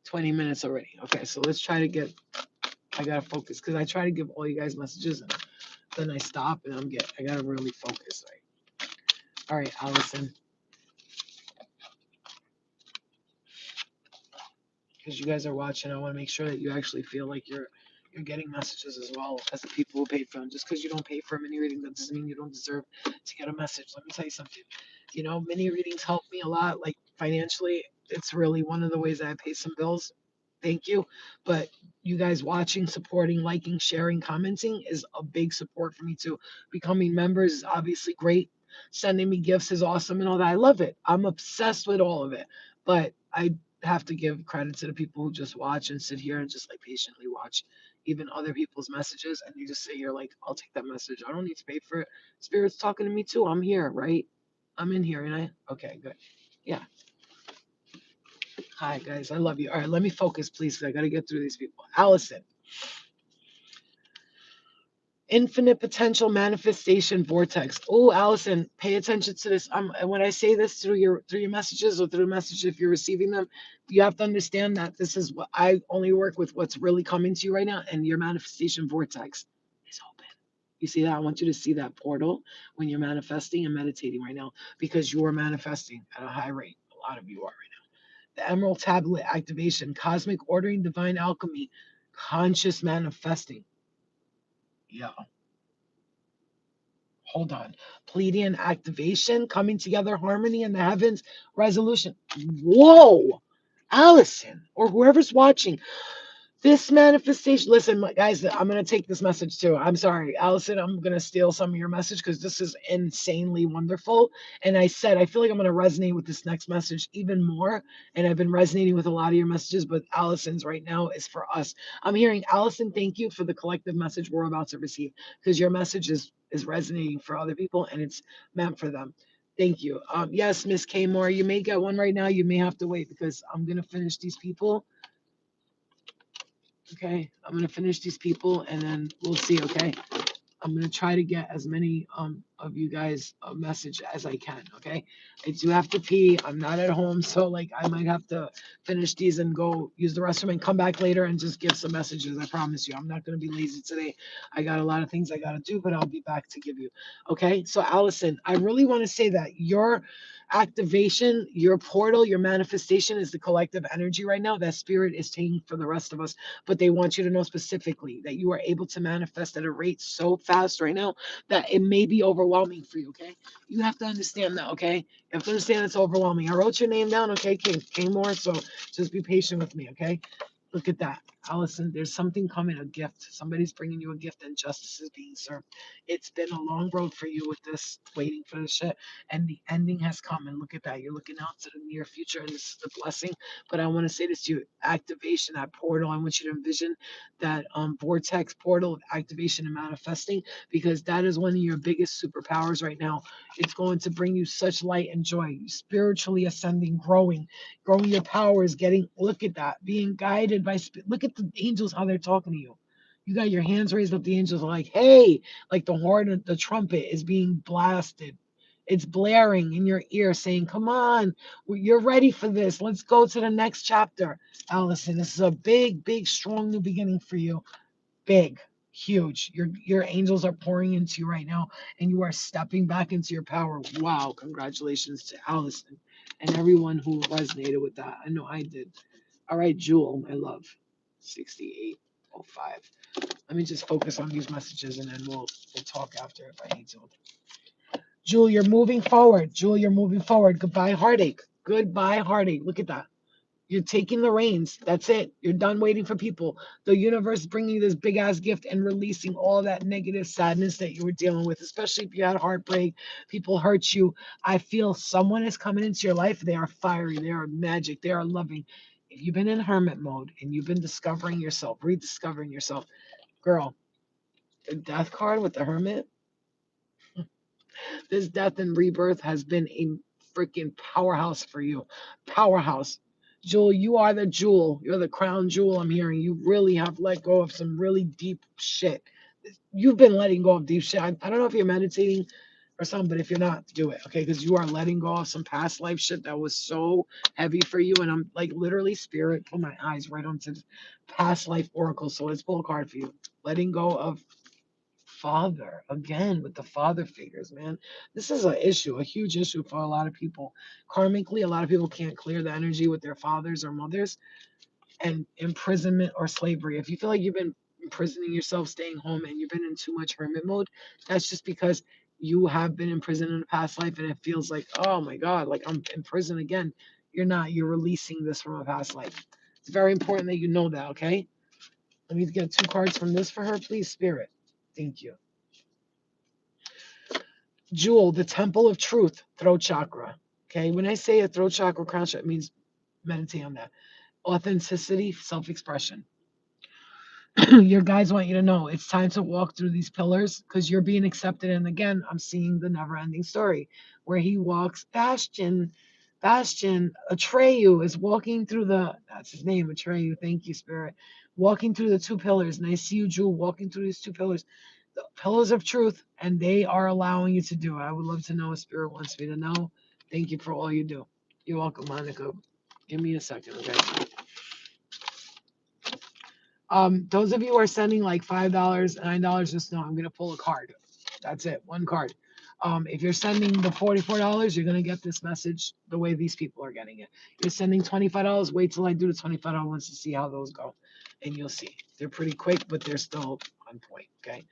20 minutes already. Okay, so let's try to get, I gotta focus because I try to give all you guys messages and then I stop and I gotta really focus. Right. All right, Allison, because you guys are watching, I want to make sure that you actually feel like you're getting messages as well as the people who paid for them. Just because you don't pay for a mini reading, that doesn't mean you don't deserve to get a message. Let me tell you something. Mini readings help me a lot, like financially. It's really one of the ways that I pay some bills. Thank you. But you guys watching, supporting, liking, sharing, commenting is a big support for me too. Becoming members is obviously great. Sending me gifts is awesome and all that. I love it. I'm obsessed with all of it. But I have to give credit to the people who just watch and sit here and just like patiently watch even other people's messages and you just sit here like, I'll take that message. I don't need to pay for it. Spirit's talking to me too. I'm here, right? I'm in here and okay, good. Yeah. Hi guys, I love you. All right, let me focus, please, because I gotta get through these people. Allison, infinite potential manifestation vortex. Oh, Allison, pay attention to this. And when I say this through your messages or through messages, if you're receiving them, you have to understand that this is what I only work with what's really coming to you right now, and your manifestation vortex is open. You see that? I want you to see that portal when you're manifesting and meditating right now, because you are manifesting at a high rate. A lot of you are. The Emerald Tablet activation, cosmic ordering, divine alchemy, conscious manifesting. Yeah, hold on. Pleiadian activation, coming together, harmony in the heavens, resolution. Whoa, Allison, or whoever's watching, this manifestation, listen, guys, I'm going to take this message too. I'm sorry, Allison, I'm going to steal some of your message because this is insanely wonderful. And I feel like I'm going to resonate with this next message even more. And I've been resonating with a lot of your messages, but Allison's right now is for us. I'm hearing, Allison, thank you for the collective message we're about to receive because your message is resonating for other people and it's meant for them. Thank you. Yes, Miss K Moore, you may get one right now. You may have to wait because I'm going to finish these people. Okay, I'm gonna finish these people and then we'll see. Okay, I'm gonna try to get as many of you guys a message as I can. Okay, I do have to pee. I'm not at home, so like I might have to finish these and go use the restroom and come back later and just give some messages. I promise you, I'm not gonna be lazy today. I got a lot of things I gotta do, but I'll be back to give you. Okay, so Allison, I really want to say that your activation, your portal, your manifestation is the collective energy right now that spirit is taking for the rest of us, but they want you to know specifically that you are able to manifest at a rate so fast right now that it may be overwhelming for you. Okay, you have to understand that. Okay, you have to understand it's overwhelming. I wrote your name down. Okay, K Moore, so just be patient with me. Okay, look at that, Allison. There's something coming, a gift. Somebody's bringing you a gift, and justice is being served. It's been a long road for you with this, waiting for the shit, and the ending has come. And look at that, you're looking out to the near future, and this is the blessing. But I want to say this to you: activation, that portal. I want you to envision that vortex portal of activation and manifesting, because that is one of your biggest superpowers right now. It's going to bring you such light and joy, spiritually ascending, growing your powers, look at that, being guided by, look at the angels, how they're talking to you. You got your hands raised up, the angels are like, hey, like the horn, the trumpet is being blasted. It's blaring in your ear saying, come on, you're ready for this. Let's go to the next chapter. Allison, this is a big, big, strong new beginning for you. Big, huge. Your angels are pouring into you right now, and you are stepping back into your power. Wow, congratulations to Allison and everyone who resonated with that. I know I did. All right, Jewel, my love. 6805. Let me just focus on these messages and then we'll talk after if I need to. Jewel, you're moving forward. Jewel, you're moving forward. Goodbye, heartache. Goodbye, heartache. Look at that. You're taking the reins. That's it. You're done waiting for people. The universe is bringing you this big ass gift and releasing all that negative sadness that you were dealing with, especially if you had heartbreak, people hurt you. I feel someone is coming into your life. They are fiery. They are magic. They are loving. If you've been in hermit mode and you've been discovering yourself, rediscovering yourself, girl, the death card with the hermit, this death and rebirth has been a freaking powerhouse for you. Powerhouse. Jewel, you are the jewel. You're the crown jewel. I'm hearing you really have let go of some really deep shit You've been letting go of deep shit. I don't know if you're meditating or something, but if you're not, do it, okay? Because you are letting go of some past life shit that was so heavy for you. And I'm like literally spirit put my eyes right onto the past life oracle. So let's pull a card for you. Letting go of father again with the father figures, man. This is an issue, a huge issue for a lot of people. Karmically, a lot of people can't clear the energy with their fathers or mothers, and imprisonment or slavery. If you feel like you've been imprisoning yourself, staying home, and you've been in too much hermit mode, that's just because you have been in prison in a past life and it feels like, oh my God, like I'm in prison again. You're not, you're releasing this from a past life. It's very important that you know that, okay? Let me get two cards from this for her, please, Spirit. Thank you. Jewel, the temple of truth, throat chakra. Okay, when I say a throat chakra, crown chakra, it means meditate on that. Authenticity, self expression. Your guides want you to know it's time to walk through these pillars because you're being accepted. And again, I'm seeing the never ending story where he walks. Bastion, Atreyu is walking through that's his name, Atreyu. Thank you, Spirit. Walking through the two pillars. And I see you, Jewel, walking through these two pillars, the pillars of truth, and they are allowing you to do it. I would love to know if Spirit wants me to know. Thank you for all you do. You're welcome, Monica. Give me a second, okay? Those of you who are sending like $5, $9, just know I'm gonna pull a card. That's it, one card. If you're sending the $44, you're gonna get this message the way these people are getting it. You're sending $25, wait till I do the $25 ones to see how those go, and you'll see. They're pretty quick, but they're still on point. Okay.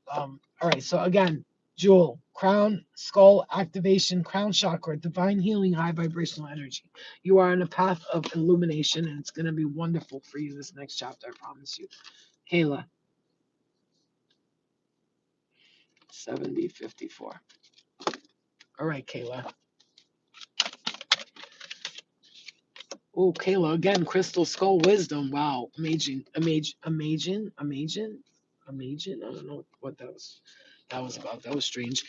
All right, so again, Jewel, crown, skull activation, crown chakra, divine healing, high vibrational energy. You are on a path of illumination, and it's going to be wonderful for you this next chapter, I promise you. Kayla, 7054. All right, Kayla. Oh, Kayla, again, crystal skull wisdom. Wow, amazing. I don't know what that was. That was about. That was strange.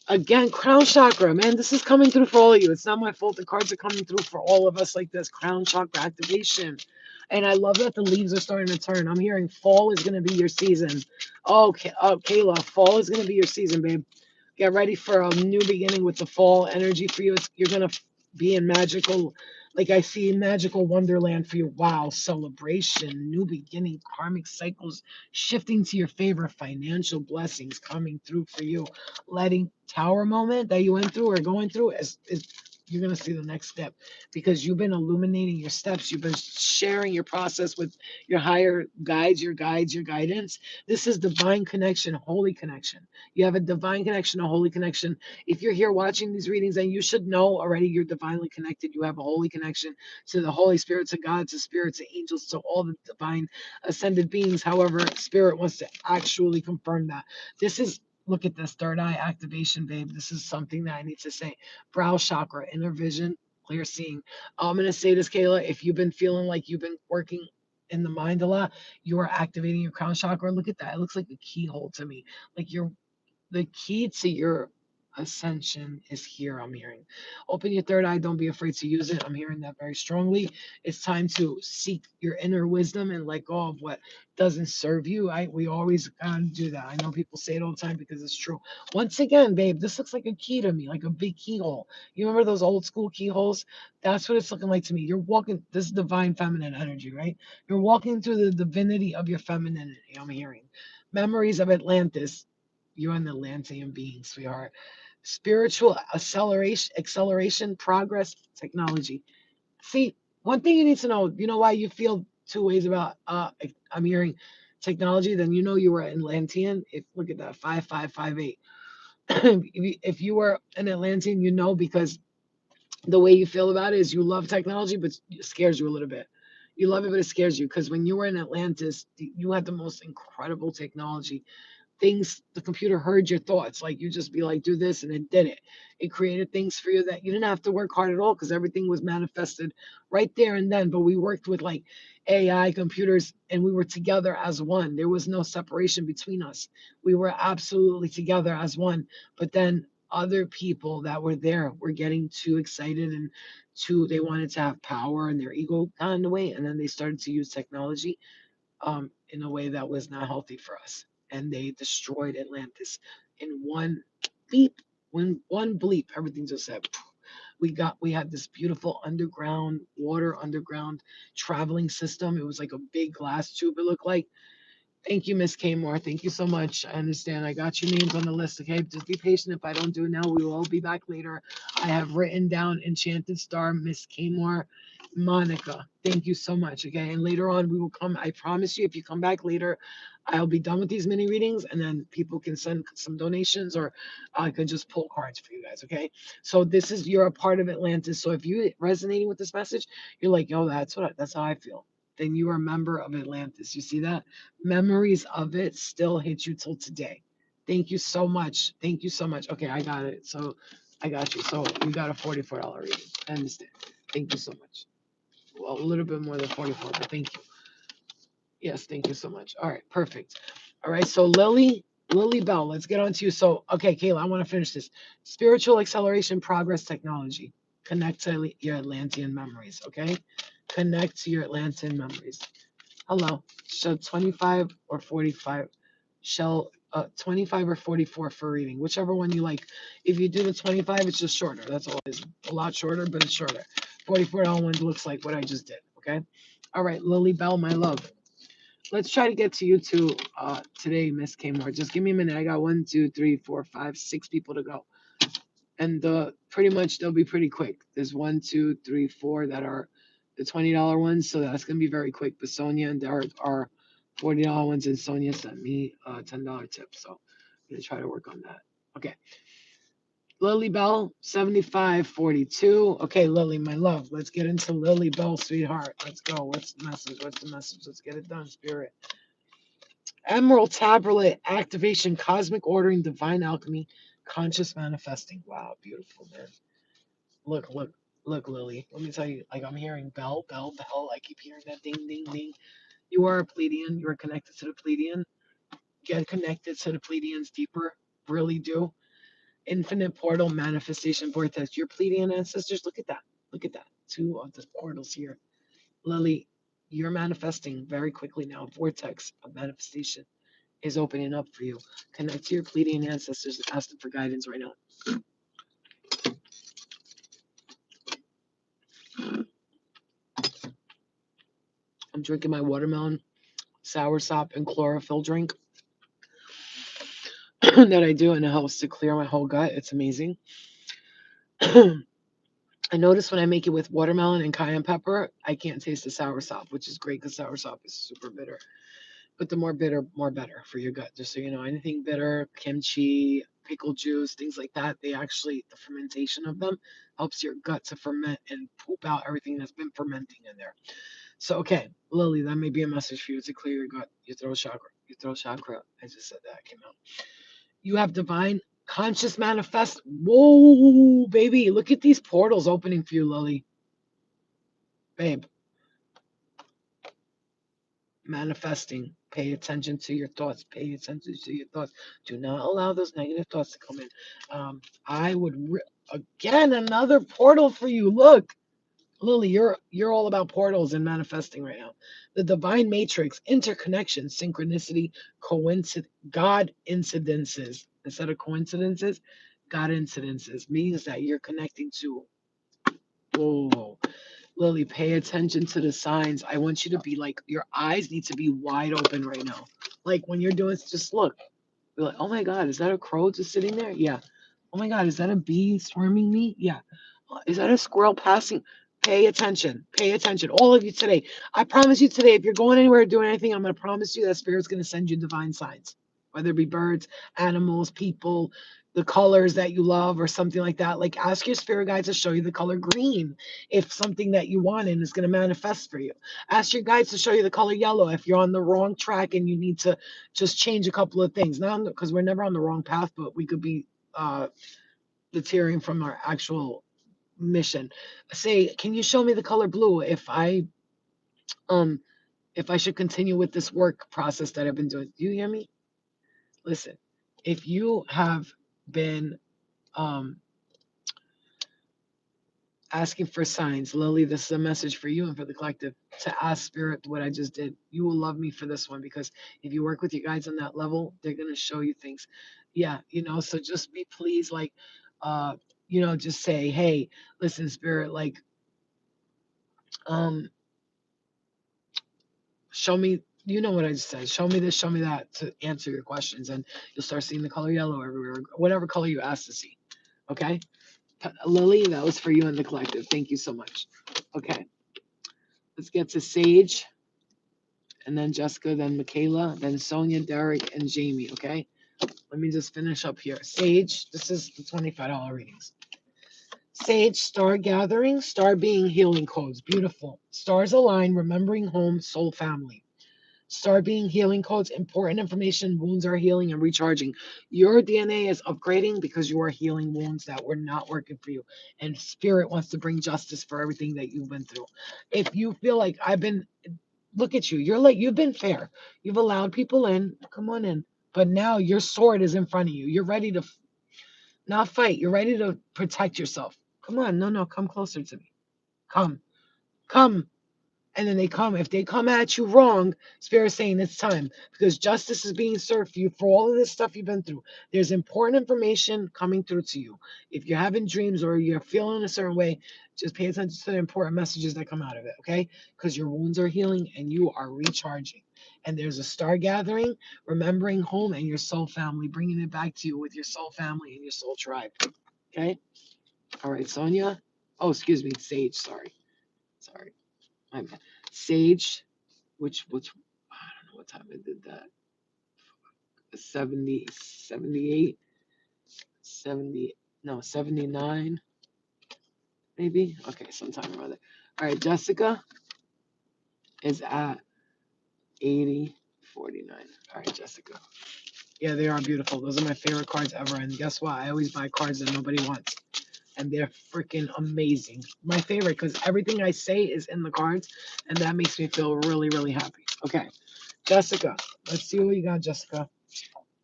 Again, crown chakra, man, this is coming through for all of you. It's not my fault. The cards are coming through for all of us like this. Crown chakra activation. And I love that the leaves are starting to turn. I'm hearing fall is going to be your season. Okay, Kayla, fall is going to be your season, babe. Get ready for a new beginning with the fall energy for you. You're going to be in magical, like I see magical wonderland for you. Wow, celebration, new beginning, karmic cycles shifting to your favor, financial blessings coming through for you. Letting tower moment that you went through or going through is you're going to see the next step because you've been illuminating your steps. You've been sharing your process with your higher guides, your guidance. This is divine connection, holy connection. You have a divine connection, a holy connection. If you're here watching these readings, then you should know already you're divinely connected. You have a holy connection to the Holy Spirit, to God, to spirits, to angels, to all the divine ascended beings. However, Spirit wants to actually confirm that. This is Look at this third eye activation, babe. This is something that I need to say. Brow chakra, inner vision, clear seeing. I'm going to say this, Kayla. If you've been feeling like you've been working in the mind a lot, you are activating your crown chakra. Look at that. It looks like a keyhole to me. Like you're the key to your ascension is here. I'm hearing open your third eye, don't be afraid to use it. I'm hearing that very strongly. It's time to seek your inner wisdom and let go of what doesn't serve you. We always gotta do that. I know people say it all the time because it's true. Once again, babe, this looks like a key to me, like a big keyhole. You remember those old school keyholes? That's what it's looking like to me. You're walking this divine feminine energy, right? You're walking through the divinity of your femininity. I'm hearing memories of Atlantis. You're an Atlantean being, sweetheart. Spiritual acceleration, progress, technology. See, one thing you need to know, you know why you feel two ways about I'm hearing technology, then you know you were Atlantean. If look at that, 5558. If you were an Atlantean, you know because the way you feel about it is you love technology, but it scares you a little bit. You love it, but it scares you because when you were in Atlantis, you had the most incredible technology. Things, the computer heard your thoughts, like you just be like, do this, and it did it. It created things for you that you didn't have to work hard at all because everything was manifested right there and then. But we worked with like AI computers and we were together as one. There was no separation between us. We were absolutely together as one. But then other people that were there were getting too excited and they wanted to have power and their ego got in the way, and then they started to use technology in a way that was not healthy for us. and they destroyed Atlantis in one beep. When one bleep, everything just said. We had this beautiful underground water, underground traveling system. It was like a big glass tube. It looked like. Thank you, Miss Kmore. Thank you so much. I understand. I got your names on the list. Okay, just be patient. If I don't do it now, we will all be back later. I have written down Enchanted Star, Miss Kmore, Monica. Thank you so much. Okay, and later on we will come. I promise you, if you come back later, I'll be done with these mini readings, and then people can send some donations, or I can just pull cards for you guys. Okay, so this is you're a part of Atlantis. So if you resonating with this message, you're like, yo, that's how I feel. Then you are a member of Atlantis. You see that? Memories of it still hit you till today. Thank you so much. Thank you so much. Okay, I got it. So I got you. So you got a $44 reading. I understand. Thank you so much. Well, a little bit more than 44, but thank you. Yes, thank you so much. All right, perfect. All right, so Lily Bell, let's get on to you. So, okay, Kayla, I want to finish this. Spiritual acceleration, progress, technology. Connect to your Atlantean memories, okay? Connect to your Atlantean memories. Hello. So 25 or 45. Shell 25 or 44 for reading, whichever one you like. If you do the 25, it's just shorter. That's all it is. A lot shorter, but it's shorter. $44 one looks like what I just did. Okay. All right, Lily Bell, my love. Let's try to get to you two today, Miss Kmore. Just give me a minute. I got 1, 2, 3, 4, 5, 6 people to go, and pretty much they'll be pretty quick. There's 1, 2, 3, 4 that are the $20 ones, so that's gonna be very quick. But Sonia and Derek are $40 ones, and Sonia sent me a $10 tip, so I'm gonna try to work on that. Okay, Lily Bell, 7542. Okay, Lily, my love, let's get into Lily Bell, sweetheart. Let's go. What's the message? What's the message? Let's get it done, spirit. Emerald tablet activation, cosmic ordering, divine alchemy, conscious manifesting. Wow, beautiful, man. Look, Lily. Let me tell you, like I'm hearing bell, bell, bell. I keep hearing that ding, ding, ding. You are a Pleiadian. You are connected to the Pleiadian. Get connected to the Pleiadians deeper. Really do. Infinite portal manifestation vortex. Your Pleiadian ancestors. Look at that. Look at that. Two of the portals here. Lily, you're manifesting very quickly now. Vortex of manifestation is opening up for you. Connect to your Pleiadian ancestors and ask them for guidance right now. I'm drinking my watermelon soursop and chlorophyll drink that I do, and it helps to clear my whole gut. It's amazing. I notice when I make it with watermelon and cayenne pepper, I can't taste the soursop, which is great because soursop is super bitter. But the more bitter, more better for your gut. Just so you know, anything bitter, kimchi, pickle juice, things like that, they actually, the fermentation of them helps your gut to ferment and poop out everything that's been fermenting in there. So, okay, Lily, that may be a message for you to clear your gut, your throat chakra. Your throat chakra, I just said that, came out. You have divine conscious manifest. Whoa, baby, look at these portals opening for you, Lily. Babe, manifesting. Pay attention to your thoughts. Pay attention to your thoughts. Do not allow those negative thoughts to come in. I would again another portal for you. Look, Lily, you're all about portals and manifesting right now. The divine matrix, interconnection, synchronicity, coincidence, God incidences instead of coincidences. God incidences means that you're connecting to. Whoa, Lily, pay attention to the signs. I want you to be like your eyes need to be wide open right now. Like when you're doing, just look. You're like, oh my God, is that a crow just sitting there? Yeah. Oh my God, is that a bee swarming me? Yeah. Is that a squirrel passing? Pay attention. Pay attention. All of you today. I promise you today, if you're going anywhere or doing anything, I'm going to promise you that Spirit's going to send you divine signs, whether it be birds, animals, people, the colors that you love, or something like that. Like ask your spirit guide to show you the color green if something that you want and is going to manifest for you. Ask your guides to show you the color yellow if you're on the wrong track and you need to just change a couple of things. Not because we're never on the wrong path, but we could be deterring from our actual mission. Say, can you show me the color blue um if I should continue with this work process that I've been doing? Do you hear me? Listen, if you have been asking for signs. Lily, this is a message for you and for the collective to ask spirit what I just did. You will love me for this one because if you work with your guides on that level, they're going to show you things. Yeah, so just be pleased, like, uh, just say, hey, listen, spirit, like, um, show me, you know what I just said, show me this, show me that to answer your questions. And you'll start seeing the color yellow everywhere, whatever color you ask to see. Okay. Lily, that was for you and the collective. Thank you so much. Okay. Let's get to Sage, and then Jessica, then Michaela, then Sonia, Derek, and Jamie. Okay. Let me just finish up here. Sage, this is the $25 readings. Sage, star gathering, star being healing codes. Beautiful. Stars align, remembering home, soul, family. Star being healing codes, important information, wounds are healing and recharging. Your DNA is upgrading because you are healing wounds that were not working for you. And spirit wants to bring justice for everything that you've been through. If you feel like look at you, you've been fair. You've allowed people in, come on in. But now your sword is in front of you. You're ready to not fight. You're ready to protect yourself. Come on, no, come closer to me. Come. And then they come. If they come at you wrong, Spirit is saying it's time because justice is being served for you for all of this stuff you've been through. There's important information coming through to you. If you're having dreams or you're feeling a certain way, just pay attention to the important messages that come out of it, okay? Because your wounds are healing and you are recharging. And there's a star gathering, remembering home and your soul family, bringing it back to you with your soul family and your soul tribe, okay? All right, Sonia. Oh, excuse me, Sage. Sorry. My bad. Sage, which I don't know what time I did that. 70, 78, 70, no, 79, maybe. Okay, sometime or other. All right, Jessica is at 80, 49. All right, Jessica. Yeah, they are beautiful. Those are my favorite cards ever. And guess what? I always buy cards that nobody wants. And they're freaking amazing. My favorite because everything I say is in the cards. And that makes me feel really, really happy. Okay, Jessica. Let's see what you got, Jessica.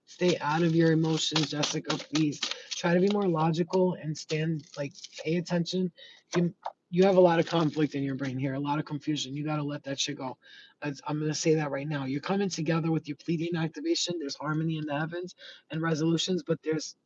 Stay out of your emotions, Jessica, please. Try to be more logical and pay attention. You, you have a lot of conflict in your brain here, a lot of confusion. You got to let that shit go. I'm going to say that right now. You're coming together with your pleading activation. There's harmony in the heavens and resolutions, but there's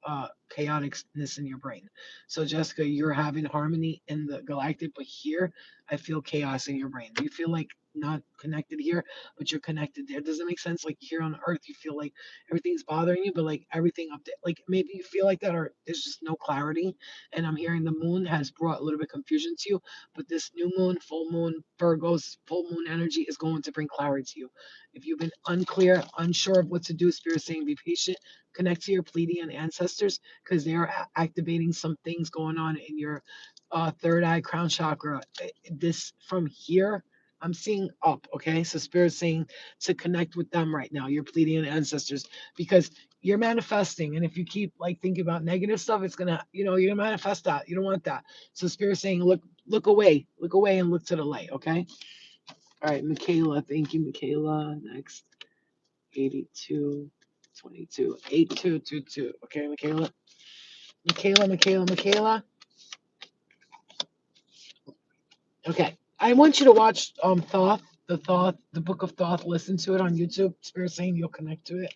chaoticness in your brain. So, Jessica, you're having harmony in the galactic, but here I feel chaos in your brain. You feel like not connected here, but you're connected there. Does it make sense? Like here on Earth, you feel like everything's bothering you, but like everything up there, like maybe you feel like that, or there's just no clarity. And I'm hearing the moon has brought a little bit of confusion to you, but this new moon, full moon, Virgo's full moon energy is going to bring clarity to you. If you've been unclear, unsure of what to do, Spirit saying be patient, connect to your Pleiadian ancestors because they are activating some things going on in your third eye crown chakra. This from here. I'm seeing up, okay? So Spirit's saying to connect with them right now, your Pleiadian ancestors, because you're manifesting. And if you keep like thinking about negative stuff, it's gonna, you're gonna manifest that. You don't want that. So Spirit's saying, look away, and look to the light, okay? All right, Michaela, thank you, Michaela. Next, 82, 22, 8222. Okay, Michaela. Michaela. Okay. I want you to watch the Book of Thoth, listen to it on YouTube. Spirit saying you'll connect to it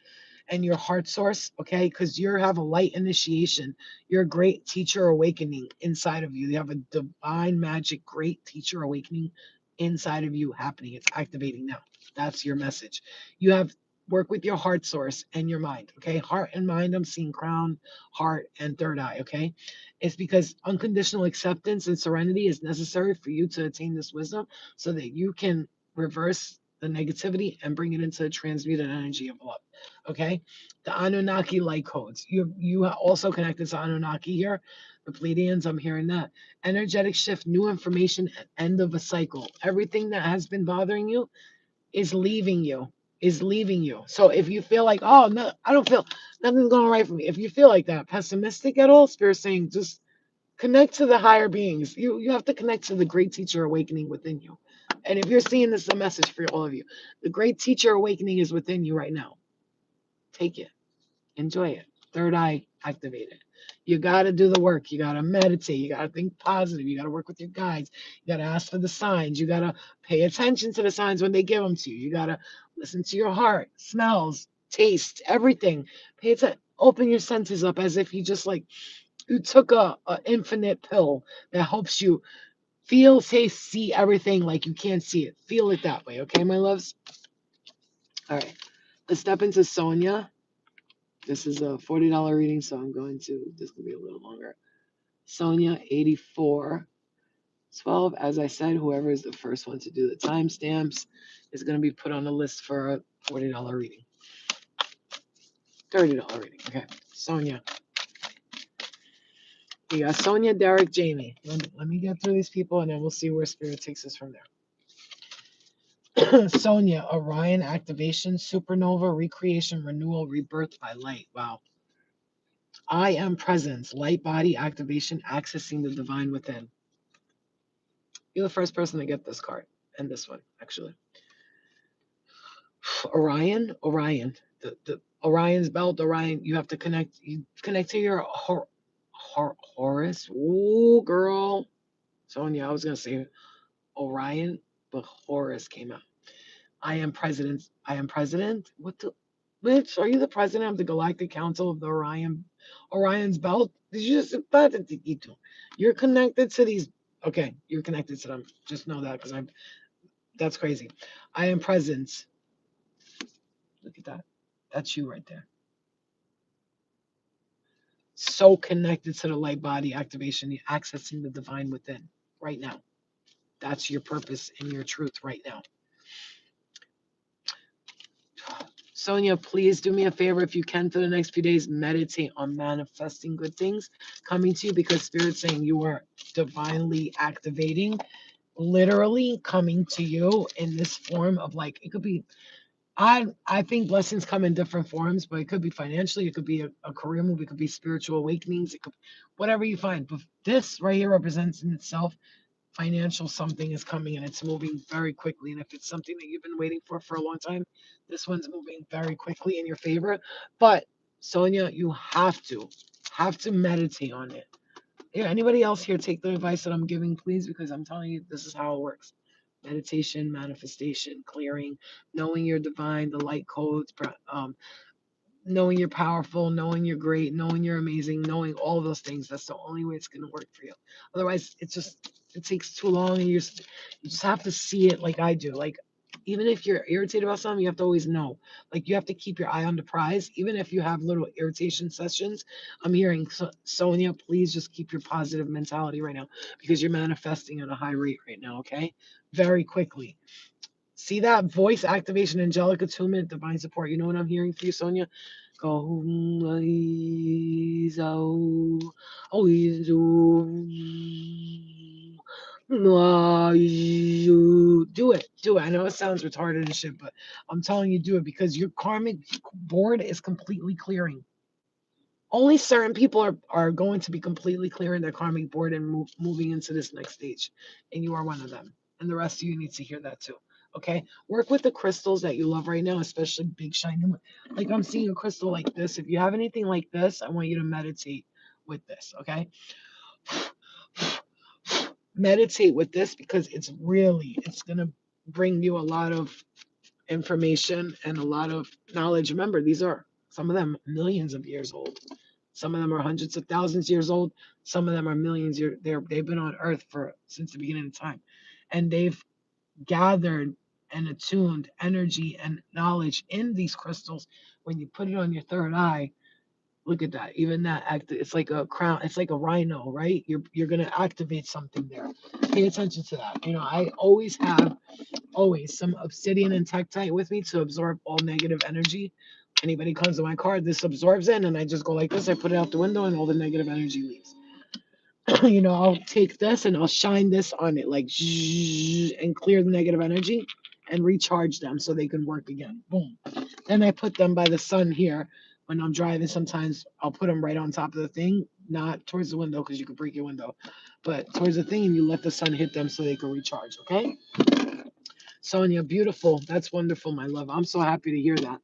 and your heart source, okay? Because you have a light initiation. You're a great teacher awakening inside of you. You have a divine magic, great teacher awakening inside of you happening. It's activating now. That's your message. You have work with your heart source and your mind, okay? Heart and mind, I'm seeing crown, heart, and third eye, okay? It's because unconditional acceptance and serenity is necessary for you to attain this wisdom so that you can reverse the negativity and bring it into the transmuted energy of love. Okay? The Anunnaki light codes. You are also connected to Anunnaki here. The Pleiadians, I'm hearing that. Energetic shift, new information, end of a cycle. Everything that has been bothering you is leaving you. Is leaving you. So if you feel like, oh no, I don't feel nothing's going right for me. If you feel like that, pessimistic at all, Spirit saying just connect to the higher beings. You have to connect to the great teacher awakening within you. And if you're seeing this, is a message for all of you. The great teacher awakening is within you right now. Take it. Enjoy it. Third eye activated. You got to do the work. You got to meditate. You got to think positive. You got to work with your guides. You got to ask for the signs. You got to pay attention to the signs when they give them to you. You got to listen to your heart, smells, taste, everything. Pay attention. Open your senses up as if you just like you took a infinite pill that helps you feel, taste, see everything like you can't see it. Feel it that way, okay, my loves? All right. Let's step into Sonia. This is a $40 reading, so I'm going to, this will be a little longer. Sonia, 8412. As I said, whoever is the first one to do the timestamps is going to be put on the list for a $40 reading. $30 reading. Okay. Sonia. You got Sonia, Derek, Jamie. Let me get through these people and then we'll see where Spirit takes us from there. Sonia, Orion activation, supernova, recreation, renewal, rebirth by light. Wow. I am presence, light body activation, accessing the divine within. You're the first person to get this card and this one, actually. Orion, the Orion's belt, Orion. You have to connect. You connect to your Horus. Ooh, girl. Sonia, I was gonna say Orion, but Horus came out. I am president. I am president. What the? Bitch, are you the president of the Galactic Council of the Orion's belt? Did you just? You're connected to these. Okay, you're connected to them. Just know that because I'm. That's crazy. I am presence. Look at that. That's you right there. So connected to the light body activation, you're accessing the divine within right now. That's your purpose and your truth right now. Sonia, please do me a favor if you can for the next few days, meditate on manifesting good things coming to you because Spirit's saying you are divinely activating, literally coming to you in this form of like, it could be I think blessings come in different forms, but it could be financially, it could be a career move, it could be spiritual awakenings, it could whatever you find. But this right here represents in itself financial something is coming and it's moving very quickly. And if it's something that you've been waiting for a long time, this one's moving very quickly in your favor. But Sonia, you have to meditate on it. Yeah, anybody else here take the advice that I'm giving, please, because I'm telling you this is how it works. Meditation, manifestation, clearing, knowing you're divine, the light codes, knowing you're powerful, knowing you're great, knowing you're amazing, knowing all those things. That's the only way it's going to work for you. Otherwise, it takes too long, and you just have to see it like I do. Like even if you're irritated about something, you have to always know. Like you have to keep your eye on the prize, even if you have little irritation sessions. I'm hearing Sonia, please just keep your positive mentality right now because you're manifesting at a high rate right now. Okay, very quickly. See that voice activation, angelic attunement, divine support. You know what I'm hearing for you, Sonia? Go always do it. Do it. I know it sounds retarded and shit, but I'm telling you, do it because your karmic board is completely clearing. Only certain people are going to be completely clearing their karmic board and moving into this next stage. And you are one of them. And the rest of you need to hear that too. Okay? Work with the crystals that you love right now, especially big shiny one. Like I'm seeing a crystal like this. If you have anything like this, I want you to meditate with this. Okay? Meditate with this because it's gonna bring you a lot of information and a lot of knowledge. Remember, these are some of them millions of years old. Some of them are hundreds of thousands of years old. Some of them are millions years. They've been on Earth for since the beginning of time, and they've gathered and attuned energy and knowledge in these crystals. When you put it on your third eye, look at that. Even that act. It's like a crown. It's like a rhino, right? You're gonna activate something there. Pay attention to that. You know, I always have some obsidian and tektite with me to absorb all negative energy. Anybody comes to my card, this absorbs in, and I just go like this. I put it out the window, and all the negative energy leaves. You know, I'll take this and I'll shine this on it, like and clear the negative energy and recharge them so they can work again. Boom. Then I put them by the sun here. When I'm driving, sometimes I'll put them right on top of the thing, not towards the window because you could break your window, but towards the thing, and you let the sun hit them so they can recharge. Okay. Sonia, beautiful. That's wonderful, my love. I'm so happy to hear that.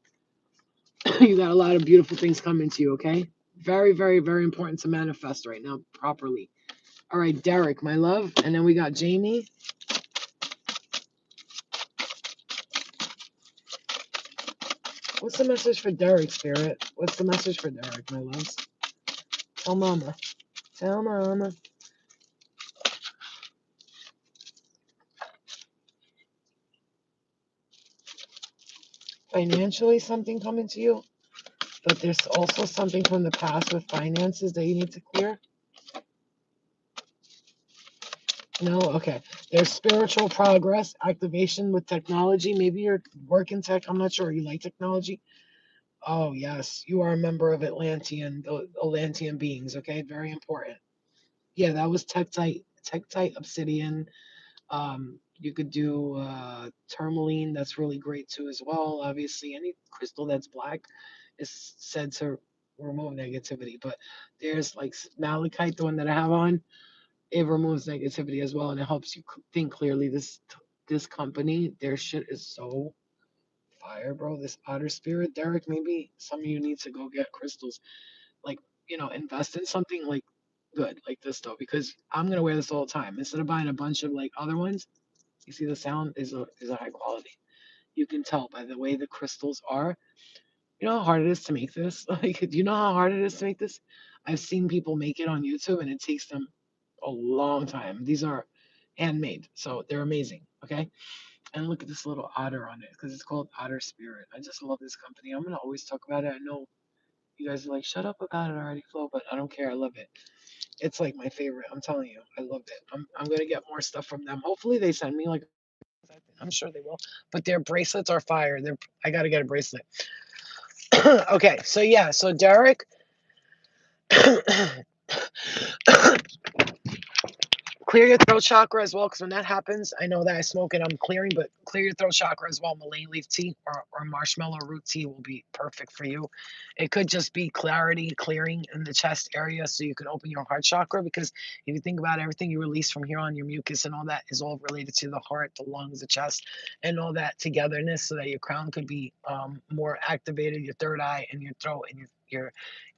You got a lot of beautiful things coming to you, okay? Very, very, very important to manifest right now properly. All right, Derek, my love. And then we got Jamie. What's the message for Derek, Spirit? What's the message for Derek, my loves? Tell mama. Tell mama. Financially, something coming to you, but there's also something from the past with finances that you need to clear. No? Okay. There's spiritual progress, activation with technology. Maybe you're working tech. I'm not sure. You like technology? Oh, yes. You are a member of the Atlantean beings. Okay. Very important. Yeah, that was Tektite, Obsidian. You could do tourmaline. That's really great too, as well. Obviously, any crystal that's black is said to remove negativity. But there's like malachite, the one that I have on. It removes negativity as well, and it helps you think clearly. This company, their shit is so fire, bro. This otter spirit, Derek. Maybe some of you need to go get crystals. Like, invest in something like good, like this though, because I'm gonna wear this all the time instead of buying a bunch of like other ones. You see, the sound is a high quality. You can tell by the way the crystals are. You know how hard it is to make this? Like, do you know how hard it is to make this? I've seen people make it on YouTube and it takes them a long time. These are handmade, so they're amazing. Okay, and look at this little otter on it because it's called Otter Spirit. I just love this company. I'm gonna always talk about it. I know you guys are like, shut up about it already, Flo, but I don't care. I love it. It's like my favorite. I'm telling you, I love it. I'm gonna get more stuff from them. Hopefully, they send me like. I'm sure they will. But their bracelets are fire. I gotta get a bracelet. Okay, so yeah, so Derek. Clear your throat chakra as well, because when that happens, I know that I smoke and I'm clearing, but clear your throat chakra as well. Malay leaf tea or marshmallow root tea will be perfect for you. It could just be clarity, clearing in the chest area so you can open your heart chakra, because if you think about everything you release from here on, your mucus and all that is all related to the heart, the lungs, the chest, and all that togetherness so that your crown could be more activated, your third eye and your throat and your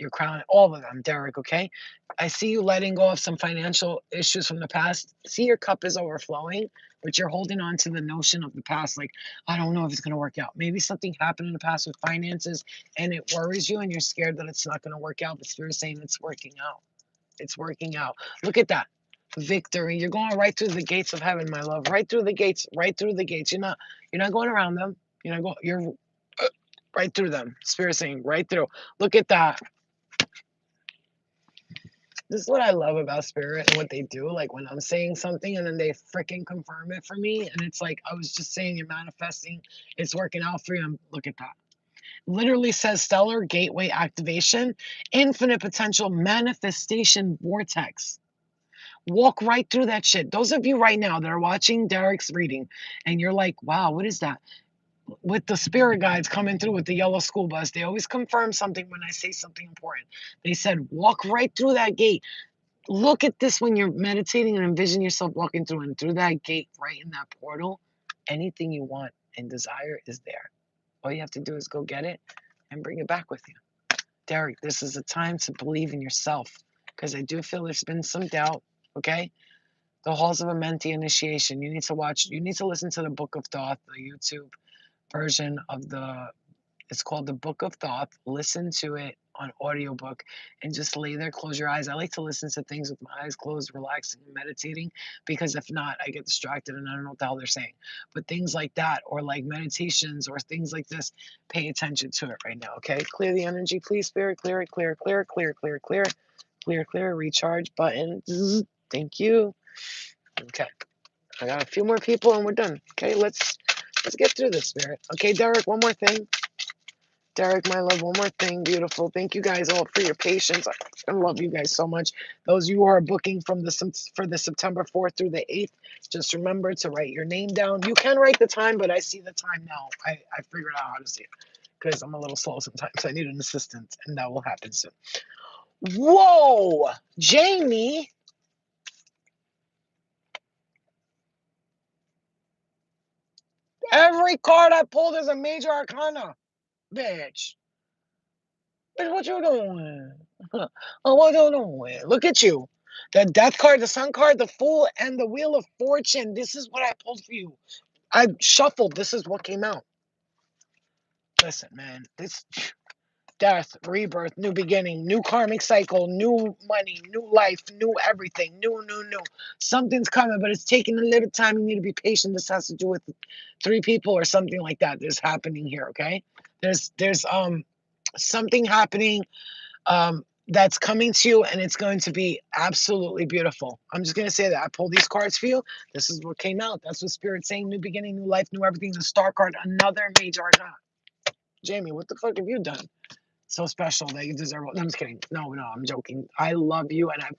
crown, all of them, Derek, okay? I see you letting go of some financial issues from the past. See, your cup is overflowing, but you're holding on to the notion of the past. Like, I don't know if it's going to work out. Maybe something happened in the past with finances and it worries you and you're scared that it's not going to work out. But Spirit's saying it's working out. It's working out. Look at that. Victory. You're going right through the gates of heaven, my love. Right through the gates. Right through the gates. You're not going around them. You're right through them. Spirit saying right through. Look at that. This is what I love about Spirit and what they do. Like when I'm saying something and then they freaking confirm it for me. And it's like, I was just saying, you're manifesting. It's working out for you. Look at that. Literally says stellar gateway activation, infinite potential manifestation vortex. Walk right through that shit. Those of you right now that are watching Derek's reading and you're like, wow, what is that? With the spirit guides coming through with the yellow school bus, they always confirm something when I say something important. They said, walk right through that gate. Look at this when you're meditating and envision yourself walking through and through that gate, right in that portal. Anything you want and desire is there. All you have to do is go get it and bring it back with you. Derek, this is a time to believe in yourself, because I do feel there's been some doubt. Okay, the halls of a mentee initiation. You need to listen to the Book of Thoth, the YouTube version of it's called the Book of Thoth. Listen to it on audiobook and just lay there, close your eyes. I like to listen to things with my eyes closed, relaxing, and meditating, because if not, I get distracted and I don't know what the hell they're saying. But things like that, or like meditations or things like this, pay attention to it right now, okay? Clear the energy, please, Spirit. Clear it, clear, clear, clear, clear, clear, clear, clear, recharge button. Thank you. Okay. I got a few more people and we're done. Okay, let's get through this, Spirit. Okay, Derek, one more thing. Derek, my love, one more thing, beautiful. Thank you guys all for your patience. I love you guys so much. Those of you who are booking for the September 4th through the 8th, just remember to write your name down. You can write the time, but I see the time now. I figured out how to see it because I'm a little slow sometimes. I need an assistant, and that will happen soon. Whoa, Jamie. Every card I pulled is a major arcana, bitch. Bitch, what you doing? Oh, what you doing? Look at you. The death card, the sun card, the fool, and the wheel of fortune. This is what I pulled for you. I shuffled. This is what came out. Listen, man. This death, rebirth, new beginning, new karmic cycle, new money, new life, new everything, new. Something's coming, but it's taking a little time. You need to be patient. This has to do with 3 people or something like that. There's happening here, okay? There's something happening that's coming to you, and it's going to be absolutely beautiful. I'm just gonna say that I pulled these cards for you. This is what came out. That's what Spirit's saying. New beginning, new life, new everything. The star card, another major arcana. Jamie, what the fuck have you done so special that you deserve it? No, I'm just kidding. No, I'm joking. I love you, and I'm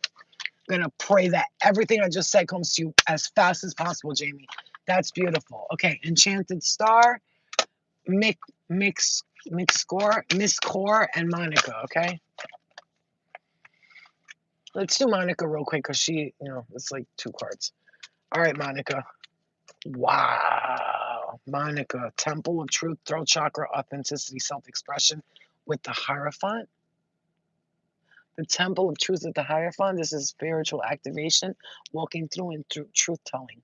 gonna pray that everything I just said comes to you as fast as possible, Jamie. That's beautiful. Okay, Enchanted Star, Miss Core, and Monica. Okay, let's do Monica real quick because she, it's like 2 cards. All right, Monica. Wow, Monica, Temple of Truth, Throat Chakra, Authenticity, Self-Expression, with the Hierophant. The Temple of Truth with the Hierophant. This is spiritual activation, walking through and through truth telling.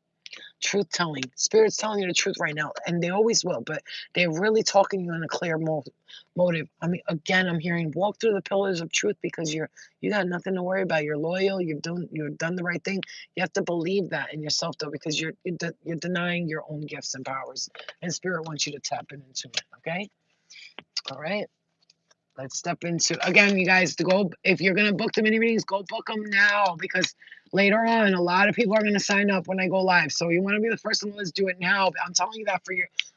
Truth telling. Spirit's telling you the truth right now, and they always will, but they're really talking to you in a clear motive. I mean, again, I'm hearing walk through the pillars of truth because you got nothing to worry about. You're loyal. You've done the right thing. You have to believe that in yourself, though, because you're denying your own gifts and powers, and Spirit wants you to tap into it. Okay. All right. Let's step into, again, you guys, to go, if you're going to book the mini readings, go book them now, because later on, a lot of people are going to sign up when I go live. So you want to be the first on the list, do it now. I'm telling you that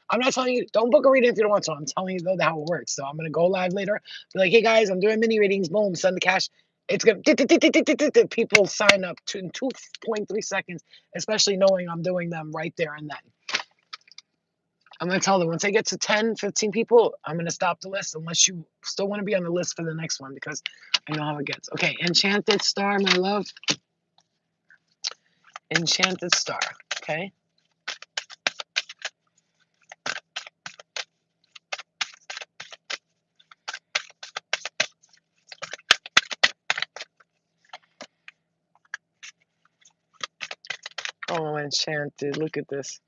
I'm not telling you, don't book a reading if you don't want to. I'm telling you, though, how it works. So I'm going to go live later. Be like, hey, guys, I'm doing mini readings. Boom, send the cash. It's going to, people sign up in 2.3 seconds, especially knowing I'm doing them right there and then. I'm going to tell them once I get to 10, 15 people, I'm going to stop the list unless you still want to be on the list for the next one, because I know how it gets. Okay, Enchanted Star, my love. Enchanted Star, okay? Oh, Enchanted, look at this.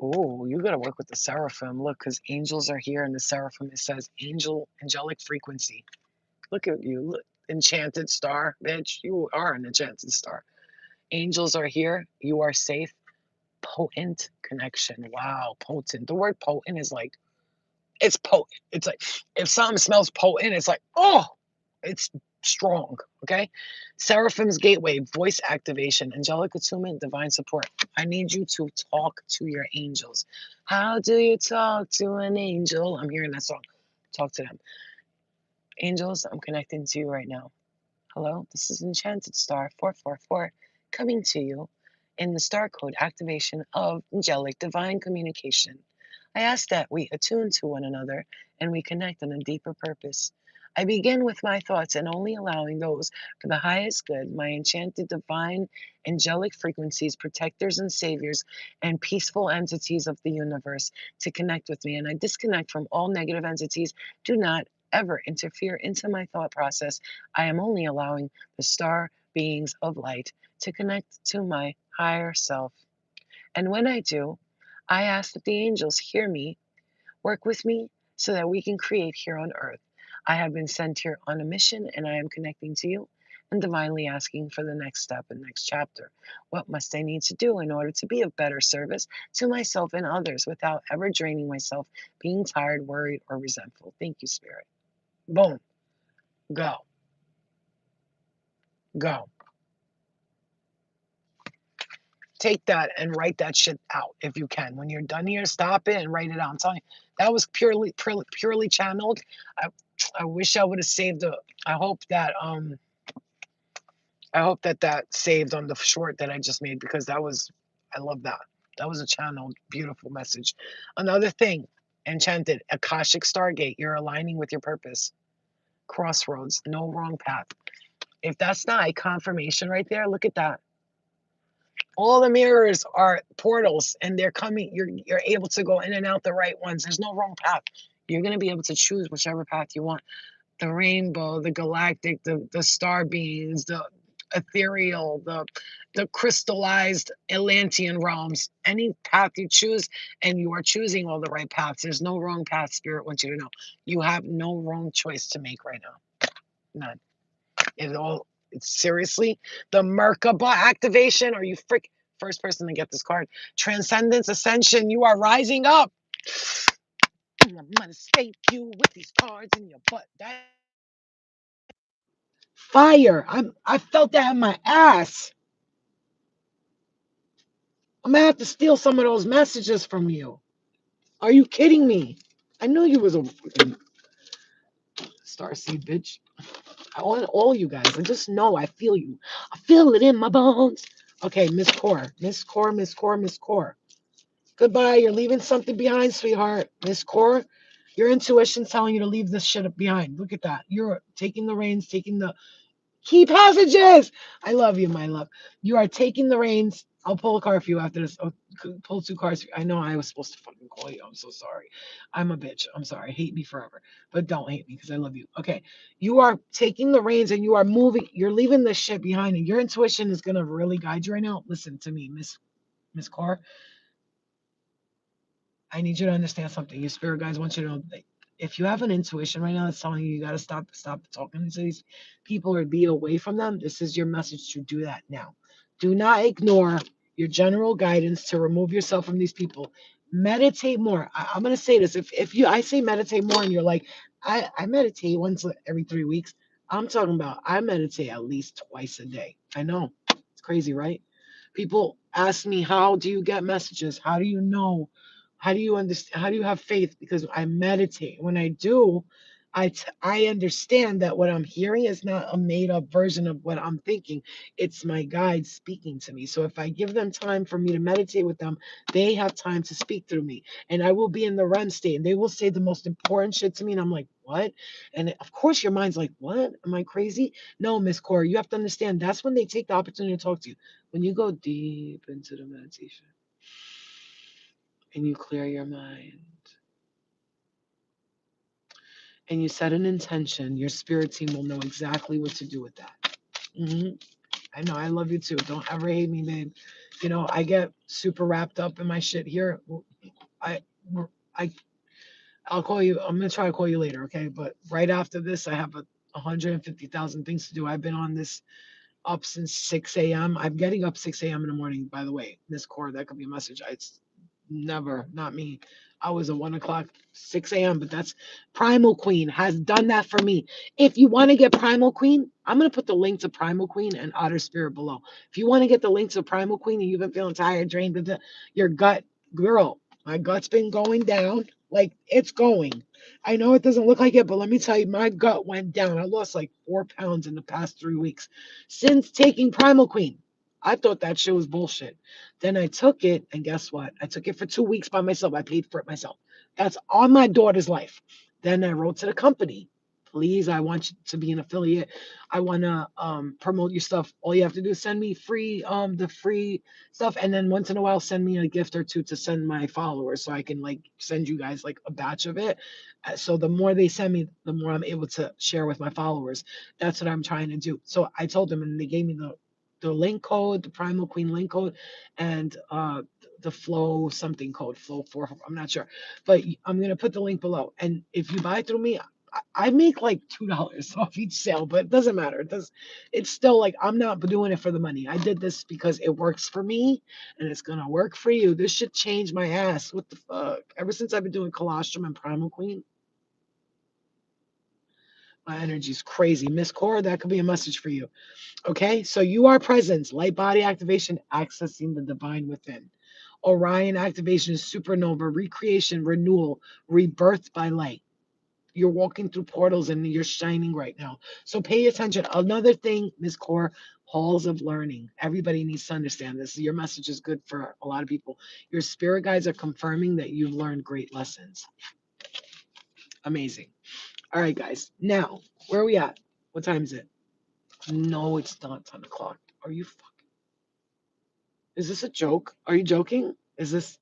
Oh, you got to work with the Seraphim. Look, because angels are here, and the Seraphim, it says angelic frequency. Look at you, look. Enchanted Star, bitch, you are an Enchanted Star. Angels are here, you are safe. Potent connection. Wow, potent. The word potent is like, it's potent. It's like, if something smells potent, it's like, oh, it's strong. Okay. Seraphim's gateway, voice activation, angelic attunement, divine support. I need you to talk to your angels. How do you talk to an angel? I'm hearing that song. Talk to them. Angels, I'm connecting to you right now. Hello, this is Enchanted Star 444 coming to you in the star code activation of angelic divine communication. I ask that we attune to one another and we connect on a deeper purpose. I begin with my thoughts and only allowing those for the highest good, my enchanted divine angelic frequencies, protectors and saviors, and peaceful entities of the universe to connect with me. And I disconnect from all negative entities. Do not ever interfere into my thought process. I am only allowing the star beings of light to connect to my higher self. And when I do, I ask that the angels hear me, work with me, so that we can create here on earth. I have been sent here on a mission, and I am connecting to you and divinely asking for the next step and next chapter. What must I need to do in order to be of better service to myself and others without ever draining myself, being tired, worried, or resentful? Thank you, Spirit. Boom. Go. Go. Take that and write that shit out if you can. When you're done here, stop it and write it out. I'm telling you, that was purely channeled. I wish I would have saved the. I hope that that saved on the short that I just made, because that was, I love that. That was a channeled, beautiful message. Another thing, Enchanted, Akashic Stargate. You're aligning with your purpose. Crossroads, no wrong path. If that's not a confirmation right there, look at that. All the mirrors are portals, and they're coming. You're able to go in and out the right ones. There's no wrong path. You're going to be able to choose whichever path you want. The rainbow, the galactic, the star beings, the ethereal, the crystallized Atlantean realms. Any path you choose, and you are choosing all the right paths. There's no wrong path. Spirit wants you to know. You have no wrong choice to make right now. None. It's seriously the Merkaba activation. Are you freak first person to get this card? Transcendence, ascension. You are rising up. I'm gonna spank you with these cards in your butt. That fire. I felt that in my ass. I'm gonna have to steal some of those messages from you. Are you kidding me? I knew you was a freaking starseed bitch. I want all you guys. I just know I feel you. I feel it in my bones. Okay, Miss Core. Miss Core, Miss Core, Miss Core. Goodbye. You're leaving something behind, sweetheart. Miss Core, your intuition's telling you to leave this shit behind. Look at that. You're taking the reins, taking the key passages. I love you, my love. You are taking the reins. I'll pull a card for you after this. I'll pull two cards. I know I was supposed to fucking call you. I'm so sorry. I'm a bitch. I'm sorry. Hate me forever. But don't hate me because I love you. Okay. You are taking the reins and you are moving. You're leaving this shit behind. And your intuition is going to really guide you right now. Listen to me, Miss Carr. I need you to understand something. Your spirit guides want you to know that if you have an intuition right now that's telling you you got to stop talking to these people or be away from them, this is your message to do that now. Do not ignore your general guidance to remove yourself from these people. Meditate more. I'm gonna say this. If you I say meditate more and you're like, I meditate once every 3 weeks. I'm talking about I meditate at least twice a day. I know. It's crazy, right? People ask me, how do you get messages? How do you know? How do you understand? How do you have faith? Because I meditate. When I do, I understand that what I'm hearing is not a made up version of what I'm thinking. It's my guide speaking to me. So if I give them time for me to meditate with them, they have time to speak through me. And I will be in the REM state and they will say the most important shit to me. And I'm like, what? And of course, your mind's like, what? Am I crazy? No, Miss Cora, you have to understand that's when they take the opportunity to talk to you. When you go deep into the meditation and you clear your mind and you set an intention, your spirit team will know exactly what to do with that. hmm I know I love you too. Don't ever hate me, babe. You know, I get super wrapped up in my shit here. I, I, I'll call you. I'm gonna try to call you later, okay? But right after this, I have 150,000 things to do. I've been on this up since 6 a.m. I'm getting up 6 a.m. in the morning, by the way. Miss Core, that could be a message. It's never, not me. I was a 1 o'clock, 6 a.m., but that's Primal Queen has done that for me. If you want to get Primal Queen, I'm going to put the link to Primal Queen and Otter Spirit below. If you want to get the link to Primal Queen and you've been feeling tired, drained, your gut, girl, my gut's been going down. Like it's going. I know it doesn't look like it, but let me tell you, my gut went down. I lost like 4 pounds in the past 3 weeks since taking Primal Queen. I thought that shit was bullshit. Then I took it, and guess what? I took it for 2 weeks by myself. I paid for it myself. That's on my daughter's life. Then I wrote to the company. Please, I want you to be an affiliate. I want to promote your stuff. All you have to do is send me the free stuff, and then once in a while send me a gift or two to send my followers, so I can like send you guys like a batch of it. So the more they send me, the more I'm able to share with my followers. That's what I'm trying to do. So I told them, and they gave me the link code, the Primal Queen link code, and the flow something code, flow 4. I'm not sure, but I'm gonna put the link below. And if you buy through me, I make like $2 off each sale, but it doesn't matter. It does. It's still like I'm not doing it for the money. I did this because it works for me, and it's gonna work for you. This should change my ass. What the fuck? Ever since I've been doing colostrum and Primal Queen, my energy's crazy. Miss Cora, that could be a message for you. Okay, so you are presence, light body activation, accessing the divine within. Orion activation is supernova, recreation, renewal, rebirth by light. You're walking through portals and you're shining right now. So pay attention. Another thing, Ms. Core, halls of learning. Everybody needs to understand this. Your message is good for a lot of people. Your spirit guides are confirming that you've learned great lessons. Amazing. All right, guys. Now, where are we at? What time is it? No, it's not 10 o'clock. Are you fucking? Is this a joke? Are you joking? Is this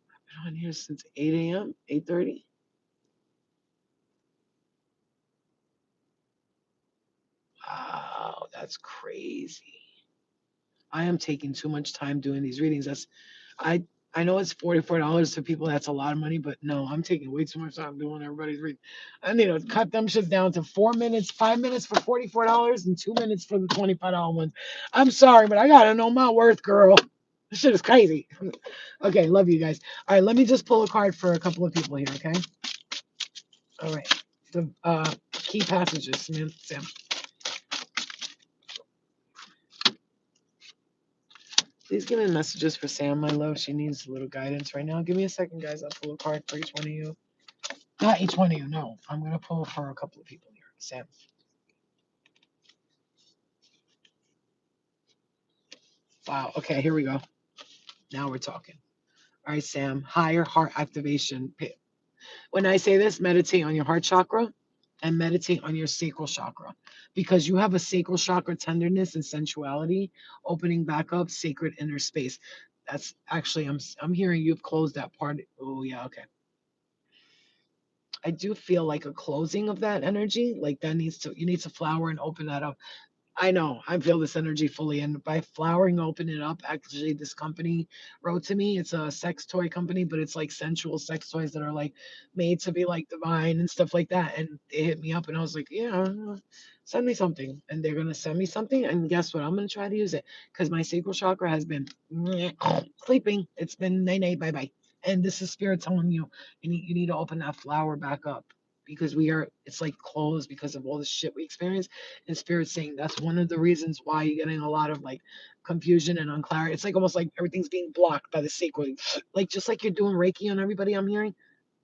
I've been on here since 8 a.m., 8:30? That's crazy. I am taking too much time doing these readings. I I know it's $44 to people. That's a lot of money, but no, I'm taking way too much time doing everybody's reading. I need to cut them shit down to 4 minutes, 5 minutes for $44, and 2 minutes for the $25 ones. I'm sorry, but I gotta know my worth, girl. This shit is crazy. Okay, love you guys. All right, let me just pull a card for a couple of people here. Okay. All right. The key passages, man. Sam. Please give me messages for Sam, my love. She needs a little guidance right now. Give me a second, guys. I'll pull a card for each one of you. Not each one of you, no. I'm going to pull for a couple of people here. Sam. Wow. Okay, here we go. Now we're talking. All right, Sam. Higher heart activation. When I say this, meditate on your heart chakra and meditate on your sacral chakra because you have a sacral chakra tenderness and sensuality opening back up sacred inner space. That's actually I'm hearing you've closed that part. Oh yeah, okay. I do feel like a closing of that energy, like that needs to you need to flower and open that up. I know. I feel this energy fully. And by flowering, open it up, actually, this company wrote to me. It's a sex toy company, but it's like sensual sex toys that are like made to be like divine and stuff like that. And they hit me up, and I was like, yeah, send me something. And they're going to send me something. And guess what? I'm going to try to use it because my sacral chakra has been sleeping. It's been night, night, bye, bye. And this is spirit telling you need to open that flower back up because it's like closed because of all the shit we experience and spirit saying that's one of the reasons why you're getting a lot of like confusion and unclarity. It's like almost like everything's being blocked by the sacred, like just like you're doing Reiki on everybody. I'm hearing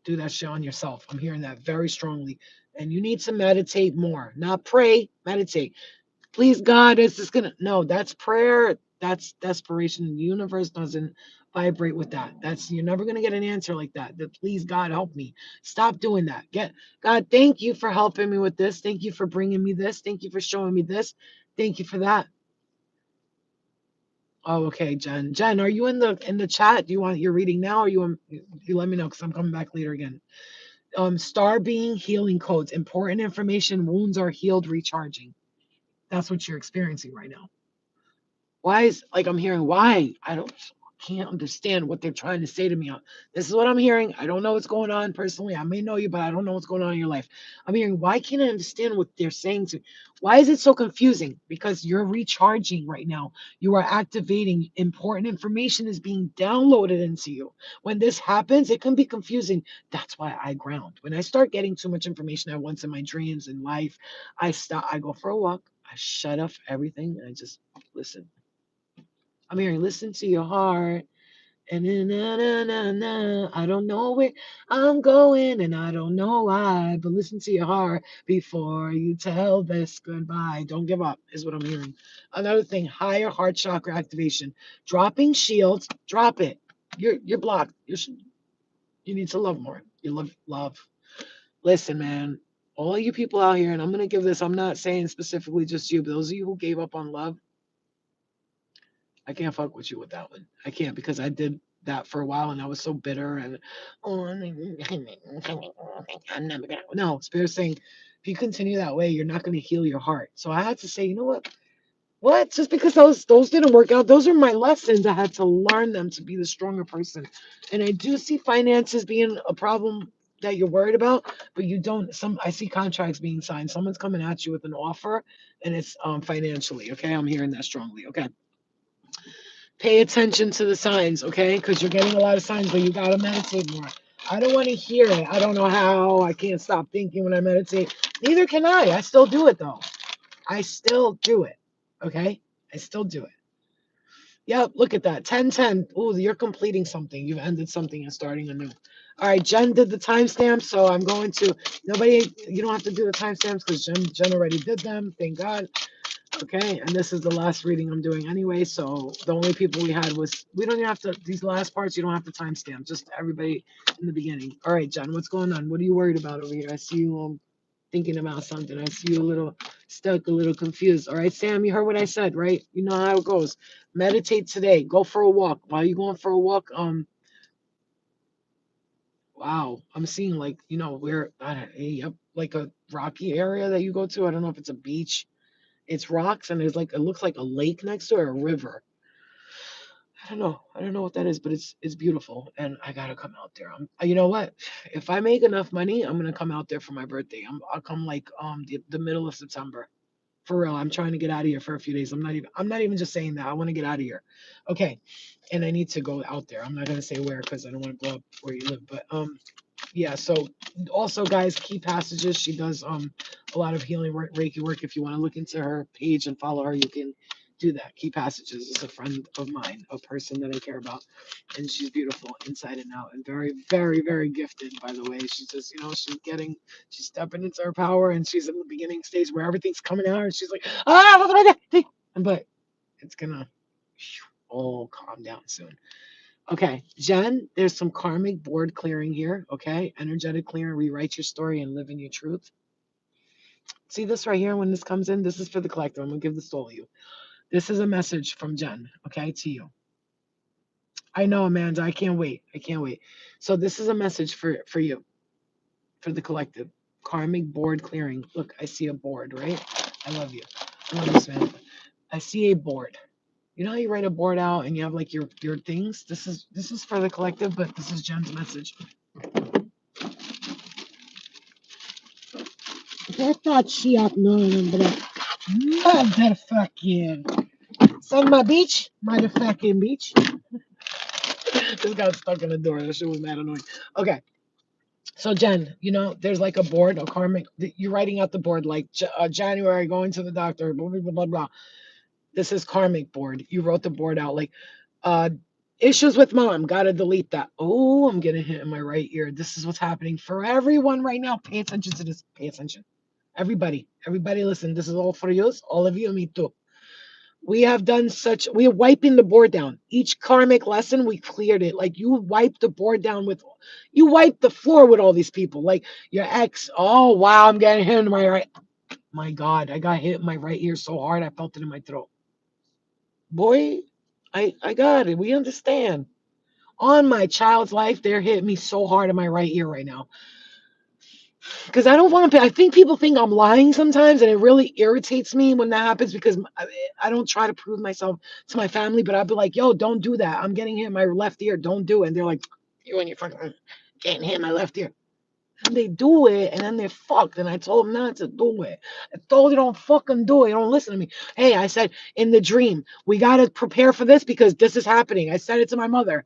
do that shit on yourself. I'm hearing that very strongly, and you need to meditate more, not pray, meditate. Please God, is this gonna no, that's prayer, that's desperation. The universe doesn't vibrate with that. That's you're never gonna get an answer like that. That please God help me. Stop doing that. Get God, thank you for helping me with this. Thank you for bringing me this. Thank you for showing me this. Thank you for that. Oh, okay, Jen. Jen, are you in the chat? Do you want your reading now, or you let me know because I'm coming back later again. Star being healing codes, important information. Wounds are healed, recharging. That's what you're experiencing right now. Why is like I'm hearing why? I don't can't understand what they're trying to say to me. This is what I'm hearing. I don't know what's going on personally. I may know you, but I don't know what's going on in your life. I'm hearing why can't I understand what they're saying to me? Why is it so confusing? Because you're recharging right now. You are activating important information is being downloaded into you. When this happens, it can be confusing. That's why I ground. When I start getting too much information at once in my dreams and life, I stop, I go for a walk, I shut off everything, and I just listen. I'm hearing listen to your heart. And then na, na, na, na. I don't know where I'm going and I don't know why, but listen to your heart before you tell this goodbye. Don't give up, is what I'm hearing. Another thing, higher heart chakra activation. Dropping shields, drop it. You're blocked. You need to love more. You love. Listen, man. All you people out here, and I'm gonna give this, I'm not saying specifically just you, but those of you who gave up on love, I can't fuck with you with that one. I can't because I did that for a while and I was so bitter and oh, I'm never gonna. No, Spirit's saying if you continue that way, you're not gonna heal your heart. So I had to say, you know what? What? Just because those didn't work out, those are my lessons. I had to learn them to be the stronger person. And I do see finances being a problem that you're worried about, but you don't. Some I see contracts being signed. Someone's coming at you with an offer, and it's financially. Okay, I'm hearing that strongly. Okay. Pay attention to the signs, okay? Because you're getting a lot of signs, but you gotta meditate more. I don't want to hear it. I don't know how. I can't stop thinking when I meditate. Neither can I. I still do it though. I still do it. Okay? I still do it. Yep, look at that. 1010. Ooh, you're completing something. You've ended something and starting anew. All right, Jen did the timestamp, so I'm going to nobody you don't have to do the timestamps because Jen already did them. Thank God. Okay, and this is the last reading I'm doing anyway, so the only people we had was, we don't even have to, these last parts, you don't have to timestamp, just everybody in the beginning. All right, John, what's going on? What are you worried about over here? I see you thinking about something. I see you a little stuck, a little confused. All right, Sam, you heard what I said, right? You know how it goes. Meditate today. Go for a walk. While you going for a walk, wow, I'm seeing like, where, I don't, like a rocky area that you go to. I don't know if it's a beach. It's rocks and there's like it looks like a lake next to it, or a river. I don't know. I don't know what that is, but it's beautiful, and I gotta come out there. You know what? If I make enough money, I'm gonna come out there for my birthday. I'll come like the middle of September. For real, I'm trying to get out of here for a few days. I'm not even just saying that. I want to get out of here. Okay, and I need to go out there. I'm not gonna say where because I don't want to blow up where you live, but yeah, so also guys, key passages, she does a lot of healing work, reiki work. If you want to look into her page and follow her, you can do that. Key passages is a friend of mine, a person that I care about, and she's beautiful inside and out, and very very very gifted, by the way. She's just, she's stepping into her power, and she's in the beginning stage where everything's coming out, and she's like, but it's gonna all calm down soon. Okay, Jen, there's some karmic board clearing here. Okay, energetic clearing, rewrite your story and live in your truth. See this right here when this comes in? This is for the collector. I'm gonna give this to all of you. This is a message from Jen, okay, to you. I know, Amanda. I can't wait. I can't wait. So this is a message for you, for the collective. Karmic board clearing. Look, I see a board, right? I love you. I love this, man. I see a board. You know how you write a board out and you have like your things? This is for the collective, but this is Jen's message. I thought she ought to know but motherfucking son my beach, motherfucking beach. This got stuck in the door. That shit was mad annoying. Okay, so Jen, there's like a board, a karmic. You're writing out the board like January, going to the doctor, blah blah blah blah blah. This is karmic board. You wrote the board out like uh issues with mom. Gotta delete that. Oh, I'm getting hit in my right ear. This is what's happening for everyone right now. Pay attention to this. Pay attention. Everybody listen. This is all for you. All of you, me too. We are wiping the board down. Each karmic lesson, we cleared it. Like you wiped the board down you wiped the floor with all these people. Like your ex, oh wow, I'm getting hit in my right. My God, I got hit in my right ear so hard I felt it in my throat. Boy, I got it. We understand. On my child's life, they're hitting me so hard in my right ear right now. Because I don't want to. I think people think I'm lying sometimes, and it really irritates me when that happens because I don't try to prove myself to my family, but I'd be like, "Yo, don't do that. I'm getting hit in my left ear. Don't do it." And they're like, "You and your fucking getting hit in my left ear." And they do it, and then they're fucked. And I told them not to do it. I told you don't fucking do it. You don't listen to me. Hey, I said in the dream, we gotta prepare for this because this is happening. I said it to my mother.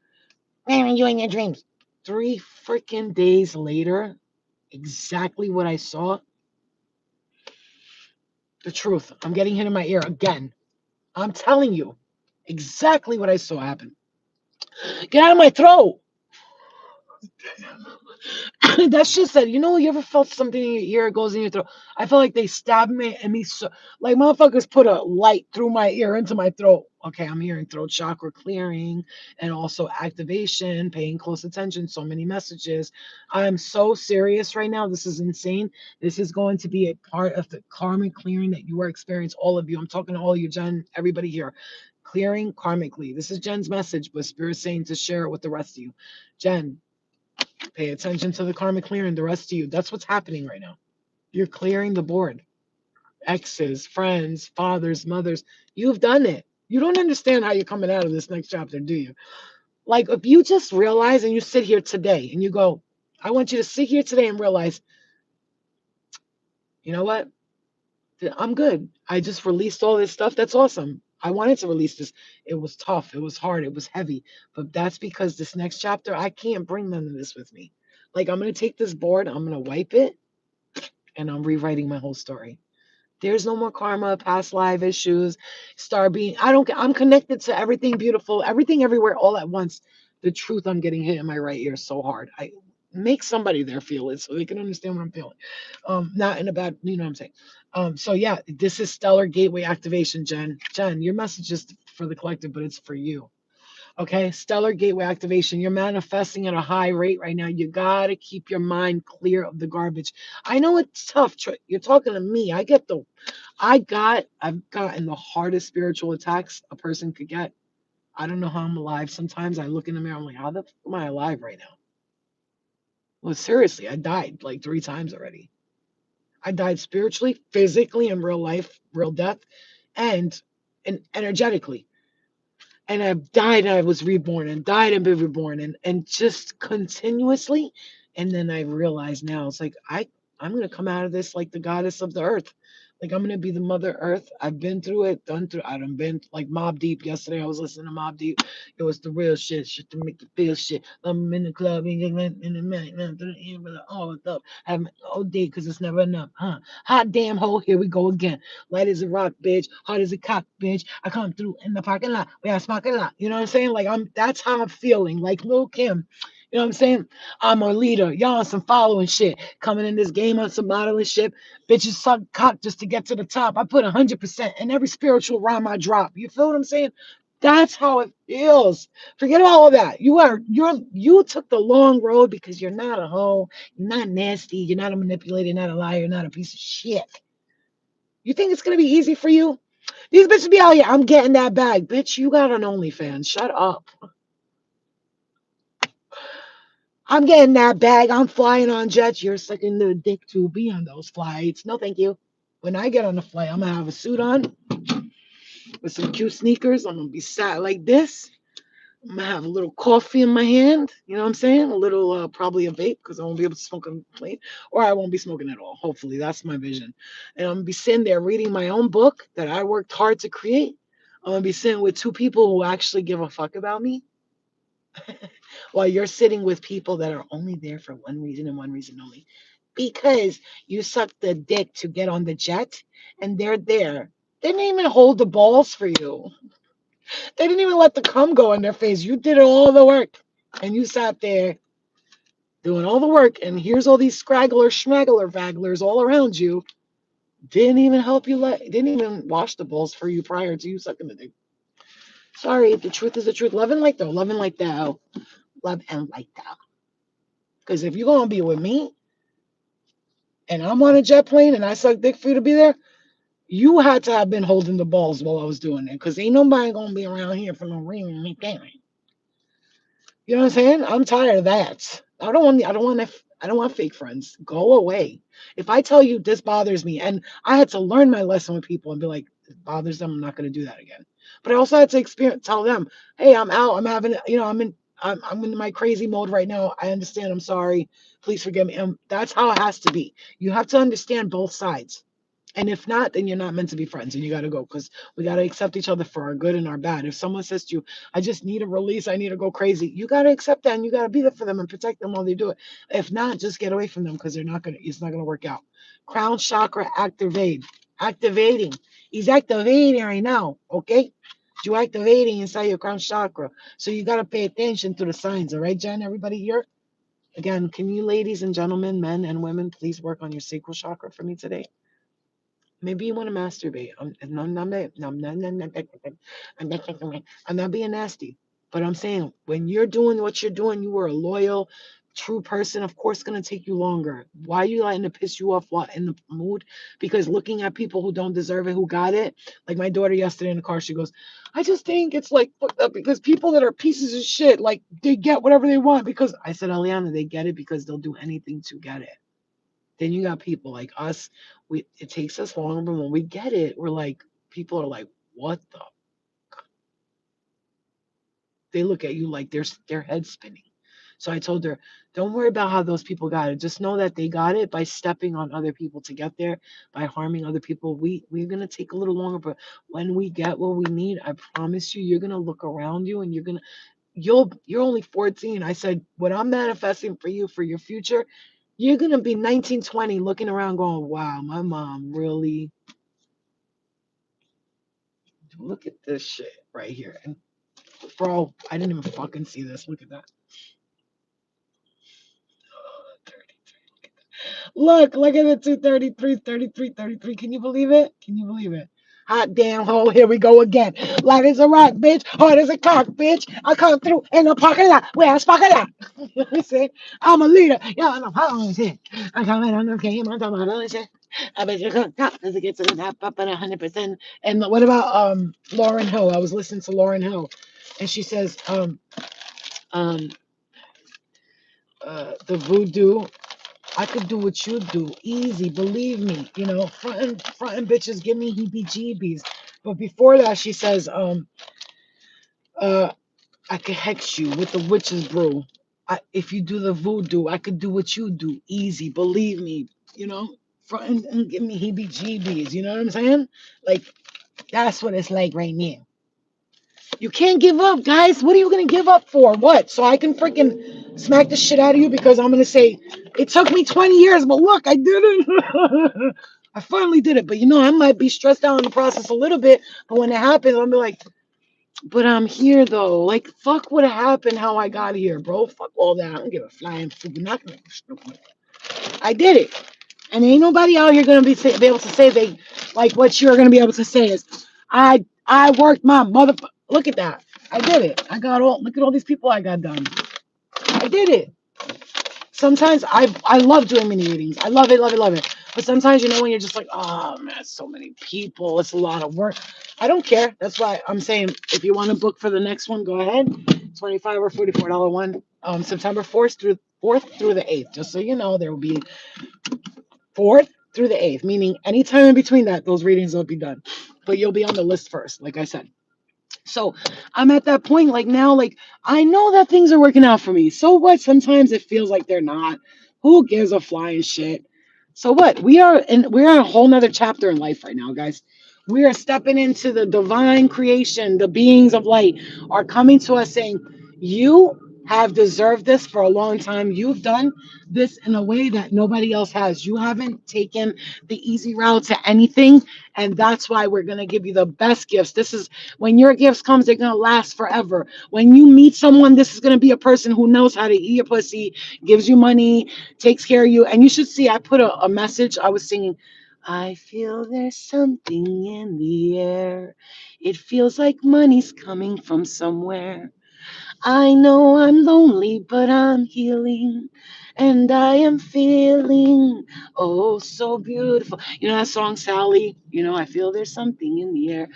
Where are you in your dreams? 3 freaking days later, exactly what I saw. The truth. I'm getting hit in my ear again. I'm telling you exactly what I saw happen. Get out of my throat. That shit said, you ever felt something in your ear, it goes in your throat? I felt like they stabbed me and me so like motherfuckers put a light through my ear into my throat. Okay, I'm hearing throat chakra clearing and also activation, paying close attention, so many messages. I'm so serious right now. This is insane. This is going to be a part of the karmic clearing that you are experiencing, all of you. I'm talking to all of you, Jen, everybody here. Clearing karmically. This is Jen's message, but Spirit's saying to share it with the rest of you. Jen, pay attention to the karmic clearing, the rest of you. That's what's happening right now. You're clearing the board. Exes, friends, fathers, mothers. You've done it. You don't understand how you're coming out of this next chapter, do you? Like, if you just realize and you sit here today and you go, I want you to sit here today and realize, you know what? I'm good. I just released all this stuff. That's awesome. I wanted to release this. It was tough. It was hard. It was heavy. But that's because this next chapter, I can't bring none of this with me. Like, I'm going to take this board, I'm going to wipe it, and I'm rewriting my whole story. There's no more karma, past life issues, star being. I'm connected to everything beautiful, everything everywhere all at once. The truth, I'm getting hit in my right ear so hard. I make somebody there feel it so they can understand what I'm feeling. Not in a bad, you know what I'm saying. So yeah, this is stellar gateway activation, Jen. Jen, your message is for the collective, but it's for you. Okay, stellar gateway activation. You're manifesting at a high rate right now. You gotta keep your mind clear of the garbage. I know it's tough. You're talking to me. I've gotten the hardest spiritual attacks a person could get. I don't know how I'm alive. Sometimes I look in the mirror, I'm like, how the fuck am I alive right now? Well, seriously, I died like 3 times already. I died spiritually, physically, in real life, real death, and energetically. And I've died and I was reborn and died and been reborn and just continuously. And then I realized now it's like I'm gonna come out of this like the goddess of the earth. Like I'm gonna be the mother earth. I've been through it, done through I done been like Mob Deep yesterday. I was listening to Mob Deep. It was the real shit, shit to make you feel shit. I'm in the club in the minute, all what's up. Having all day because it's never enough. Hot damn hole, here we go again. Light as a rock, bitch. Hard as a cock, bitch. I come through in the parking lot. We are smoking lot. You know what I'm saying? Like that's how I'm feeling. Like Lil Kim. You know what I'm saying? I'm a leader. Y'all on some following shit. Coming in this game on some modeling shit. Bitches suck cock just to get to the top. I put 100% in every spiritual rhyme I drop. You feel what I'm saying? That's how it feels. Forget about all that. You took the long road because you're not a hoe. You're not nasty. You're not a manipulator. You're not a liar. You're not a piece of shit. You think it's gonna be easy for you? These bitches be out here. I'm getting that bag, bitch. You got an OnlyFans. Shut up. I'm getting that bag. I'm flying on jets. You're sucking the dick to be on those flights. No, thank you. When I get on the flight, I'm gonna have a suit on with some cute sneakers. I'm gonna be sat like this. I'm gonna have a little coffee in my hand. You know what I'm saying? A little, probably a vape because I won't be able to smoke on the plane, or I won't be smoking at all. Hopefully, that's my vision. And I'm gonna be sitting there reading my own book that I worked hard to create. I'm gonna be sitting with two people who actually give a fuck about me, while you're sitting with people that are only there for one reason and one reason only, because you sucked the dick to get on the jet, and they're there. They didn't even hold the balls for you. They didn't even let the cum go in their face. You did all the work. And you sat there doing all the work. And here's all these scraggler, schmaggler, vaglers all around you. Didn't even help you, didn't even wash the balls for you prior to you sucking the dick. Sorry, the truth is the truth. Love and light though. Love and light though. Love and light though. Because if you're going to be with me and I'm on a jet plane and I suck dick for you to be there, you had to have been holding the balls while I was doing it. Because ain't nobody going to be around here for no reason. You know what I'm saying? I'm tired of that. I don't want fake friends. Go away. If I tell you this bothers me, and I had to learn my lesson with people and be like, it bothers them, I'm not going to do that again. But I also had to tell them, hey, I'm out. I'm having, I'm in my crazy mode right now. I understand. I'm sorry. Please forgive me. And that's how it has to be. You have to understand both sides. And if not, then you're not meant to be friends and you got to go because we got to accept each other for our good and our bad. If someone says to you, I just need a release, I need to go crazy, you got to accept that and you got to be there for them and protect them while they do it. If not, just get away from them because it's not going to work out. Crown chakra activating. He's activating right now. Okay. You're activating inside your crown chakra. So you got to pay attention to the signs. All right, Jen, everybody here? Again, can you ladies and gentlemen, men and women, please work on your sacral chakra for me today? Maybe you want to masturbate. I'm not being nasty, but I'm saying when you're doing what you're doing, you were a loyal, true person. Of course, it's gonna take you longer. Why are you letting it piss you off? What in the mood? Because looking at people who don't deserve it, who got it, like my daughter yesterday in the car, she goes, "I just think it's like fucked up because people that are pieces of shit, like they get whatever they want." Because I said, Eliana, they get it because they'll do anything to get it. Then you got people like us. It takes us longer, but when we get it, we're like, people are like, what the? They look at you like their head spinning. So I told her, don't worry about how those people got it. Just know that they got it by stepping on other people to get there, by harming other people. We're gonna take a little longer, but when we get what we need, I promise you, you're gonna look around you and you're only 14. I said, what I'm manifesting for you for your future, you're gonna be 19, 20, looking around going, wow, my mom really look at this shit right here. And bro, I didn't even fucking see this. Look at that. Look at the 233, 33, 33. Can you believe it? Can you believe it? Hot damn hole, here we go again. Light as a rock, bitch. Hard as a cock, bitch. I come through in the parking lot. Where I spark it out. You know what I'm saying? I'm a leader. Yeah, I know how shit. I come in on the game. I'm talking about shit. I bet you can't top as it gets to the top up at 100%. And what about Lauren Hill? I was listening to Lauren Hill, and she says um the voodoo. I could do what you do. Easy, believe me. You know, frontin' bitches give me heebie-jeebies. But before that, she says, uh, I could hex you with the witch's brew. If you do the voodoo, I could do what you do. Easy, believe me. You know, front and give me heebie-jeebies. You know what I'm saying? Like, that's what it's like right now. You can't give up, guys. What are you gonna give up for? What? So I can freaking smack the shit out of you because I'm gonna say it took me 20 years, but look, I did it. I finally did it. But you know, I might be stressed out in the process a little bit. But when it happens, I'll be like, but I'm here though. Like, fuck what happened, how I got here, bro. Fuck all that. I don't give a flying freaking nothing. I did it. And ain't nobody out here gonna be able to say they like what you're gonna be able to say is I worked my mother. Look at that. I did it. I got all. Look at all these people I got done. I did it. Sometimes I love doing mini readings. I love it, love it, love it. But sometimes you know when you're just like, oh man, so many people. It's a lot of work. I don't care. That's why I'm saying if you want to book for the next one, go ahead. $25 or $44 one. September 4th through the 8th. Just so you know, there will be 4th through the 8th, meaning anytime in between that, those readings will be done. But you'll be on the list first, like I said. So I'm at that point, like now, like I know that things are working out for me. So what? Sometimes it feels like they're not. Who gives a flying shit? So what? We're in a whole nother chapter in life right now, guys. We are stepping into the divine creation. The beings of light are coming to us saying, you have deserved this for a long time. You've done this in a way that nobody else has. You haven't taken the easy route to anything. And that's why we're going to give you the best gifts. This is when your gifts comes, they're going to last forever. When you meet someone, this is going to be a person who knows how to eat your pussy, gives you money, takes care of you. And you should see, I put a message. I was singing, I feel there's something in the air. It feels like money's coming from somewhere. I know I'm lonely, but I'm healing. And I am feeling oh so beautiful. You know that song, Sally? You know, I feel there's something in the air.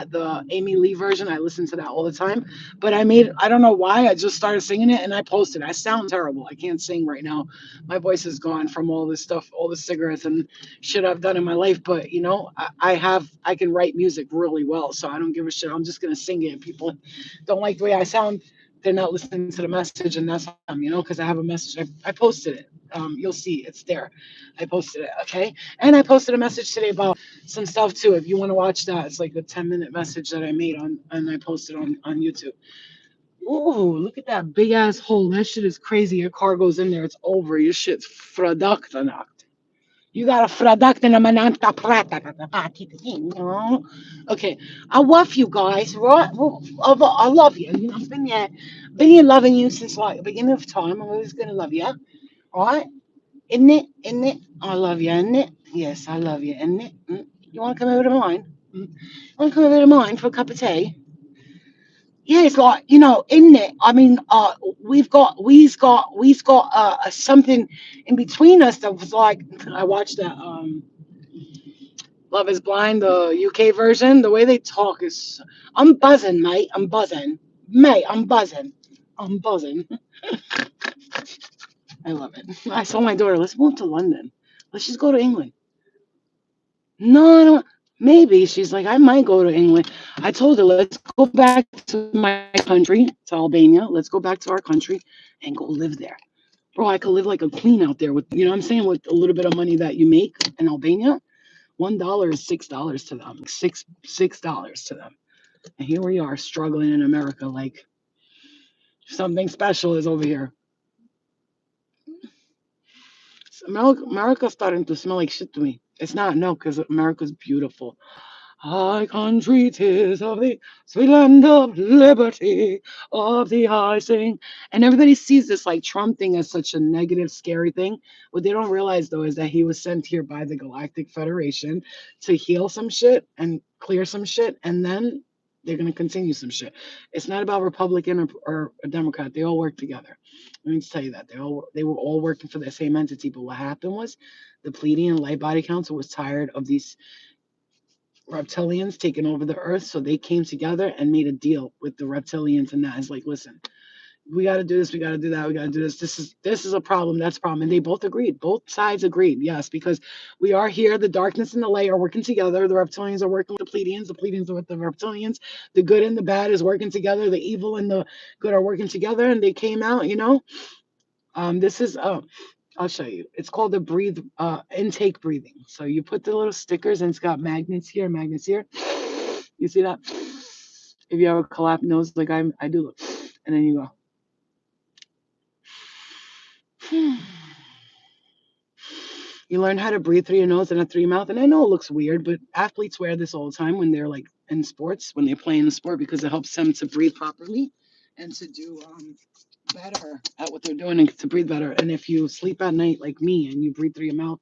The Amy Lee version, I listen to that all the time. But I don't know why, I just started singing it and I posted. I sound terrible. I can't sing right now. My voice is gone from all this stuff, all the cigarettes and shit I've done in my life. But, you know, I can write music really well. So I don't give a shit. I'm just going to sing it. People don't like the way I sound, they're not listening to the message, and that's you know, because I have a message. I posted it. You'll see it's there. I posted it. Okay, and I posted a message today about some stuff too. If you want to watch that, it's like a 10-minute message that I made on, and I posted on YouTube. Ooh, look at that big ass hole. That shit is crazy. Your car goes in there, it's over. Your shit's fraduct. You got a fraduct and a mananta prata. Okay, I love you guys, right? Well, I love you. You know, I've been here loving you since like the beginning of time. I'm always gonna love you, right? Isn't it? Isn't it? I love you, isn't it? Yes, I love you, isn't it? You want to come over to mine? You want to come over to mine for a cup of tea? Yeah, it's like, you know, isn't it? I mean, we've got something in between us that was like, I watched that Love is Blind, the UK version. The way they talk is, I'm buzzing, mate. I'm buzzing, mate. I'm buzzing. I'm buzzing. I love it. I told my daughter, let's move to London. Let's just go to England. No, I don't. Maybe she's like, I might go to England. I told her, let's go back to my country, to Albania. Let's go back to our country and go live there. Bro, I could live like a queen out there with, you know what I'm saying, with a little bit of money that you make in Albania. $1 is $6 to them. $6 to them. And here we are struggling in America like something special is over here. America's starting to smell like shit to me. It's not, no, because America's beautiful. High country, 'tis of the sweet land of liberty, of the high sing. And everybody sees this like Trump thing as such a negative, scary thing. What they don't realize though is that he was sent here by the Galactic Federation to heal some shit and clear some shit, and then they're gonna continue some shit. It's not about Republican or a Democrat. They all work together. Let me just tell you that they were all working for the same entity. But what happened was the Pleiadian Light Body Council was tired of these reptilians taking over the earth, so they came together and made a deal with the reptilians, and that is like, listen, we got to do this, we got to do that, we got to do this. This is a problem, that's a problem, and they both agreed. Both sides agreed, yes, because we are here. The darkness and the light are working together. The reptilians are working with the Pleiadians are with the reptilians. The good and the bad is working together. The evil and the good are working together, and they came out. This is I'll show you. It's called the breathe intake breathing. So you put the little stickers, and it's got magnets here, magnets here. You see that? If you have a collapsed nose like I do, and then you go. You learn how to breathe through your nose and not through your mouth. And I know it looks weird, but athletes wear this all the time when they're like in sports, when they play in the sport, because it helps them to breathe properly and to do better at what they're doing and to breathe better. And if you sleep at night like me and you breathe through your mouth,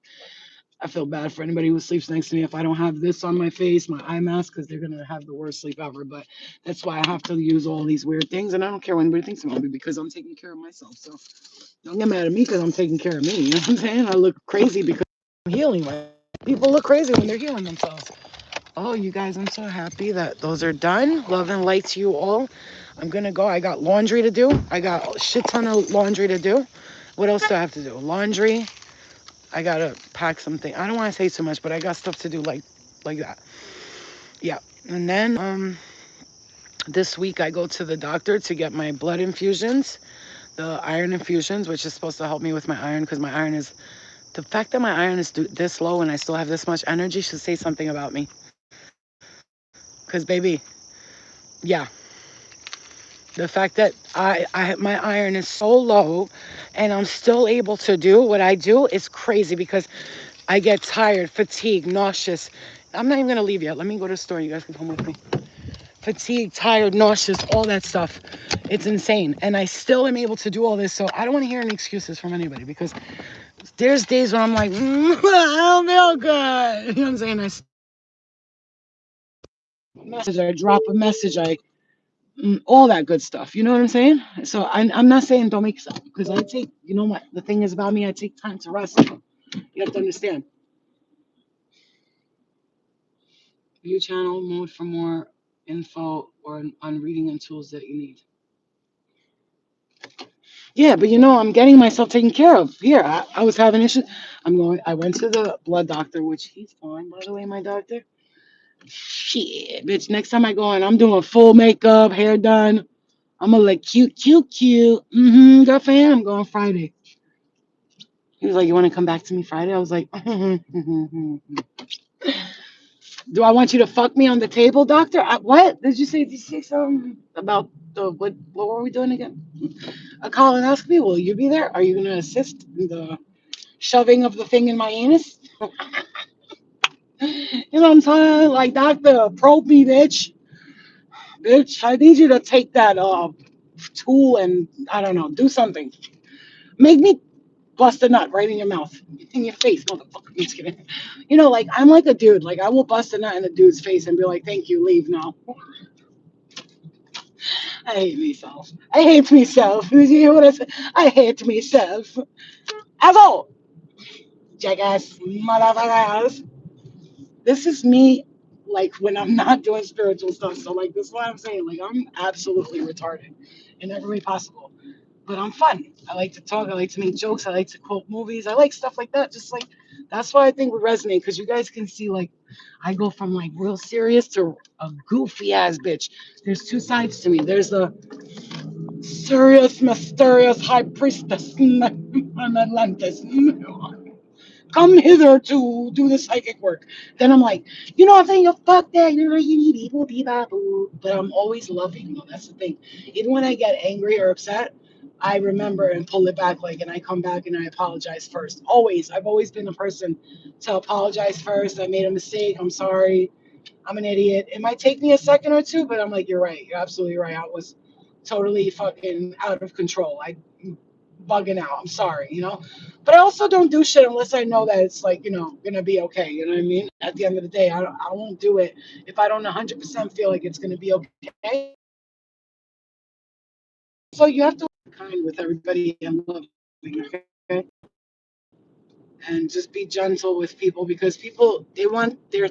I feel bad for anybody who sleeps next to me if I don't have this on my face, my eye mask, because they're gonna have the worst sleep ever. But that's why I have to use all these weird things, and I don't care what anybody thinks about me because I'm taking care of myself. So don't get mad at me because I'm taking care of me. You know what I'm saying? I look crazy because I'm healing. Right? People look crazy when they're healing themselves. Oh, you guys, I'm so happy that those are done. Love and light to you all. I'm gonna go. I got laundry to do. I got a shit ton of laundry to do. What else do I have to do? Laundry. I gotta pack something. I don't want to say too much, but I got stuff to do like that. Yeah. And then this week I go to the doctor to get my blood infusions, the iron infusions, which is supposed to help me with my iron because my iron is the fact that my iron is this low and I still have this much energy should say something about me. Because baby, yeah, the fact that my iron is so low and I'm still able to do what I do is crazy because I get tired, fatigued, nauseous. I'm not even gonna leave yet. Let me go to the store. You guys can come with me. Fatigued, tired, nauseous, all that stuff. It's insane. And I still am able to do all this. So I don't want to hear any excuses from anybody because there's days when I'm like, I don't feel good. You know what I'm saying? I drop a message, all that good stuff. You know what I'm saying? So I'm not saying don't make stuff because I take, you know what the thing is about me, I take time to rest. You have to understand. View channel mode for more info or on reading and tools that you need. Yeah, but I'm getting myself taken care of. Here, I was having issues. I went to the blood doctor, which he's fine, by the way, my doctor. Shit, bitch, next time I go in, I'm doing full makeup, hair done. I'm gonna look cute, cute, cute. Girlfriend, I'm going Friday. He was like, you want to come back to me Friday? I was like, do I want you to fuck me on the table, doctor? What? Did you say something about what were we doing again? A colonoscopy? Will you be there? Are you going to assist in the shoving of the thing in my anus? You know what I'm saying? Like, doctor, probe me, bitch. Bitch, I need you to take that tool and, I don't know, do something. Make me bust a nut right in your mouth, in your face, motherfucker. I'm just kidding. Like, I'm like a dude. Like, I will bust a nut in a dude's face and be like, thank you, leave now. I hate myself. I hate myself. You hear what I said? I hate myself. Asshole. Jackass. Motherfuckers. This is me, like, when I'm not doing spiritual stuff. So, like, this is what I'm saying. Like, I'm absolutely retarded in every way possible. But I'm fun. I like to talk. I like to make jokes. I like to quote movies. I like stuff like that. Just like, that's why I think we resonate. Because you guys can see, like, I go from, like, real serious to a goofy ass bitch. There's two sides to me. There's the serious, mysterious high priestess. I'm Atlantis. Come hither to do the psychic work. Then I'm like, I'm saying? You fuck that. You need evil, boo. But I'm always loving. That's the thing. Even when I get angry or upset, I remember and pull it back, and I come back and I apologize first. Always. I've always been the person to apologize first. I made a mistake. I'm sorry. I'm an idiot. It might take me a second or two, but I'm like, you're right. You're absolutely right. I was totally fucking out of control. I bugging out. I'm sorry. But I also don't do shit unless I know that it's like, gonna be okay. You know what I mean? At the end of the day, I won't do it if I don't 100% feel like it's gonna be okay. So you have to be kind with everybody and loving, okay? And just be gentle with people because people they want their